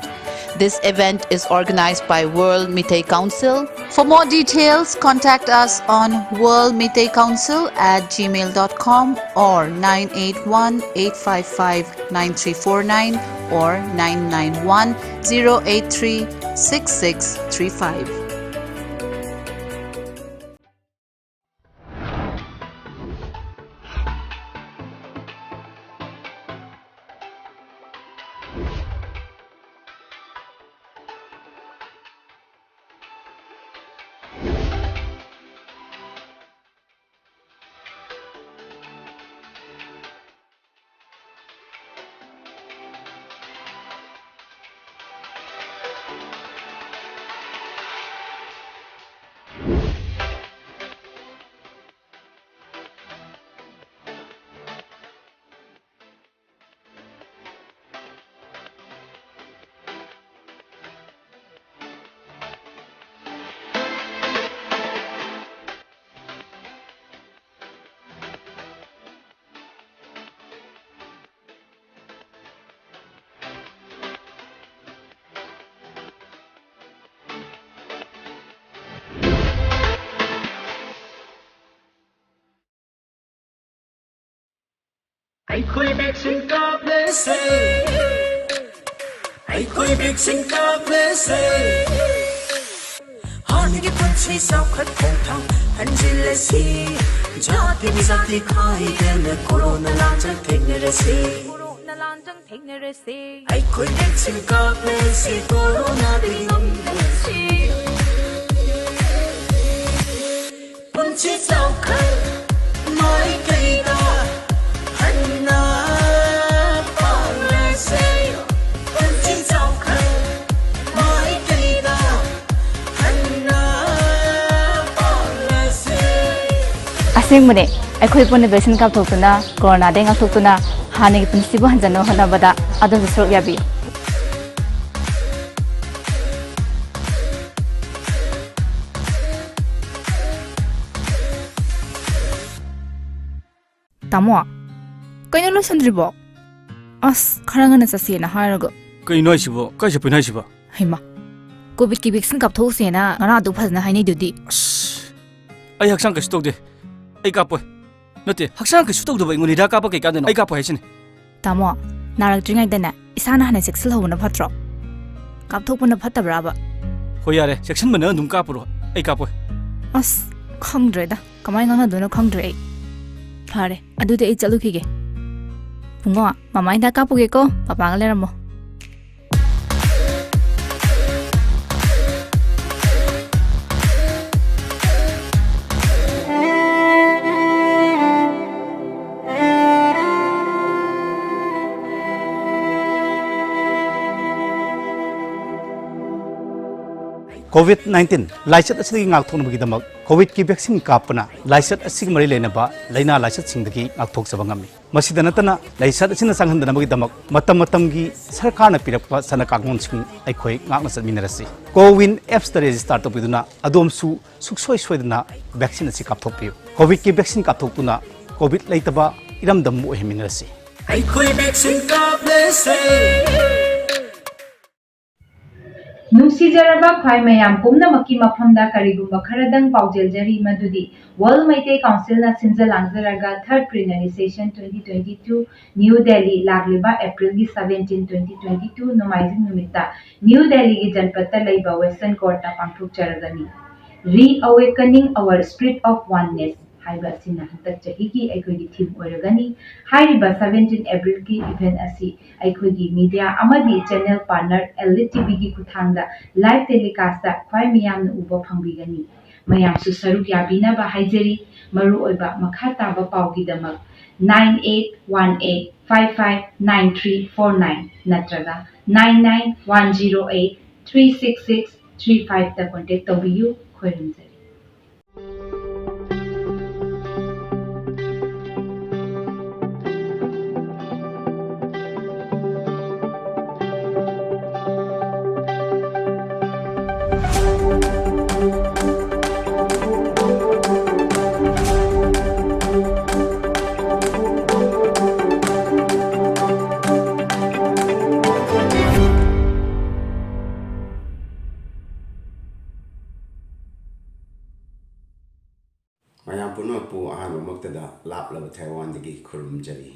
This event is organized by World Meitei Council. For more details, contact us on worldmeiteicouncil@gmail.com or 981-855-9349 or 991-083-6635. Aikoi vaccine ka place Aikoi vaccine ka place Hani ki punchi sao khat thong thang hanjil si jati ni jati khai den corona lanjang theng re se Aikoi vaccine ka place corona ding si punchi sao khat mai kai da असेंबने अखोई पुन vaccine कापथोक्तुना corona दे ngaktoktuna हानि पुनसिबो हंजनो होनाबदा अदम सरक याबि तामो कइनो लोसनद्रिबो अस खरंगना चसेना हारगो कइनो आइसिबो काइसे पिनाइसिबो हैमा Covid की vaccine कापथोसेना ngana दु फजना हाइनै दुदि आई हक्सांग कइसे तौदे आई कापोय नते हक्सांग कइसे तौदबो इंगोनि दा कापा कइ कादनो आई कापोय हाइसिने तामो नारक्ट्रिङाइदना इसाना हाने सेक्सल होबना फत्रो कापथोकपना फत्तब्राबा हो यारे सेक्सन बना दुम कापुरो आई कापोय अस खंगद्रेदा कमाय ngana दोनो खंगद्रे आई फारे अदुदे आई चलुखिगे पुंगो ममाइदा कापुगेको पापागा लेरमो COVID-19 लाइचत असली गाक्थोनबगीदमक कोविड की वैक्सीन कापना लाइसेट असिग मरी लेनबा लैना लाइसेट Sindgi ngakthokjaba ngami masida natana laisat asina sanghandana bagi damak matam matamgi sarkarna pirakpa sana kagngon sing aikhoi ngakna satminarasi Cowin apps ta register to piduna adomsu suksoi soidana vaccine asi kapthokpiu covid ki vaccine kapthokpuna covid leitaba iramdam oheminarasi aikhoi vaccine kaplese नुसीजरबा ख्वाई मयाम पुमनमकी मफमदा करिगुम्बा खरदंग पाउजेलजरी मदुदी world Meitei council ना सिंजलांगजरगा third plenary session 2022 New Delhi लागलिबा अप्रैल की 17 2022 नोमाइजिंग नुमिता न्यू दिल्ली की जनपद लेबा वेस्टर्न कोर्ट ता पांगथोकचरगनी reawakening our spirit of oneness हाइबा सिना हतक चही की अखोगी थीम ओरगनी हाइरिबा 17 अप्रैल की इवेंट असी अखोगी मीडिया अमदी चैनल पार्टनर एलिट टीवी की खुथांगदा लाइव टेलीकास्ट ता ख्वाई मियाम न उबो फंगबिगनी मयाम सु सरुक याबिनाबा हाइजरी मरु ओइबा मखा ताबा पाउगी दमक 9818559349 नत्रगा 99108366335 ता contact तोबियु खोरमजे Manipuri ahanu maktada laplaba Taiwan dagi kurum jari.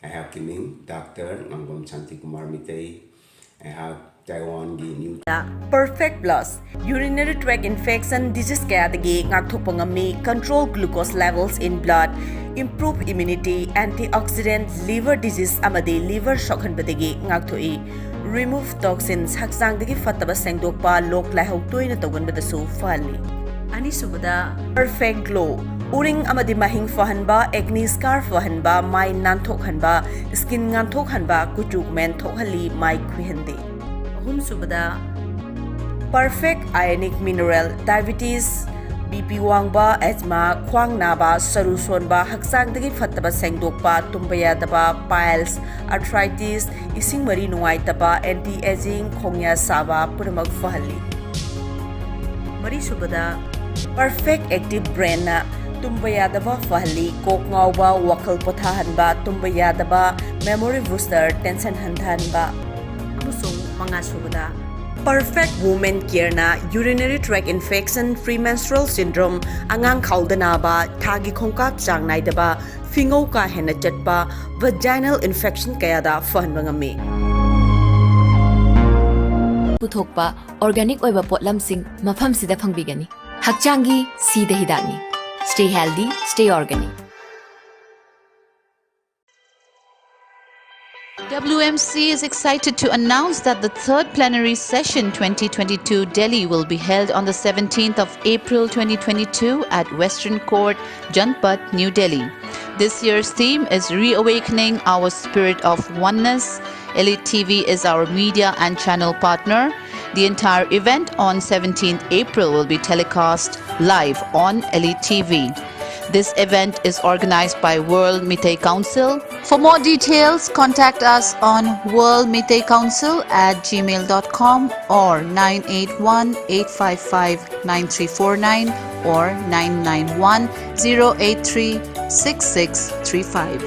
I have Kiming, Dr. Ngangom Chanti Kumar Mitei. I have Taiwan gi new perfect plus urinary tract infection disease kaya dagi ngakthokpa ngami control glucose levels in blood improve immunity antioxidant liver disease amadi liver shokhan badagi ngakthoi remove toxins haksang dagi fataba sengdokpa lok laihau toina togan badasu fali ani subada perfect glow uring amadi mahing fahanba acne scar fahanba mai nanthok hanba skin nganthok hanba kutuk men thokhali mai khwihande ahum subada perfect ionic mineral diabetes BP wangba asthma khwang naba saru sonba haksang dagi fataba sengdokpa tumbaya daba piles arthritis ising mari nuai taba anti aging khongya saba puramak fahali mari subada perfect active brain na tumbaya daba fahali kok ngawba wakal pothahanba tumbaya daba memory booster tension handhanba amusung manga subada perfect woman care na urinary tract infection premenstrual syndrome angang khaldana ba thagi khongkap chang nai da ba fingau ka hena chatpa vaginal infection kaya da fan bangami पुथोकपा organic ओइबा पोटलम सिंग मफम सिदा फंगबिगनी हकचांगी सीदे हिदानी stay healthy stay organic WMC is excited to announce that the third plenary session 2022 Delhi will be held on the 17th of April 2022 at Western Court, Janpat, New Delhi. This year's theme is Reawakening Our Spirit of Oneness. ELITETV is our media and channel partner. The entire event on 17th April will be telecast live on ELITETV. This event is organized by World Meitei Council. For more details, contact us on worldmeiteicouncil@gmail.com or 981-855-9349 or 991-083-6635.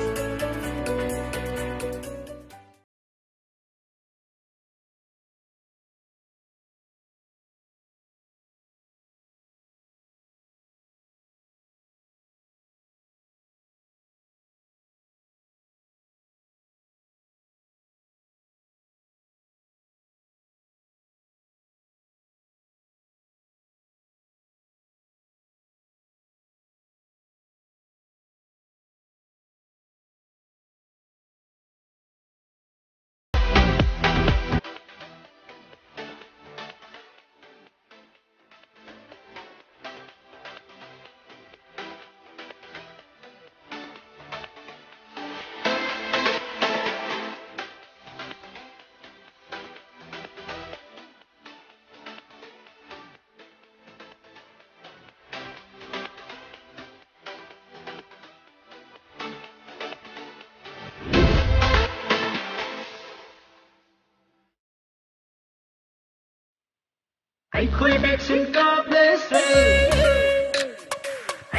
ꯑꯩꯈꯣꯏ vaccine ꯀꯥꯞꯂꯁꯦ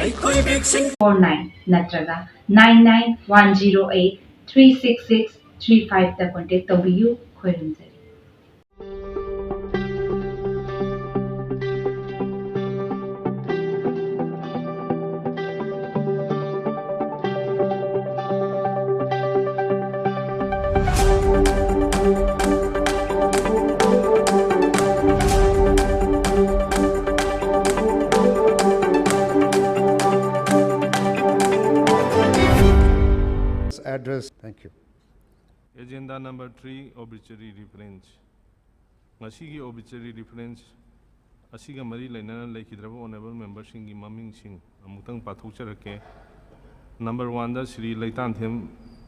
ꯑꯩꯈꯣꯏ vaccine 49 नत्रगा 9910836635 दा contact तौबियु खोइरुमजरी Address. Thank you. Agenda number 3, obituary reference. Ngasi obituary reference asiga mari lainana laikhidraba honorable members singi maming sing amutang pathokcharake. Number 1 da Sri Laitanthem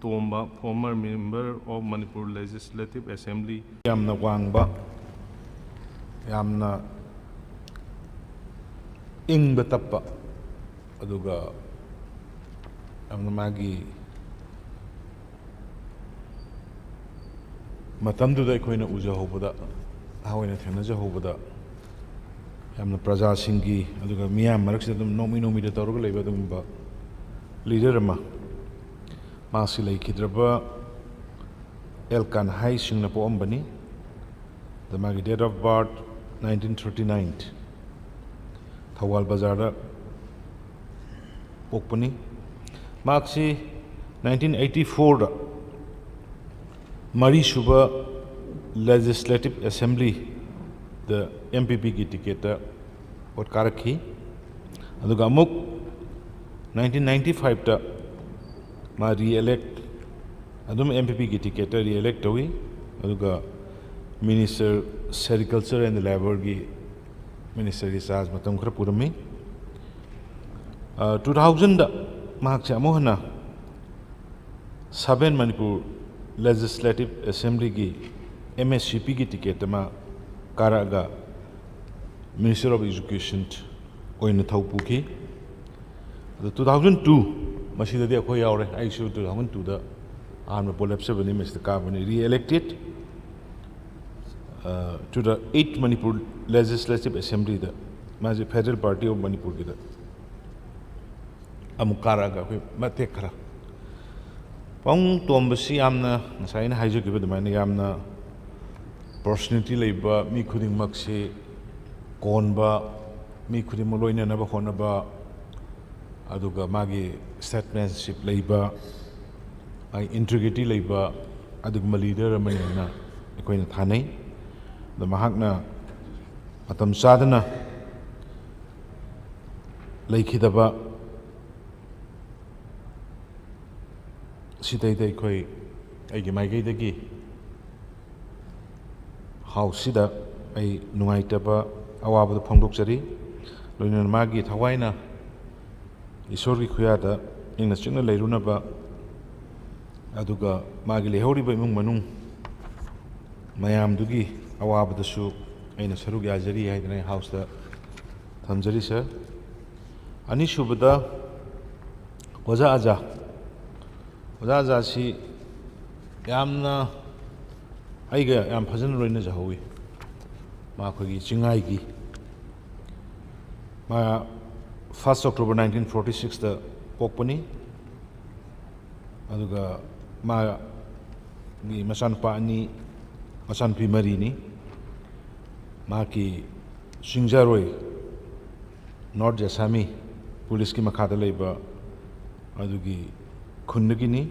Tomba, former member of Manipur Legislative Assembly. Yamna wangba yamna ingba tappa aduga yamna magi matamduda aikoina ujahobada hawaina thenajahobada yamna praja singi aduga miyam maraksida dum nomi da tawruga leiba dum ba leader ma masi laikhidraba elkan hai singna po ambani the magi date of birth 1939 Thawal Bazar da pokpani maksi 1984 da Mari Suba Legislative Assembly the MPP ki ticket what karakhi aduga amuk 1995 ta ma re-elect adum MPP ki ticket re-elect hoyi aduga Minister Sericulture and Labor ki Minister ki saz matam khara purami 2000 da mahakcha amohana 7 Manipur Legislative Assembly ki MSCP ki ticket ma karaga Minister of Education oina thaupu ki 2002 masida de khoi yaure aishu 2002 da army polapse bani Mr. Kabani re-elected to the 8th Manipur Legislative Assembly da maji Federal Party of Manipur ki da amukaraga khoi matek khara Pong tombasi amna nasaina haiju kiba dumani amna personality leiba mi khuding makse konba mi khuding maloina na ba khona ba aduga magi statesmanship leiba ai integrity leiba aduga leader amani na ekoina thanai da mahakna matam sadana leikhidaba Sitai dai koi aigi maigai dagi hausida ai nungaitaba awabada phongdokjari loina magi thawaina isorgi khuyada ingna chingna leirunaba aduga magi lehoriba imung manung mayam dugi awabada su aina sarug yajari haidana house da thamjari sir ani subada oja aja oja si yamna aiga yam phajana roina jahowi ma khogi chingai gi ma 1st October 1946 da pokpani aduga ma gi masan pa ani masan pi mari ni ma ki singjaroi North Jasami police ki makhada leiba adugi Kundagini,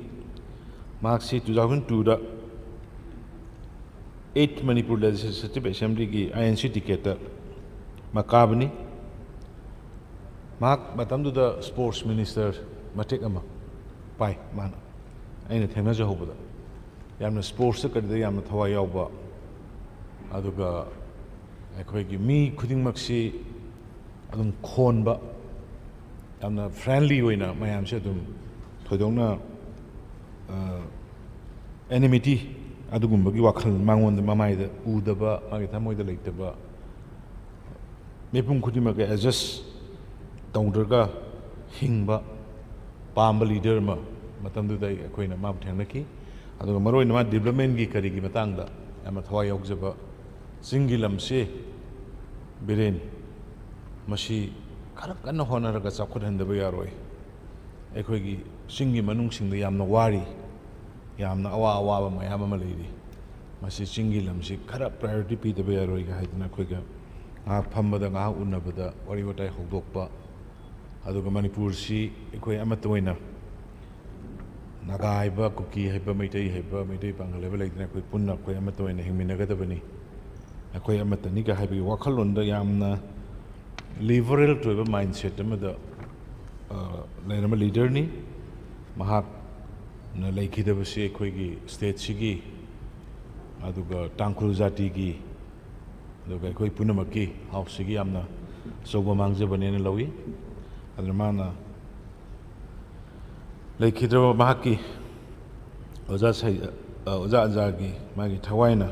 Marxi 2002 da 8th Manipur Legislative Assembly ki INC ticket Makabani, Mark Matamdu da Sports Minister Matek Ama, Pai Mana, Aina Thena Jahobada, Yamna Sports Secretary Yamna Thawa Yauba, Aduga, Akwegi Mi Kuding Maxi, Adum Khonba, Yamna friendly Wina, Mayam Shadum. Thoidongna enmity adugumbagi wakhal mangonda mamaida udaba magi thamoida leitaba mepum khudima ga adjust tawdraga hingba pamba leader ma matamdu dai akoina ma thangnaki aduga maroina ma development gi kari gi matangda ama thawai yokjaba singilam se Biren masi khara kanna honaraga chakhuhandaba yaroi ekhoi singi manung singda yamna wari yamna awa mayam ama leiri masi singi lamsi khara priority pidaba yaroi ga haidna khoiga nga phambada nga unnabada wari watai hogdokpa aduga Manipur si ekhoi amatoina nagaiba kuki haiba meitai pangaleba leidna ekhoi punna ekhoi amatoina hingminagadabani ekhoi amatani ga haibi wakhalonda yamna liberal to a mindset amada lairama leader ni mahak na laikhidabasi ekhoi state sigi aduga tangkhul jati gi aduga ekhoi punamaki house sigi yamna soba mangjabane na lawi adramana laikhidraba mahaki oja ajagi magi thawaina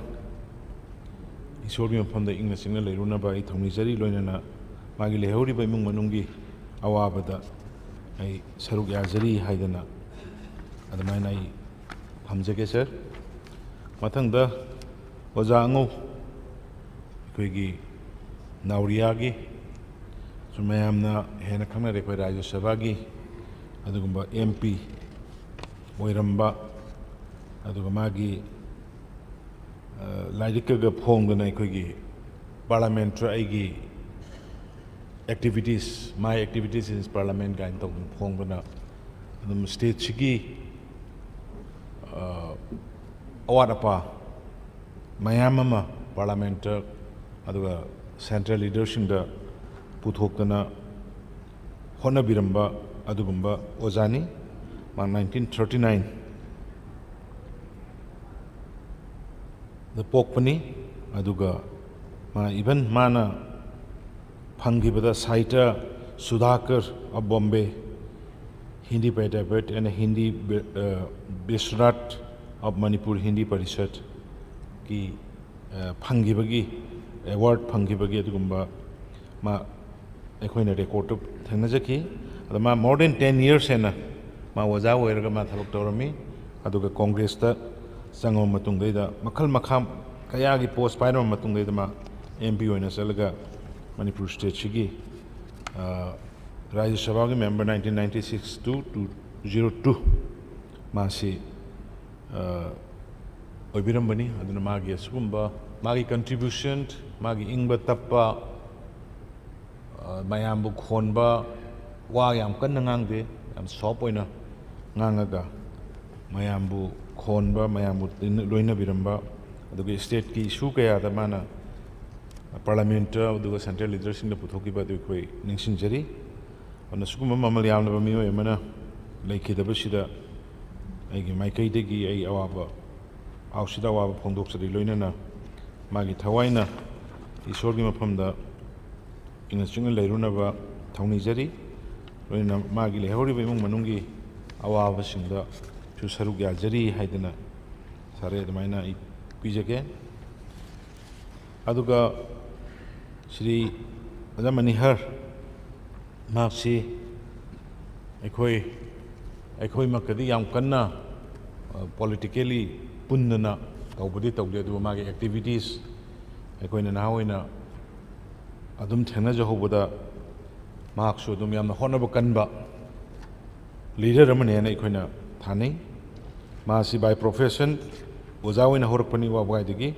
isori mafamda ingna singna leiruna ba ithongni jari loinana magi lehori ba imung manungi awabada ai saruk yazari haidana adamaina ai phamjage sir mathangda oja ango koigi nauriyagi sumayamna hena khangna re koi rajya sabha gi adugumba MP oiramba aduga magi lairikaga phongdana koigi parliamentary activities, my activities in Parliament guide to Hongana, the state chigi awadapa, Mayamama Parliament, other central leadership the Puthokana Honabiramba Adugumba Ozani, 1939. The Pokpani Aduga, even Mana. Phangibada Saita Sudhakar of Bombay, Hindi Petabet and Hindi Bisrat of Manipur Hindi Parishad ki Phangibagi award Phangibagi Gumba ma Equina record of Tanazaki, the ma more than 10 years and ma was our Mathaloktorami, Aduga Congress the Sango Matungeda, Makal Makam Kayagi post Spider Matungeda ma MP in a Salaga. Manipur State Chigi, Rajya Sabha member 1996 to 02 Masi Obirambani, Aduna Magi Asumba, Magi contribution, Magi Ingba Tappa, Mayambu Khonba, Wayam Kanangangde, and Sopoina Nangaga, Mayambu Khonba, Mayambu Loina Biramba, the state ki Shukaya, the mana. Parliament the central leaders in the Puthoki by the Quay Nixon Jerry on the Sukuma Mamaliam Mio Emana Lake the Bashida my Kaitegi a Awaba Aushida Pondoxa de Loinana Magi Tawaina is sorting upon the in a single Lerunava Tony Jerry Loina Magi Lehori Manungi Awava Sinda to Saruga Jerry Haidana Sare the Mina Pijake Aduga Shri Manihar Mapsi Ekoi Makadi Yam Kanna politically Pundana Taubadi Taudia Magi activities Ekoi Nawina Adum Tena Jehoboda Mark Sudum Yam Honorable Kanba Leader Ramaniana Equina Tani Masi by profession was out in a Horpani Waidigi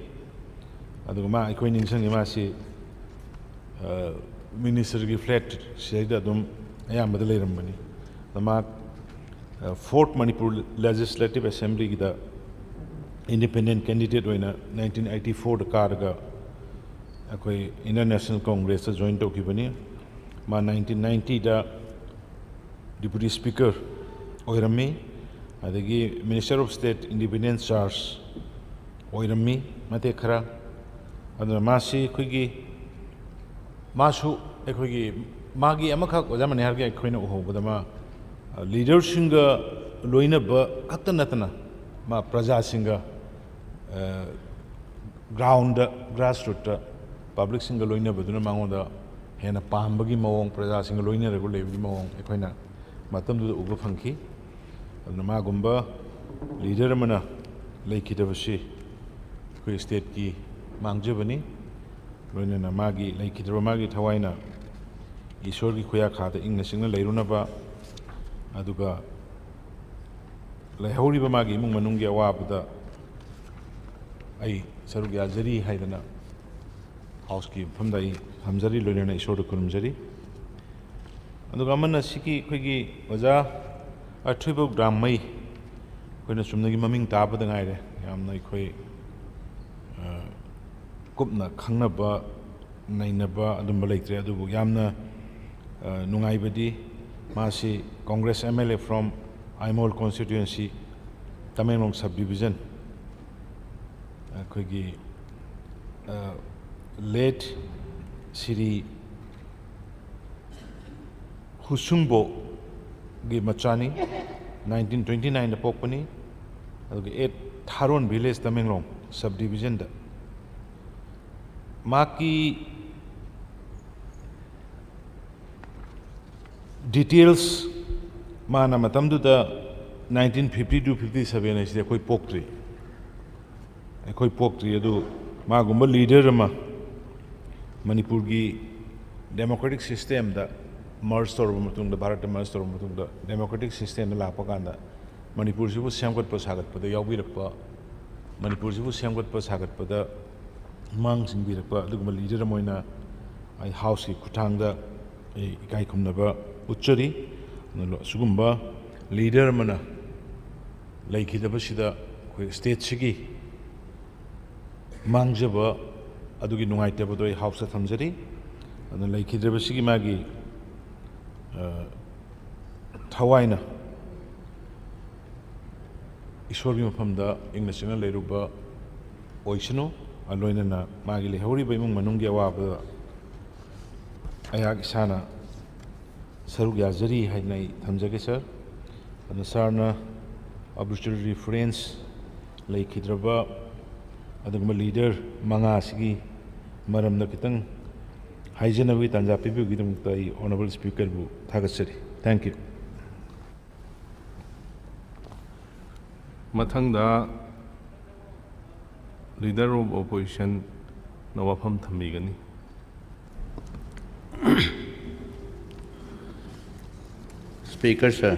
Aduma Equinin Masi Minister flat said that I am the later money. The mark 4th Manipur Legislative Assembly, the independent candidate in 1984, the Karga International Congress joined Tokibani. Ma 1990, the Deputy Speaker Oirami, the Minister of State Independence Charge Oirami, Matekara, and the Masi Kugi. Masu ekhoi magi amakha ojamani harge ekhoina uhobadama leader singa loina ba katanatana ma praja singa ground grassroots public singa loina baduna mangoda hena pambagi mawong praja singa loina regu lebi mawong ekhoina matamdu uba phangki aduna ma gumba leader mana leikidabasi khoi state ki mangjabani loinana magi leikidra magi thawaina ईश्वर की खुया खाते इंग सिंगना लेरुनबा अदुगा लेहौरिबा मागी इमुंग मनुंगी अवाबदा आई Serug याजरी हाइदना house की फमदाई हमजरी लोइना ईश्वर खुरुमजरी अदुगा अमना सिकी खुगी वजा अथुबो ग्राममै Koyna सुमनगी ममिंग ताबदा गाइरे यामना इखोइ कुपना खंगनबा नाइनबा अदुम लेइत्रे अदुबु यामना Nungaibadi Masi Congress MLA from Aimol constituency Tamenglong subdivision Kogi late Siri Husumbo Gi Machani 1929 the Popani 8 Tharon village Tamenglong subdivision Maki details mana matam du da 1952-57 is koi poktri adu ma gumba leader ma Manipur gi democratic system da merge tor mutung da Bharat merge tor mutung da democratic system la pa kan da Manipur sibu samgat pa sagat pa da yawi rak pa Manipur sibu samgat pa sagat pa da mang sing bi rak pa adu gumba leader moina ai house ki khutang da ikai khumna ba Uchari, Sugumba, leader mana, like Hidabashida, state Shigi, Mangjaba, Adugi Nuaitabo, House of Hamzari, and then like Hidabashigi Magi, Tawaina, Ishwarium from the English Leruba, Oishino, Aloina, Magi Hori by Manungia Wab, Ayag Sana. Saruk Yazari had nay Tamjaki sir, and the Sarna arbitrary reference like Hidraba, Adama leader, Mangasigi, Maram Nakitang, Hajanavi Tanjapi, the Honorable Speaker Tagasari. Thank you. Matangda leader of opposition Nawapam Tamigani. Speaker sir,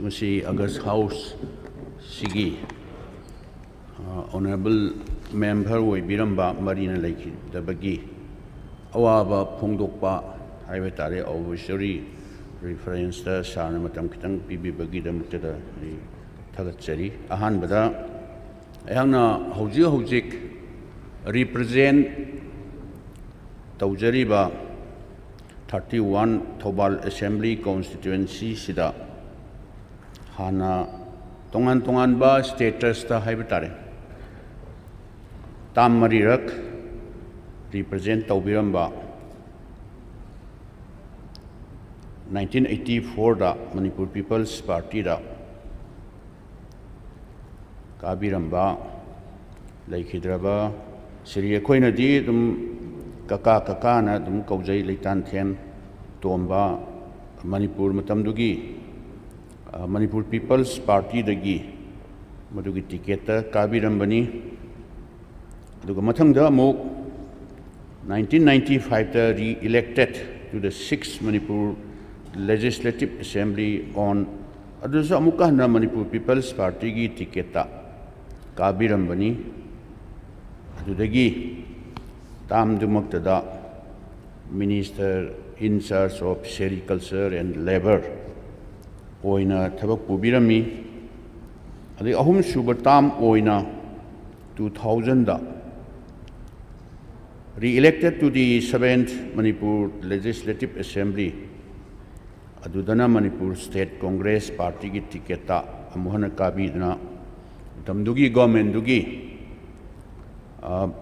Masi August House Sigi, Honorable Member we Biramba Marina Lake, the Bagi, Awaba Pongdokpa, Hivetare, Obviously reference the Sarnamatam Kitang, Bibi Bagidam to the Tagatseri, Ahan Bada, Ayana Hojik represent Taujariba. 31 Thobal Assembly constituency sida hana tongan ba status ta haibitare tam marirak represent taubiramba 1984 da Manipur People's Party da kabiramba laikhidraba siri khoina di dum kaka na dum kaujai leitan them tomba Manipur matamdugi Manipur People's Party dagi madugi ticket kabirambani aduga mathangda amuk 1995 ta re-elected to the 6th Manipur Legislative Assembly on adusa amuka na Manipur People's Party gi ticket ta kabirambani adudagi Tam Dumaktada, Minister in charge of Sericulture and Labor, Oina Tabak Pubirami, the Ahum Subatam Oina 2000, re-elected to the 7th Manipur Legislative Assembly, Adudana Manipur State Congress Party Tiketa, Amuhana Kabidna, Tamdugi Government Dugi.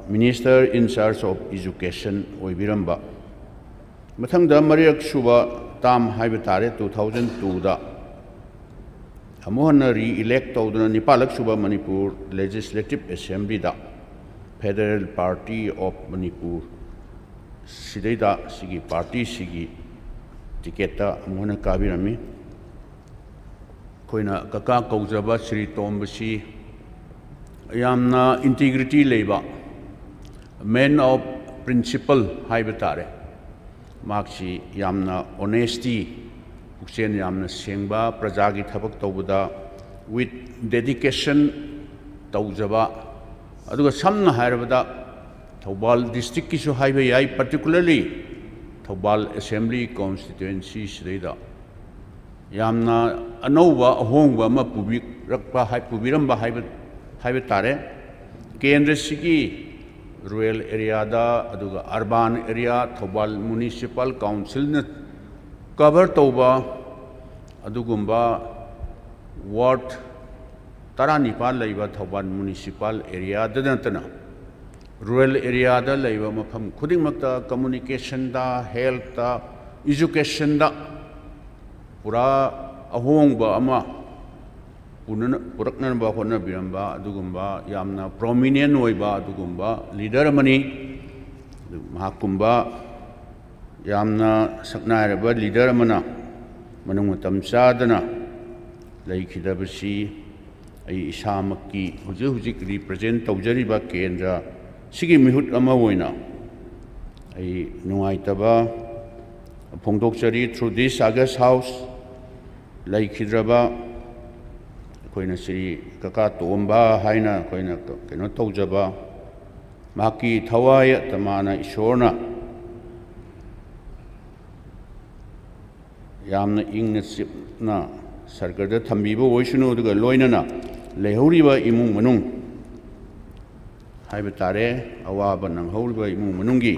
Minister in charge of Education Oibiramba. Mathangda Mariak Suba Tam Haibitare 2002 da Amuhana re-elect Taudana Nipalak Suba Manipur Legislative Assembly da Federal Party of Manipur Sideda Sigi Party Sigi Tiketa Amuhana Kabirami Koina Kaka Kauzaba Sri Tombasi Yamna integrity leba man of principle haiba tare maksi yamna honesty pukchen yamna sengba praja gi thabak tawbuda with dedication tawjaba aduga samna hairabada Thobal district ki su haiba yai particularly Thobal assembly constituency sida yamna anova ahongba ma public rakpa hai pubiramba haiba tare kendra sigi rural area da aduga urban area Thobal municipal council na cover tauba adugumba ward taranipal laiba Thobal municipal area da dantana rural area da laiba mafam khudingmakta communication da health da education da pura ahongba ama puraknan ba khona biramba adugumba yamna prominent oiba adugumba leader mani mahakumba yamna saknairaba leader mana manung matam sadana laikhidabasi ai isamakki hujik represent tawjariba kendra sigi mihut ama oina ai nungaitaba phongdokchari through this August house laikhidraba koina siri kaka tomba haina koina keno tawjaba maki thawaya tamana ishorna yamna ingna sipna sarkarda thambiba oishunu duga loinana lehuriba imung manung haiba tare awaba nanghuriba imung manungi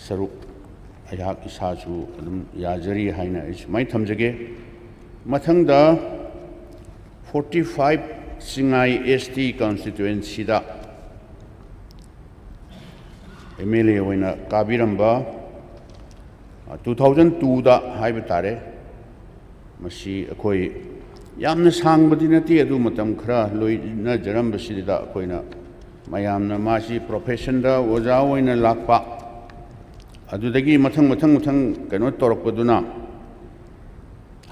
saruk ayak isasu adum yajari haina ismai thamjage mathangda 45 Singai ST constituency da MLA oina kabiramba 2002 da haiba tare masi akoi yamna sangbadi nati adu matam khara loina jaramba sidida akoina mayamna masi profession da oja oina lakpa adudagi mathang kano torokpaduna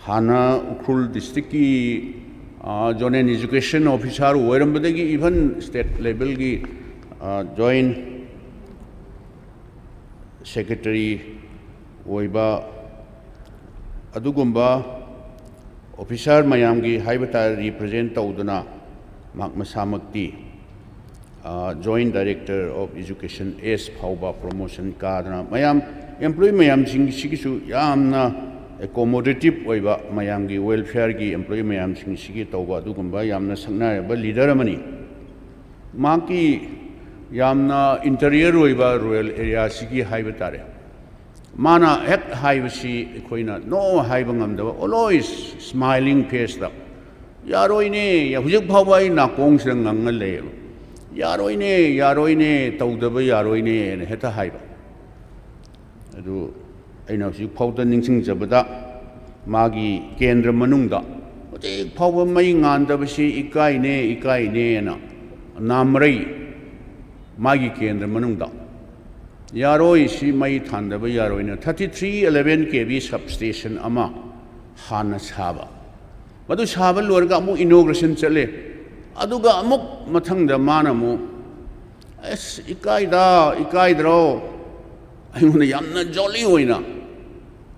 hana ukhul district ki joint education officer oirambadagi even state level ki joint secretary oiba adugumba officer mayam gi haibata represent tawduna mak masamakti joint director of education S phauba promotion kadana mayam employee mayam sing sigisu yamna accommodative oiba mayam gi welfare gi employee mayam sing sigi tawba adugumba yamna sakna ba leader amani maki yamna interior oiba rural area sigi haibatare mana hek haibasi koina no haibangam da always smiling face da yaroine ya hujik phawai na kong sing ngangal le yaroine tawdaba yaroine heta haiba adu aina hujik phawda ningsing jabada magi kendra manungda hujik phawba mai ngandabasi ikaine na namrai magi kendra manungda yaroi si mai thandaba yaroina 3311 kV substation ama hana saba madu saba lorga mu inauguration chale aduga amuk mathangda mana mu es ikaidro ayuna yamna jolly oina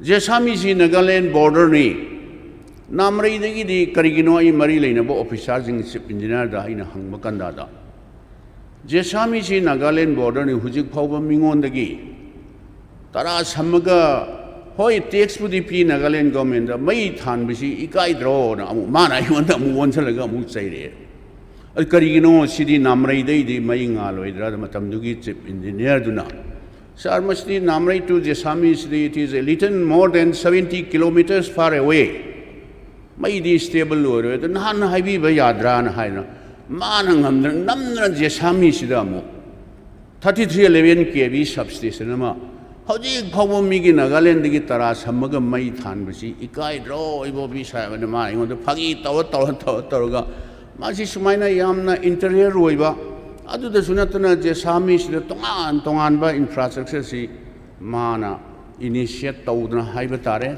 jesami si Nagaland border ni namrai dagi di karigino ai mari leina bo officer jing chief engineer da ina hangba kanda da jesami si Nagaland border ni hujik phawba mingon dagi tara samaga hoi tax budi pi Nagaland government da mai than bisi ikaidro na amu mana yonda mu wonsalaga mu chaire al karigino sidi namrai dai di mai ngaloidra da matam dugi chief engineer duna sir masti namrai to jesami sidi it is a little more than 70 kilometers far away mai di stable ore da nan haibi ba yadra na haina mana ngamna namna jesami sida mu 3311 kV substation ma hojik phawbo migi Nagaland gi tara samaga mai than basi ikaidro ibo bi sa na ma ingon phagi taw masi sumaina yamna interior oiba adu da sunatna jesami sida tongan ba infrastructure si mana initiate tawdna haiba tare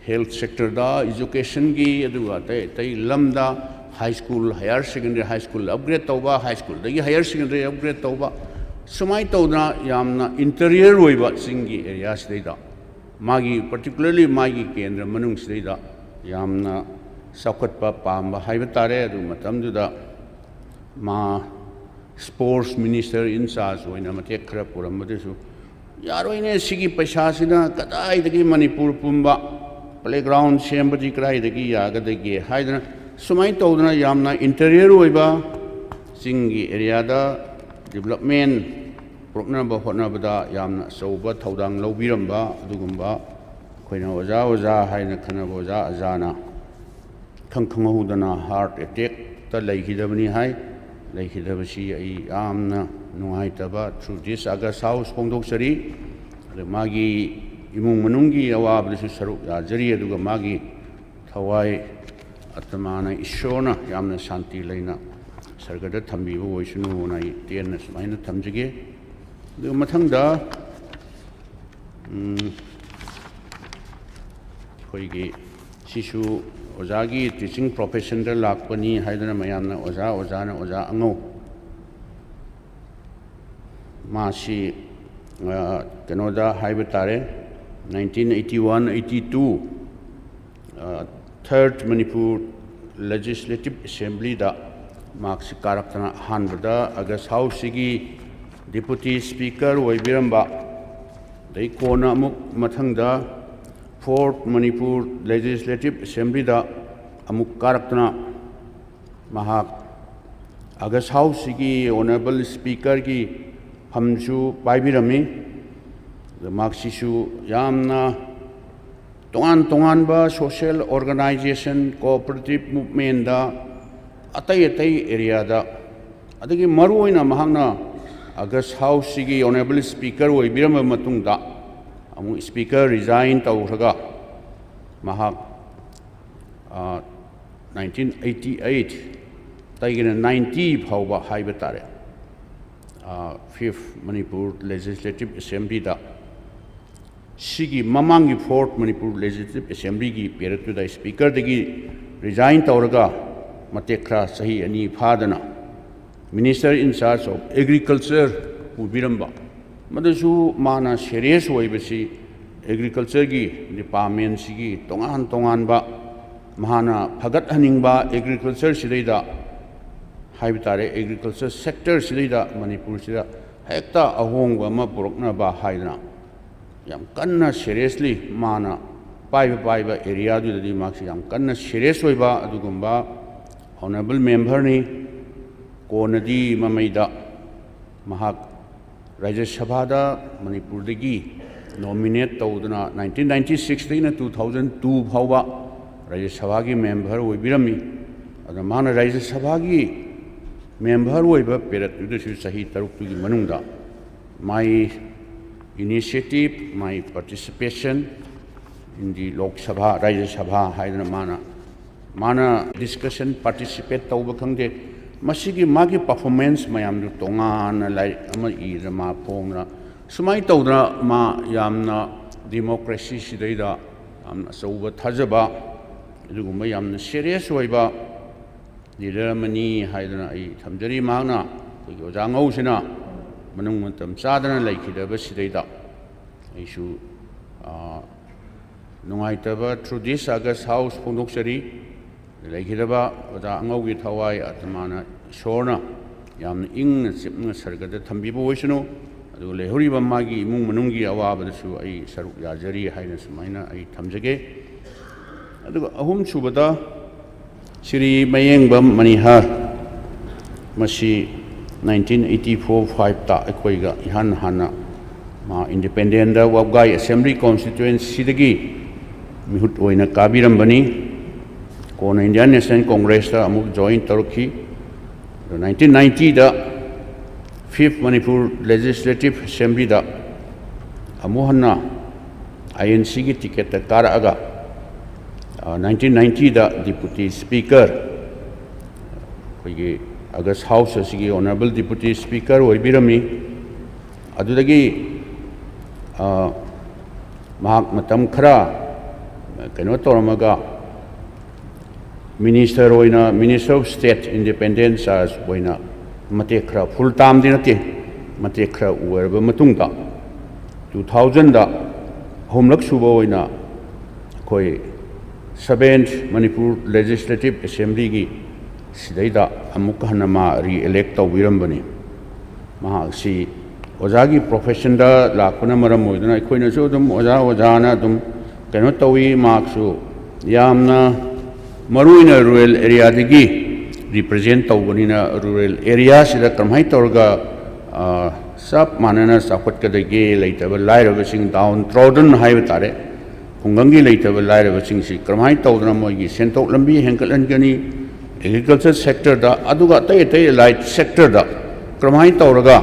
health sector da education gi adu tai lamda high school higher secondary high school upgrade tawba high school dagi higher secondary upgrade tawba sumai tawdna yamna interior oiba singi area sida magi particularly magi kendra manung sida yamna sakatpa pamba haiba tare adu matamduda ma sports minister in charge oina matek khara purambadesu yaroine sigi paisa sina kadai dagi manipur pumba playground sembadi krai dagi yaga dagi haidna sumai tawdna yamna interior oiba singi area da development prognaba hotnabada yamna sauba thaudang lobiramba adugumba khoina oja haina khanaba oja ajana khangkhangahudana heart attack ta leihidabani hai leihidabasi ai yamna nungaitaba through this August House pongdoksari magi imung manungi awabdasu saruk yajari aduga magi thawai atmana ishona yamna shanti leina sargada thambibu oisunu nai tienna sumaina thamjige du mathangda khoigi sisu ojagi teaching profession da lakpani haidana mayamna oja ango masi kenoda haiba tare 1981-82 3rd Manipur Legislative Assembly da Marks Karakana Hanbada August House Sigi Deputy Speaker Waibiramba Dai Kona Amuk Mathangda 4th Manipur Legislative Assembly da Amuk Karakana Mahak August House Sigi Honorable Speaker ki Hamsu Baibirami the Marxisu Yamna Tongan ba social organization cooperative movement da atai area da adagi maru oina mahangna August House sigi honorable speaker oibirama matungda amu speaker resign tawraga mahak 1988 taigina 90 phawba haiba tare 5th Manipur Legislative Assembly da sigi mamangi 4th Manipur Legislative Assembly gi peratu da speaker dagi resign tawraga matekra sahi ani phadana minister in charge of agriculture ubiramba madasu mana serious oibasi agriculture gi department sigi tongan ba mahana phagat haningba agriculture sidaida haibitare agriculture sector sidaida manipur sida hekta ahongba ma porokna ba haidana yam kanna seriously mana paiba area du di maksi yam kanna serious oiba adugumba honorable member ni konadi mamaida mahak Rajya Sabha da Manipur dagi nominate tawduna 1996 na 2002 phawba Rajya Sabha gi member oibirami ada mana Rajya Sabha gi member oiba perat du su sahi taruk tu gi manungda my initiative my participation in the Lok Sabha Rajya Sabha haidana mana discussion participate tawba khangde masigi magi performance mayam du tongana lai ama irama phongna sumai tawdra ma yamna democracy sidaida amna sauba thajaba adugumba yamna serious oiba leader mani haidana ai thamjari magna ko jangau sina manung matam sadana laikhidaba sidaida aisu nungaitaba through this August House phondoksari laikhidaba oda angaugi thawai atmana shorna yamna ingna chipna sargada thambiba oisunu adu lehuriba magi imung manungi awabadasu ai saruk yajari haina sumaina ai thamjage adu ahum subada Sri Mayengbam Manihar masi 1984-5 ta akoiga ihan hana ma independent da wabgai assembly constituency dagi mihut oina kabirambani kona Indian National Congress da amuk join tarukhi 1990 da 5th Manipur Legislative Assembly da amuhanna INC gi ticket ta karaga 1990 da Deputy Speaker koigi August House asigi Honorable Deputy Speaker oibirami adudagi mahak matam khara keno toramaga Minister of State Independence as oina mate khara full time dinate matek khra uerba matungda 2000 da homlak suba oina koi 7th Manipur Legislative Assembly gi sidaida amuk hanama re-elect tawirambani maha si ojagi profession da lakuna maram oiduna koina so dum oja na dum keno tawi maksu yamna maruina rural area digi represent tawbanina rural area sida kramhai torga sab manana sakot kadagi leitaba lairabasing down trodden haiba tare khungangi leitaba lairabasing si kramhai tawdana moigi sentok lambi henkalan gani agriculture sector da aduga tai light sector da kramhai tawraga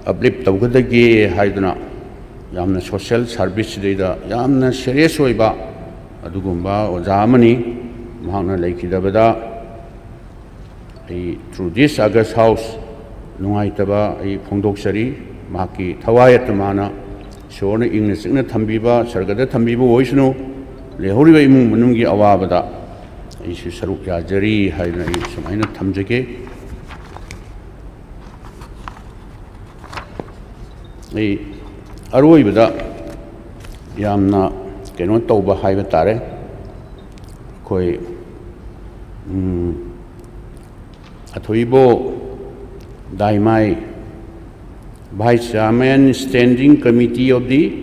uplift tawgadagi haiduna yamna social service deida yamna serious oiba adugumba ojamani mahana leikidabada through this August House nungaitaba phongdoksari mahaki thawayat mana shorna ingna singna thambiba sargada thambiba oisnu lehoriba imung manunggi awabada isu saruk yajari haina sumaina thamjage aroibada yamna keno tawba haiba tare koi Athoibo Daimai Vice Chairman Standing Committee of the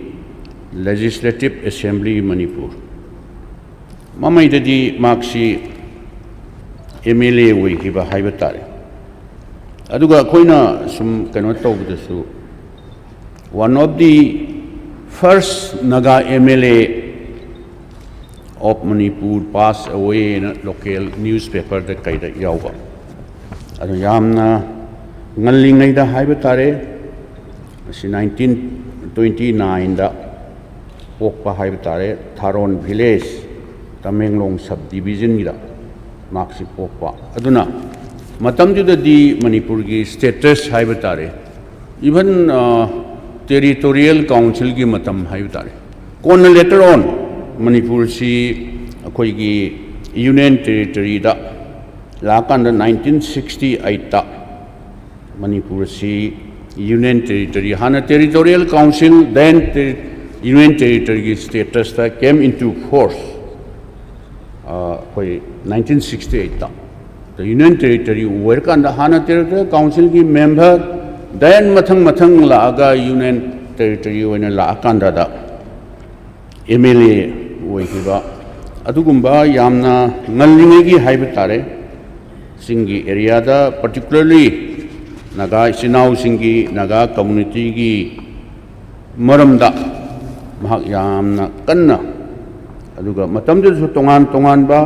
Legislative Assembly Manipur Mamaidadi Maxi MLA Wikiba Haibatare Aduga Koina Sum Kanotobudasu one of the first Naga MLA of Manipur passed away in a local newspaper that Kaida Yawa. Ado yamna ngalingay da haiba tare si 1929 da pokpa haiba tare Tharon village Tamenglong subdivision gida maksi pokpa aduna matam juda di Manipur gi status haiba tare even territorial council gi matam haiba tare kona later on Manipur si koi gi union territory da Lakanda 1968 ta Manipur si union territory hana territorial council then union territory status ta came into force 1968 ta the union territory workanda hana territorial council ki member then mathang laaga union territory oina laakanda da MLA oihiba adugumba yamna ngalingegi haiba tare Singi area da particularly Naga Sinau Singi Naga community gi maramda mahak yamna kanna aduga matamdu su tongan ba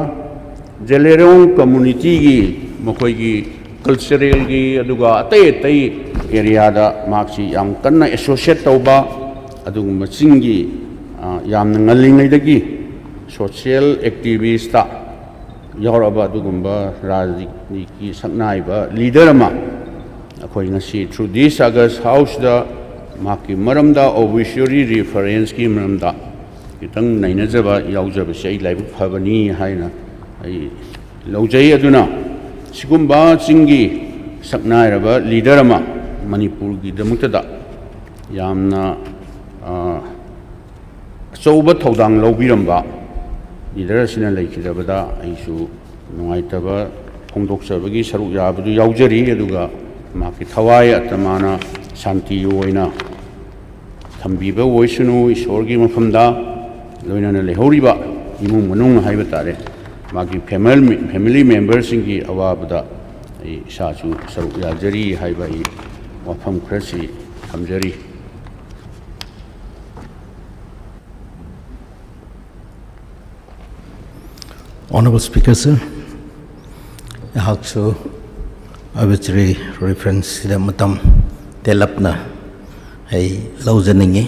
Jelerong community gi makoi gi cultural gi aduga tai area da maksi yam kanna associate tauba adugumba singi yamna ngalingai dagi social activist ta Yauraba Dugumba Rajiki Saknaiba leader ama akoi ngasi through this August House da maki maramda obituary reference ki maramda kitang nainajaba yaujaba sei laibu phabani haina ai laujai aduna sigumba chingi saknairaba leader ama Manipur gi damukta da yamna achouba thodang lobiramba leader sina leikidabada aisu nungaitaba phongdoksabagi saruk yabadu yaujari aduga maki thawai atamana shanti oina thambiba oisunu isorgi mafamda loinana lehoriba imung manung haiba tare maki family members singi awabada ai sachu saruk yajari haiba I wafam khrasi thamjari Honorable Speaker, sir, I also obituary reference the matam telapna ay lauzaningi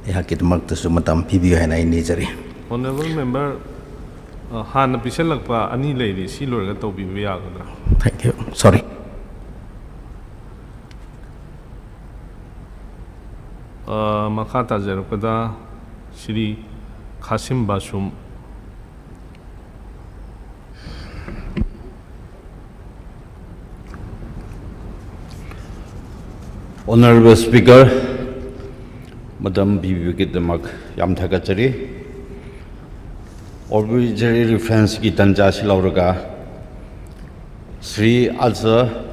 ihakit magtasu matam pibiyo hai nai nijari. Honorable member, Han pisalakpa ani lady si lorga tobi biyagadra. Thank you. Sorry. Makata jarukada Shri Kasim Basum. Honorable Speaker, Madam Bibikitamak Yamthakachari, Obligatory reference ki tanjasi lauraga, Sri Alza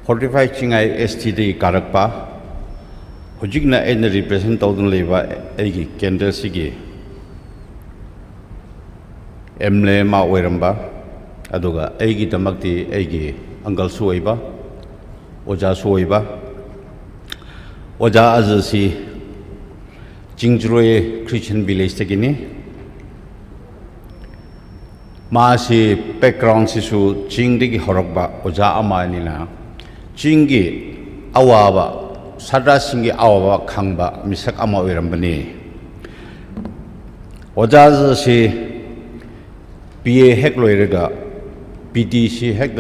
45 Chingai STD Karakpa, Hojigna and represent Todun Leva Egi Kender Sigi, Emle Ma Weramba, Aduga Egi Tamakti Egi Uncle Sueba, Oja Sueba. Oja Azasi Jingjroe Christian village Tegini Maasi background sisu Jingdigi Horokba Oja Amanina Jingi Awaba Sadasingi Awa Kangba Misak Ama Wirambani Oja Azasi BA Hekloiraga BDC Hek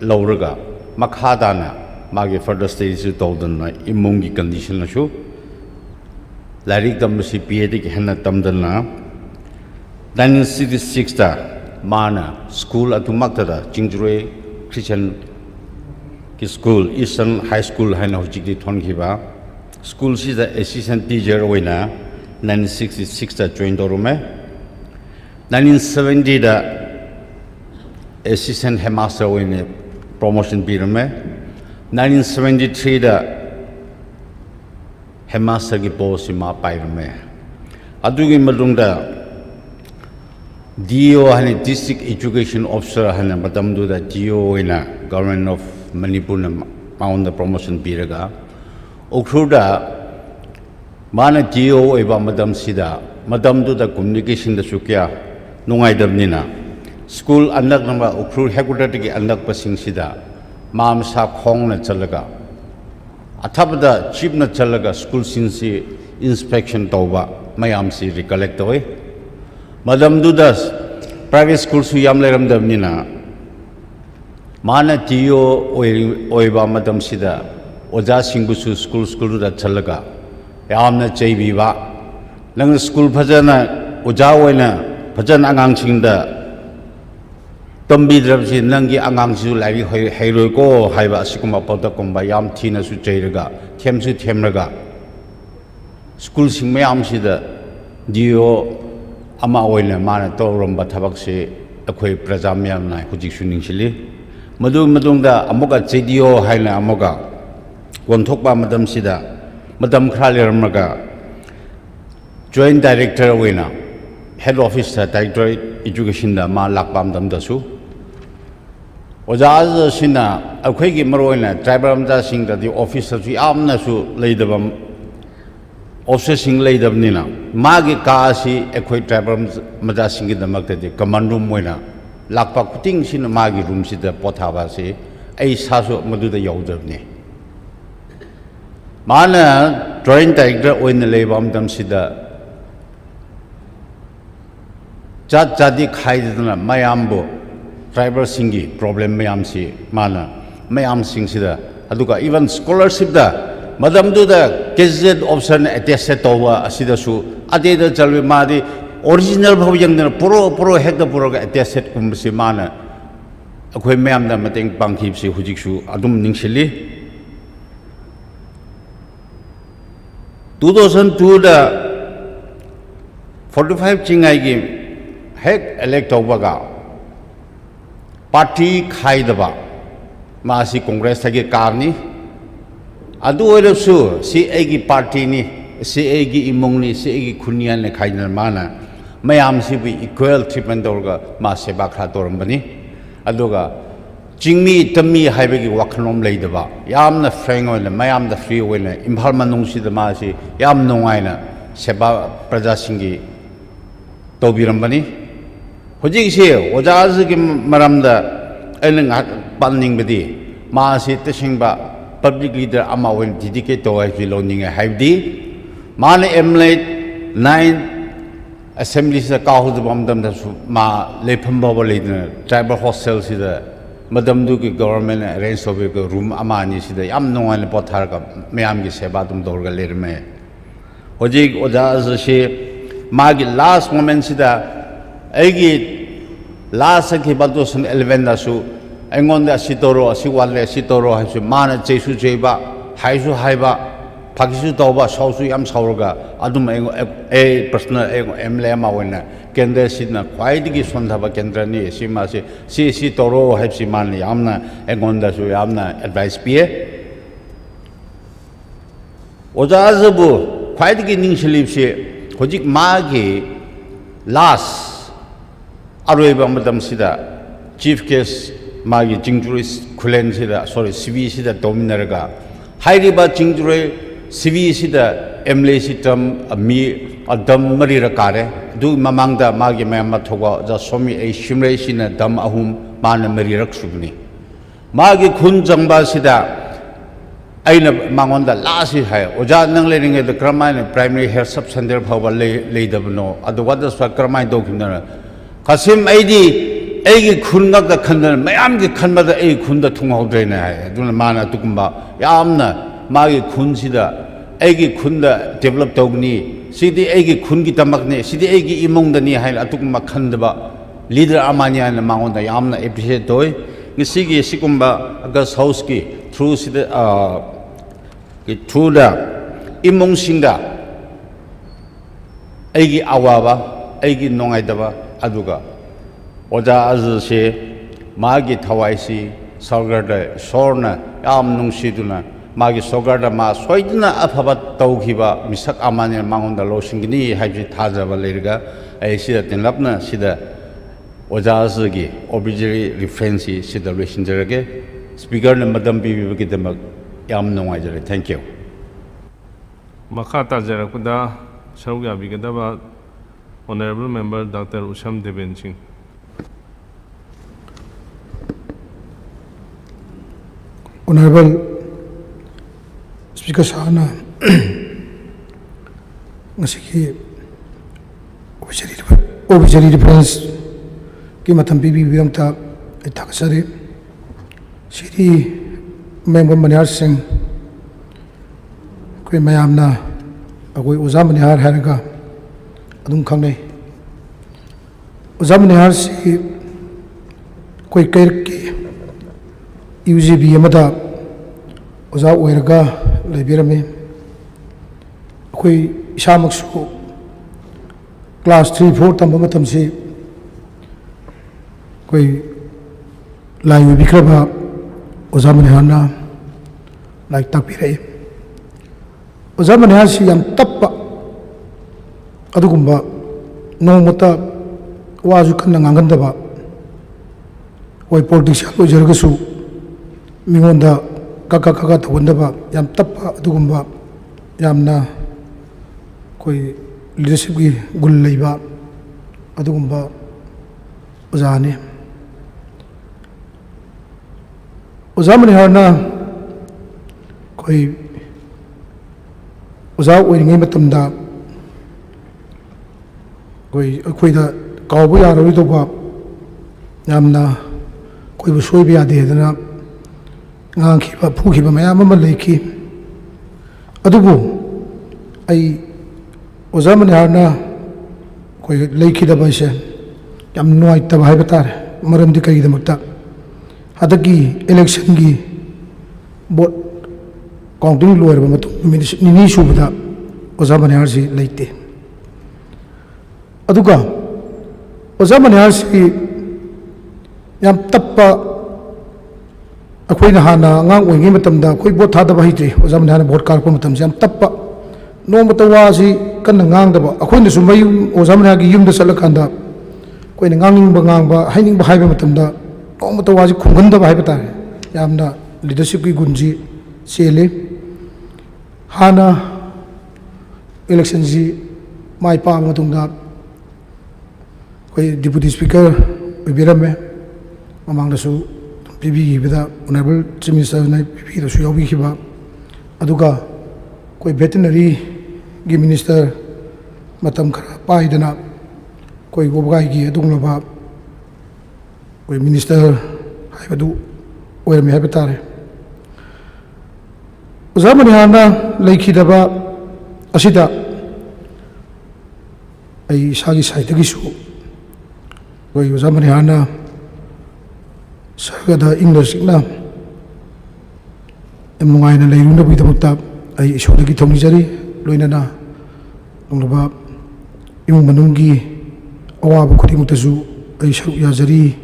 Lauraga Makhadana Magi further stage to Tolden imungi condition na show. Larik Damasi Piedi Hana Tamdana 1966 Mana School at Tumaktada, Jingjure Christian School, Eastern High School Hana Hojiki Tonkiba. School is the assistant teacher winner 1966 joined Orume. 1970 assistant headmaster winner promotion Birame. 1973 headmaster ki post ma pairame adugi madungda DO hani district education officer hana matamdu da DO ina government of Manipur na maun the promotion biraga okruda mana DO eba madam sida madamdu da communication da sukya nungai dabnina school anak namba okru headquarter ki anak pasing sida Mam sa khong na chalaga athabda chief na chalaga school sinsi inspection tawba mayam si recollect away madam dudas private school su yam leram damnina mana tio oiba madam sida oja singbu su school da chalaga yam na cheibi ba nang school phajana oja oina phajana angang singda Tombi Drabsi Nangi Angangsu Lari Heroiko Haiba Sikuma Potakumba Yam Tina Sujaga, Temsu Temraga School Sing Mayam Sida Dio Amawena Mana Torum Batabaksi, Aquay Prazamiam, Hujishuning Chili, Madungda Amoga Zedio Haina Amoga, Wontokba Madam Sida, Madam Kraler Maga, Joint Director Wena, Head Officer Directorate Education da Ma Lakbam Damdasu. Oja Sina, a quake Marona, Tribal Dashing that the officers we amnasu laid of obsessing laid of Nina. Magi Kasi, a quake tribal Madashing in the Magdi, Commandum Wena, Lakpa putting Sin Magi rooms in the Potavasi, a Sasu Maduda Yodavni. Mana, joint director when the labam dam sida Jadi Kaidana, Mayambo. Tribal Singi problem mayam si mana mayam sing sida aduga even scholarship da madam do da gazette option attested towa asida su ade da jalwe madi original bhawyang na puro hek da puro ga attested kum si mana akhoi mayam da mateng pangkhip si hujik su adum ningsili 2002 da 45 chingai gi hek elect towa Party Kaidaba Masi Congress Tagi Karni Adu Su, si Egi Party ni, si Egi Imungni, si Egi Kunyan ne Kaidan Mana, Mayam si be equal treatment orga Masi Bakratorbani, Aduga, Jingmi Tami Haibegi Wakanom Ladaba, Yam the Frango and the Mayam the Free Winner, Impalmanungsi the Masi, Yam Noina, Seba Prajasingi Tobirambani. Hojik siya, wajaz ki maramda elang banding bedi, maasi tesing ba public leader ama wen dedicate to ay filowing ay haibdi, mana emlate 9 assembly sa kahud bamdam da ma lepamba leader tribal hostel sida madam du ki government arrange sobe ko room ama ni sida yam nongai le pothar ka mayam ki seba dum dorga lerme. Hojik wajaz siya magi last moment sida Egi last ki badusan 11 da su engon da sitoro siwale sitoro hasu mana jesu jeba haisu haiba pakisu tauba sausu yam sauraga adum personal emle ma wena kendra sidna kwaidigi sondaba kendra ni sima si toro haipsi man yamna engonda su yamna advice pie ojazabu kwaidigi ningslipsi hojik magi last aroiba madam sida chief case magi jingjuris kulen sida sorry cv sida dominarga hairiba jingjuris cv sida emle sitam mi adam marira kare du mamangda magi mema thoga ja somi ei shimre sina dam ahum mana marirak subni magi khun jangba sida aina mangonda lasi hai oja nang le ringe the kramai primary health sub center phawa le dabno adu wada swa kramai do khina kasim aidi eigi khunnak da khandan mayam gi khanmada ei khunda thungaudrena hai aduna mana tukumba yamna magi khunσida eigi khunda develop togni sidi eigi khungi tamakne sidi eigi imongdani hai atukuma khandaba leader amanya na mangonda yamna appreciate doi ngisigi sikumba agas house ki through sida through the imong singa eigi awaba eigi nongaidaba aduga oja azse magi thawaisi sargarda sorna yam nungsiduna magi sogarda ma soiduna afaba tawkhiba misak amane mangonda losingni haji thajaba lerga ai sida tinlapna sida oja azgi obligatory reference sida resinjerage speaker na madam bibi ki demak yam nongaijare thank you Makata Jarakuda Shauga Bigadaba Honorable Member Dr. Usham Debenching. Honorable Speaker Sahana Ngasiki Obituary Defense Kimatam Bibi Biamta Takasari City Member Maniar Singh Kwe mayamna agoi uzamani har haraga adum khangnei uzamani har si koi kairki UGB amada uza oiraga leibirame koi isamaksu class 3-4 tamba matamsi koi layu bikraba uzamani harna like takpirai Uzamani hasi yam tappa adugumba nongmata wazu kanna ngangandaba wai politician lo jargasu mingonda kaka tawandaba yam tappa adugumba yamna koi leadership gi gul leiba adugumba uzane uzamani harna koi Uza oiringai matamda koi akoida kawbu yaroi doba yamna koibu soiba yade dana ngangkhiba phukhiba mayam ama leiki adubu ai uzamani harna koi leikhidaba ise yam nuaitaba haiba tare maramdi kaigidamakta hadagi election gi vote counting lower ba matu nini subda ozamani harsi leite aduga ozamani harsi yam tappa akoina hana ngang oingi matamda koi bot thada ba hitri ozamani hana bot karpa matam jam tappa no matawa si kan ngang da ba akoina su mai ozamani hagi yum da salakanda koina nganging ba ngang ba haining ba haiba matamda no matawa si khunganda ba haiba ta yamna leadership ki gunji sele Hana election ji mai pa matungda koi deputy speaker bibirame mamang dasu bibi bida honorable chief minister na bibi dasu yawi khiba aduga koi veterinary gi minister matam khara pai dana koi gobai gi adungloba koi minister haibadu oirame haibetare Uzamani hana leikhidaba asida ai sagi saitagisu koi uzamani hana sargada English na ꯌꯥꯝ ꯅꯨꯡꯉꯥꯏꯅ ꯂꯩꯔꯨꯅꯕꯒꯤꯗꯃꯛꯇ ꯑꯩ ꯏꯁꯣꯔꯗꯒꯤ ꯊꯧꯅꯤꯖꯔꯤ ꯂꯣꯏꯅꯅ ꯅꯣꯡꯂꯕ ꯏꯃꯨꯡ ꯃꯅꯨꯡꯒꯤ ꯑꯋꯥꯕ ꯈꯨꯗꯤꯡꯃꯛꯇꯁꯨ ꯑꯩ ꯁꯔꯨꯛ ꯌꯥꯖꯔꯤ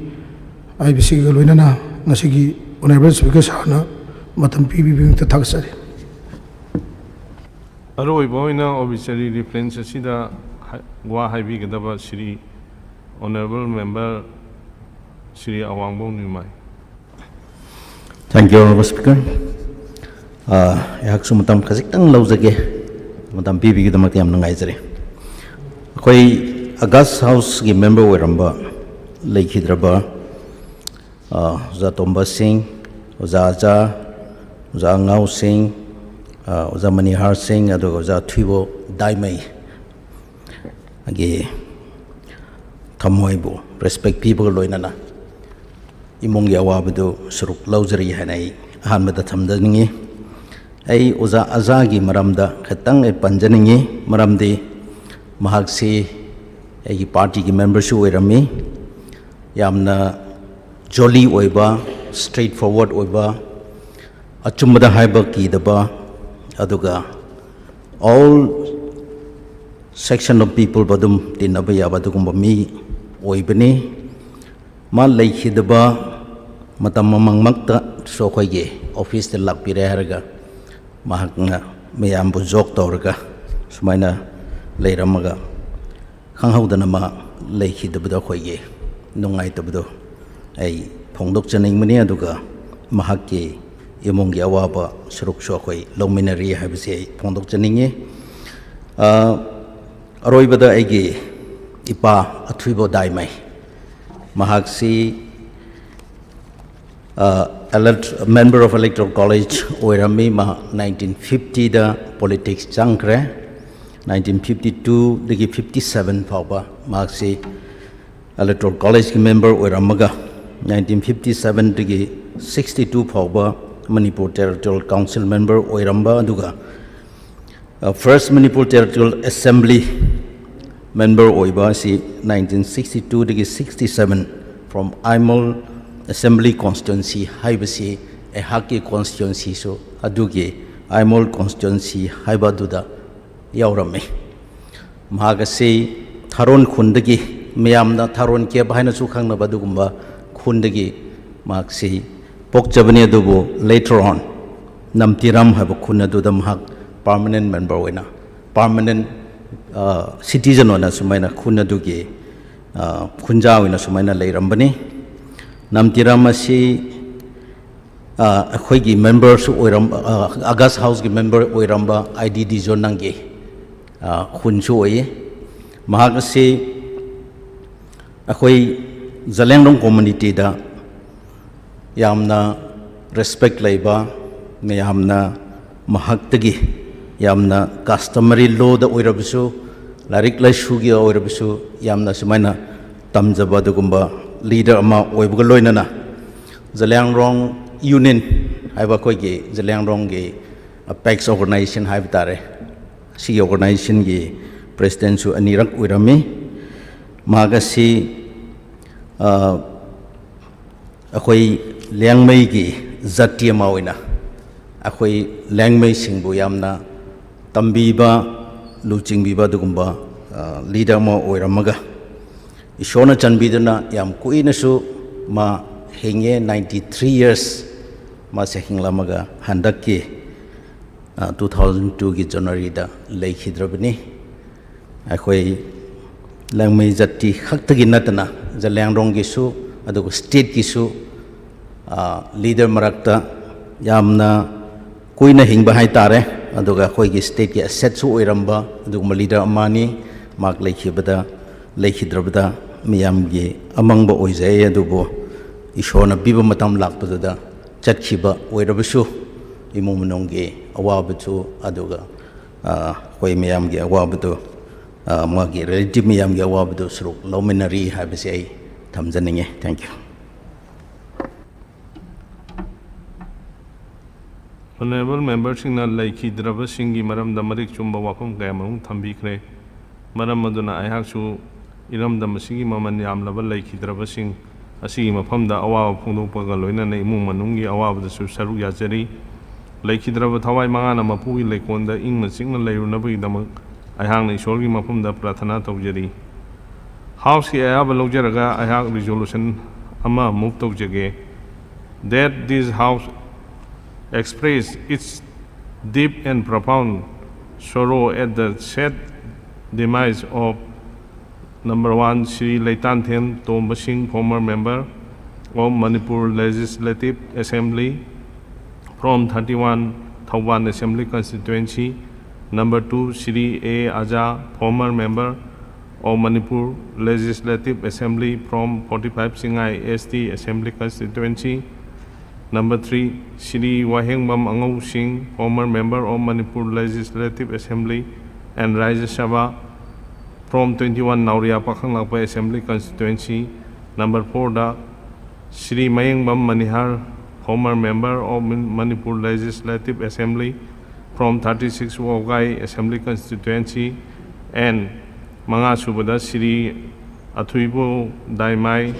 ꯍꯥꯏꯕꯁꯤꯒ ꯂꯣꯏꯅꯅ ꯉꯁꯤꯒꯤ honourable speaker ꯁꯥꯔꯅ ꯃꯇꯝ ꯄꯤꯕꯤꯕꯒꯤꯗꯃꯛꯇ ꯊꯥꯒꯠꯆꯔꯤ ꯑꯔꯣꯏꯕ ꯑꯣꯏꯅ ꯑꯣꯕꯤꯆꯔꯤ ꯔꯤꯐꯔꯦꯟꯁ ꯑꯁꯤꯗ ꯋꯥ ꯍꯥꯏꯕꯤꯒꯗꯕ Shri honourable member Shri Awangbou Nimai Thank you, Honorable Speaker. ꯑꯩꯍꯥꯛꯁꯨ ꯃꯇꯝ ꯈꯖꯤꯛꯇꯪ ꯂꯧꯖꯒꯦ ꯃꯇꯝ ꯄꯤꯕꯤꯒꯤꯗꯃꯛꯇ ꯌꯥꯝ ꯅꯨꯡꯉꯥꯏꯖꯔꯦ ꯑꯩꯈꯣꯏ ꯑꯒꯁ ꯍꯥꯎꯁꯀꯤ ꯃꯦꯝꯕꯔ ꯑꯣꯏꯔꯝꯕ ꯂꯩꯈꯤꯗ꯭ꯔꯕ ꯑꯣꯖꯥ ꯇꯣꯝꯕ ꯁꯤꯡ ꯑꯣꯖꯥ ꯑꯖꯥ ꯑꯣꯖꯥ ꯑꯉꯥꯎ ꯁꯤꯡ ꯑꯣꯖꯥ ꯃꯅꯤꯍꯥꯔ ꯁꯤꯡ ꯑꯗꯨꯒ ꯑꯣꯖꯥ ꯊꯨꯏꯕꯣ ꯗꯥꯏꯃꯩ ꯒꯤ ꯊꯃꯣꯏꯕꯨ ꯔꯦꯁꯄꯦꯛ ꯄꯤꯕꯒ ꯂꯣꯏꯅꯅ ꯏꯃꯨꯡꯒꯤ ꯑꯋꯥꯕꯗꯨ ꯁꯔꯨꯛ ꯂꯧꯖꯔꯤ ꯍꯥꯏꯅ ꯑꯩ ꯑꯍꯥꯟꯕꯗ ꯊꯝꯖꯅꯤꯡꯉꯤ ꯑꯩ ꯑꯣꯖꯥ ꯑꯖꯥꯒꯤ ꯃꯔꯝꯗ ꯈꯤꯇꯪ ꯑꯩ ꯄꯟꯖꯅꯤꯡꯉꯤ ꯃꯔꯝꯗꯤ ꯃꯍꯥꯛꯁꯤ ꯑꯩꯒꯤ ꯄꯥꯔꯇꯤꯒꯤ ꯃꯦꯝꯕꯔꯁꯨ ꯑꯣꯏꯔꯝꯃꯤ ꯌꯥꯝꯅ ꯖꯣꯂꯤ ꯑꯣꯏꯕ ꯁ꯭ꯇ꯭ꯔꯦꯠ ꯐꯣꯔꯋꯥꯔꯗ ꯑꯣꯏꯕ ꯑꯆꯨꯝꯕꯗ ꯍꯥꯏꯕ ꯀꯤꯗꯕ ꯑꯗꯨꯒ ꯑꯣꯜ ꯁꯦꯛꯁꯟ ꯑꯣꯐ ꯄꯤꯄꯜꯕꯨ ꯑꯗꯨꯝ ꯇꯤꯟꯅꯕ ꯌꯥꯕ ꯑꯗꯨꯒꯨꯝꯕ ꯃꯤ ꯑꯣꯏꯕꯅꯤ ꯃꯥ ꯂꯩꯈꯤꯗꯕ ꯃꯇꯝ ꯑꯃꯃꯛꯇꯁꯨ ꯑꯩꯈꯣꯏꯒꯤ ꯑꯣꯐꯤꯁꯇ ꯂꯥꯛꯄꯤꯔꯦ ꯍꯥꯏꯔꯒ ꯃꯍꯥꯛꯅ ꯃꯌꯥꯝꯕꯨ ꯖꯣꯛ ꯇꯧꯔꯒ ꯁꯨꯃꯥꯏꯅ ꯂꯩꯔꯝꯃꯒ ꯈꯪꯍꯧꯗꯅ ꯃꯥ ꯂꯩꯈꯤꯗꯕꯗꯣ ꯑꯩꯈꯣꯏꯒꯤ ꯅꯨꯡꯉꯥꯏꯇꯕꯗꯣ ꯑꯩ ꯐꯣꯡꯗꯣꯛꯆꯅꯤꯡꯕꯅꯤ ꯑꯗꯨꯒ ꯃꯍꯥꯛꯀꯤ ꯏꯃꯨꯡꯒꯤ ꯑꯋꯥꯕ ꯁꯔꯨꯛꯁꯨ ꯑꯩꯈꯣꯏ ꯂꯧꯃꯤꯟꯅꯔꯤ ꯍꯥꯏꯕꯁꯤ ꯑꯩ ꯐꯣꯡꯗꯣꯛꯆꯅꯤꯡꯉꯤ ꯑꯔꯣꯏꯕꯗ ꯑꯩꯒꯤ ꯏꯄꯥ ꯑꯊꯨꯏꯕꯣ ꯗꯥꯏꯃꯩ ꯃꯍꯥꯛꯁꯤ member of electoral college oirami ma 1950 politics changkre 1952 dagi 57 phawba maksi electoral college ki member oiramaga 1957 dagi 62 phawba Manipur Territorial Council member oiramba aduga first Manipur Territorial Assembly member oiba si 1962 dagi 67 from Imol Assembly constituency haibasi ehaki constituency so adugi Imol constituency haibaduda yaurame mahagasi tharon khundagi miyamna tharon ke bhaina su khangna badugumba khundagi maksi pokchabani adubu later on namtiram haiba khunnaduda mahak permanent member oina permanent citizen ona sumaina khunnadugi khunja oina sumaina leirambani namtiram asi akhoi member su oiram August House ki member oiramba IDD zone nangi khunchu oye mahak asi akhoi Zalengrong community da yamna respect laiba me yamna mahak tagi yamna customary law da oirabusu larik laishu gi oirabusu yamna sumaina tamjaba dugumba leader ama oibuga loinana Zalengrong union haiba koigi Zalengrong gi apex organization haiba tare si organization gi president su anirak oirami magasi akhoi lengmei gi zati ama oina akhoi lengmei singbu yamna tambiba luchingbiba dugumba leader ma oiramaga Ishona Chanbidana yam kuinasu ma hinge 93 years ma seking lamaga handaki 2002 ki January da leikhidravani akhoi langmei jatti khaktagi natana Zalengrong gi su adugo state ki su leader marakta yamna kuina hingba hai tare aduga khoi gi state ki asset su oiramba adugo leader amani mak leikhibada leikhidravada miyamgi amangba oizai adubo ishona biba matam lakpada chatkiba oirabusu imung manonggi awabatu aduga koi miyamgi awabatu magi relative miyamgi awabatu suruk lauminari habisi ai thamjaninge thank you Honorable members in Laiki Drava Singi Maram the Marik Chumba Wakum Gamum Thambikre Maram Maduna Ayasu Iram the Masigi Maman Yam Lava Laiki Drava Sing Asi Mapam the Awa Pundu Pagaloina Nemu Manungi Awa the Susaru Yazeri ꯂꯩꯈꯤꯗ꯭ꯔꯕ ꯊꯋꯥꯏ ꯃꯉꯥꯅ ꯃꯄꯨꯒꯤ ꯂꯩꯀꯣꯜꯗ ꯏꯪꯅ ꯆꯤꯛꯅ ꯂꯩꯔꯨꯅꯕꯒꯤꯗꯃꯛ ꯑꯩꯍꯥꯛꯅ ꯏꯁꯣꯔꯒꯤ ꯃꯐꯝꯗ ꯄ꯭ꯔꯥꯊꯅꯥ ꯇꯧꯖꯔꯤ ꯍꯥꯎꯁꯀꯤ ꯑꯌꯥꯕ ꯂꯧꯖꯔꯒ ꯑꯩꯍꯥꯛ ꯔꯤꯖꯣꯂꯨꯁꯟ ꯑꯃ ꯃꯨꯚ ꯇꯧꯖꯒꯦ that this house express its deep and profound sorrow at the sad demise of number 1 Sri Leitanthem Tomba Singh, former member of Manipur Legislative Assembly from 31 Thawban Assembly constituency. Number 2 Sri A. Aja, former member of Manipur Legislative Assembly from 45 Singai ST Assembly constituency. Number 3 Sri Wahengbam Angau Singh, former member of Manipur Legislative Assembly and Rajya Sabha from 21 Nauria Pakhang Lakpa Assembly constituency. Number 4 Sri Mayengbam Manihar, former member of Manipur Legislative Assembly from 36 Wogai Assembly constituency. And Manga Subada Sri Athuibo Daimai,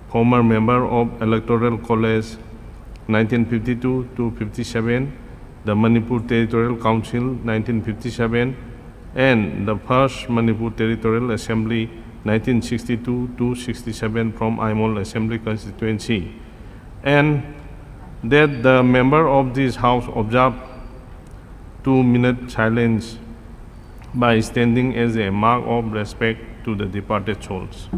former member of Electoral College 1952 to 57, the Manipur Territorial Council 1957, and the first Manipur Territorial Assembly 1962 to 67 from Aimol Assembly constituency. And that the member of this house observe 2-minute silence by standing as a mark of respect to the departed souls.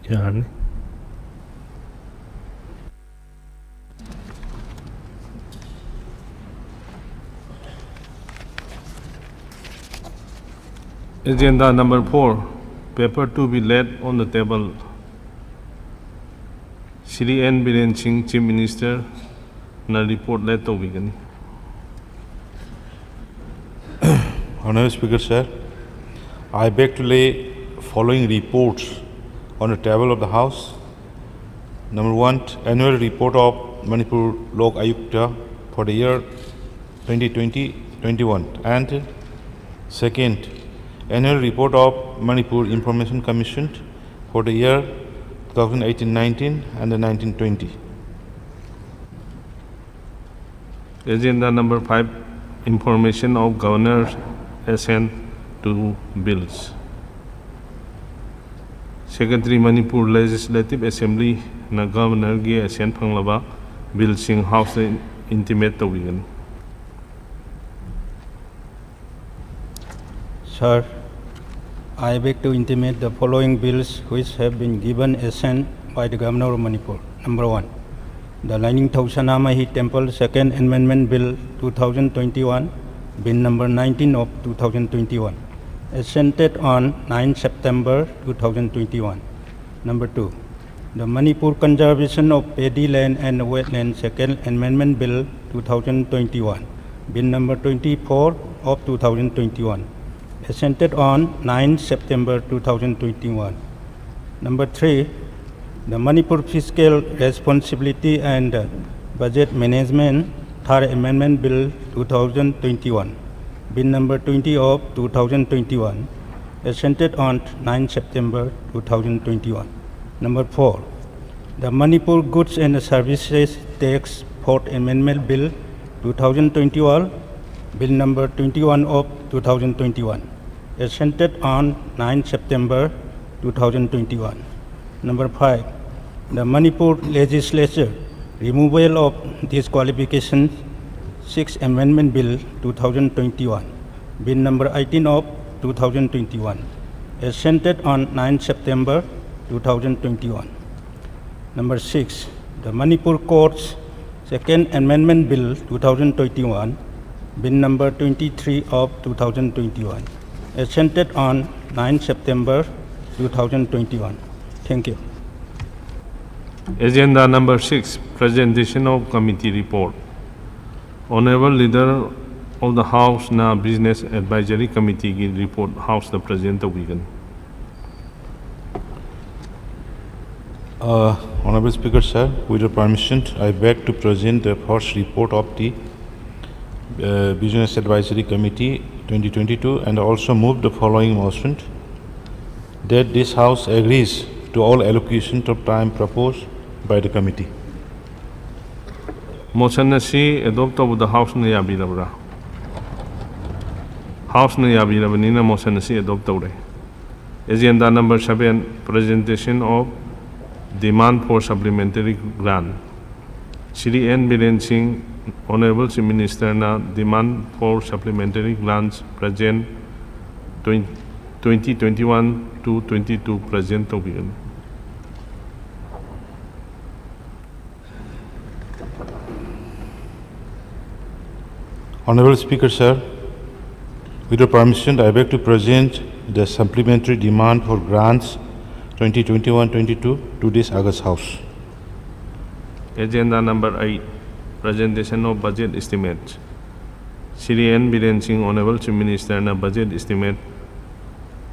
Yani. Agenda number 4, paper to be laid on the table. Shri N. Biren Singh, Chief Minister, na report laid to begin. Honorable Speaker, sir, I beg to lay following reports on the table of the House. Number 1, annual report of Manipur Lok Ayukta for the year 2020-21, and second, annual report of Manipur Information Commission for the year 2018-19 and the 19-20. Agenda number 5, information of Governor's assent to bills. Secretary Manipur Legislative Assembly na Governor gi assent phanglaba bill sing House intimate tawigani. Sir, I beg to intimate the following bills which have been given assent by the Governor of Manipur. Number 1, the Lining Thausanamahi Temple Second Amendment Bill 2021, Bill number 19 of 2021, assented on 9 September 2021. Number 2, the Manipur Conservation of Paddy Land and Wetland Second Amendment Bill 2021, Bill number 24 of 2021, assented on 9 September 2021. Number 3, the Manipur Fiscal Responsibility and Budget Management Third Amendment Bill 2021, Bill number 20 of 2021, assented on 9 September 2021. Number 4, the Manipur Goods and Services Tax Fourth Amendment Bill 2021, Bill number 21 of 2021, assented on 9 September 2021. Number 5, the Manipur Legislature removal of disqualifications Sixth Amendment Bill 2021, Bill number 18 of 2021, assented on 9 September 2021. Number 6, the Manipur Courts Second Amendment Bill 2021, Bill number 23 of 2021, assented on 9 September 2021. Thank you. Agenda number 6, presentation of committee report. Honorable Leader of the House na Business Advisory Committee ki report House the President of Vegan. Honorable Speaker, sir, with your permission, I beg to present the first report of the Business Advisory Committee 2022 and also move the following motion that this House agrees to all allocations of time proposed by the committee. Motion na si adopt of the House na yabirabra. House na yabirabani na motion na si adopt of. Agenda number 7, presentation of demand for supplementary grant. Shri N. Biren Singh, Honorable Chief Minister na demand for supplementary grants present 2021 to 22 present of. Honorable Speaker, sir, with your permission, I beg to present the supplementary demand for grants 2021-22 to this August House. Agenda number 8, presentation of budget estimates. Shri N. Biren Singh, Honorable Chief Minister na budget estimate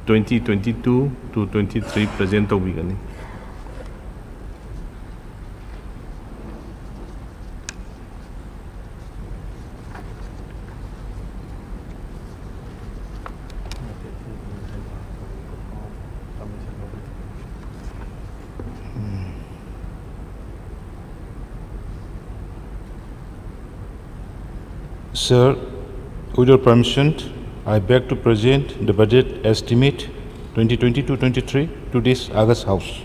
2022 to 23 present of Vigani. Sir, with your permission, I beg to present the budget estimate 2022-23 to this August House.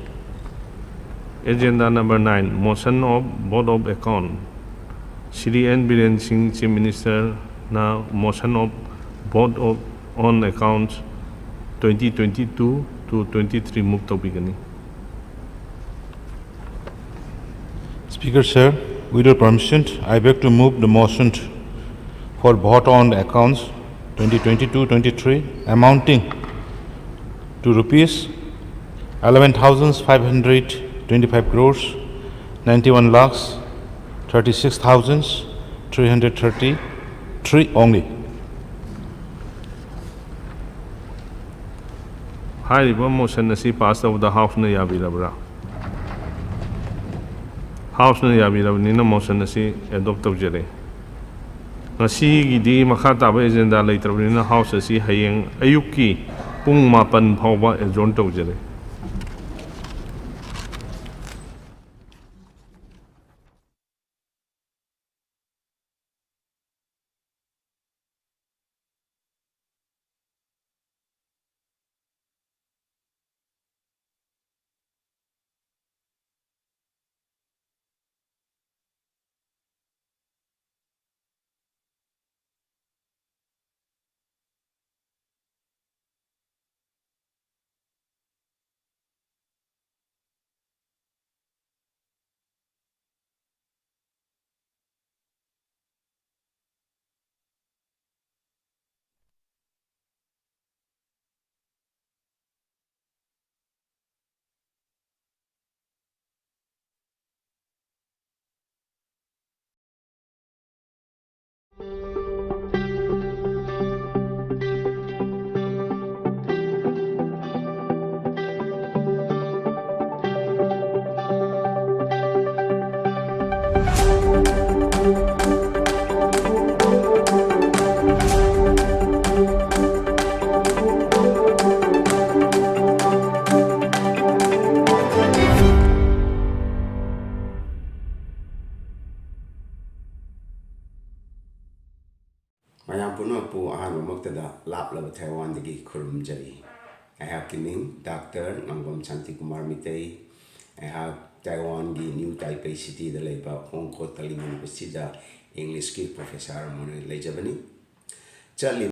Agenda number 9, motion of Board of Account. Shri N. Biren Singh, Chief Minister na motion of Board of On Accounts 2022 to 23 mukta bigani. Speaker, sir, with your permission, I beg to move the motion for Board on Accounts 2022-23 amounting to rupees 11,525 crores 91 lakhs 36,333 only. Hariba motion nasi passed of the House na yabirabra. House na yabirabni na motion nasi adopt of jere. Ngasi gidi makha taba agenda later na House asi hayeng ayuki pung mapan phawa adjourn to jere. Mayam Punapu Ahan Moktada Lap Lava Taiwan the Gi Kurum Jari. I have Kiming, Dr. Nangom Chanti Kumar Mitei. I have Taiwan the New Taipei City the Labor Hong Kong Manipur English Professor Mone Lejabani. Charlie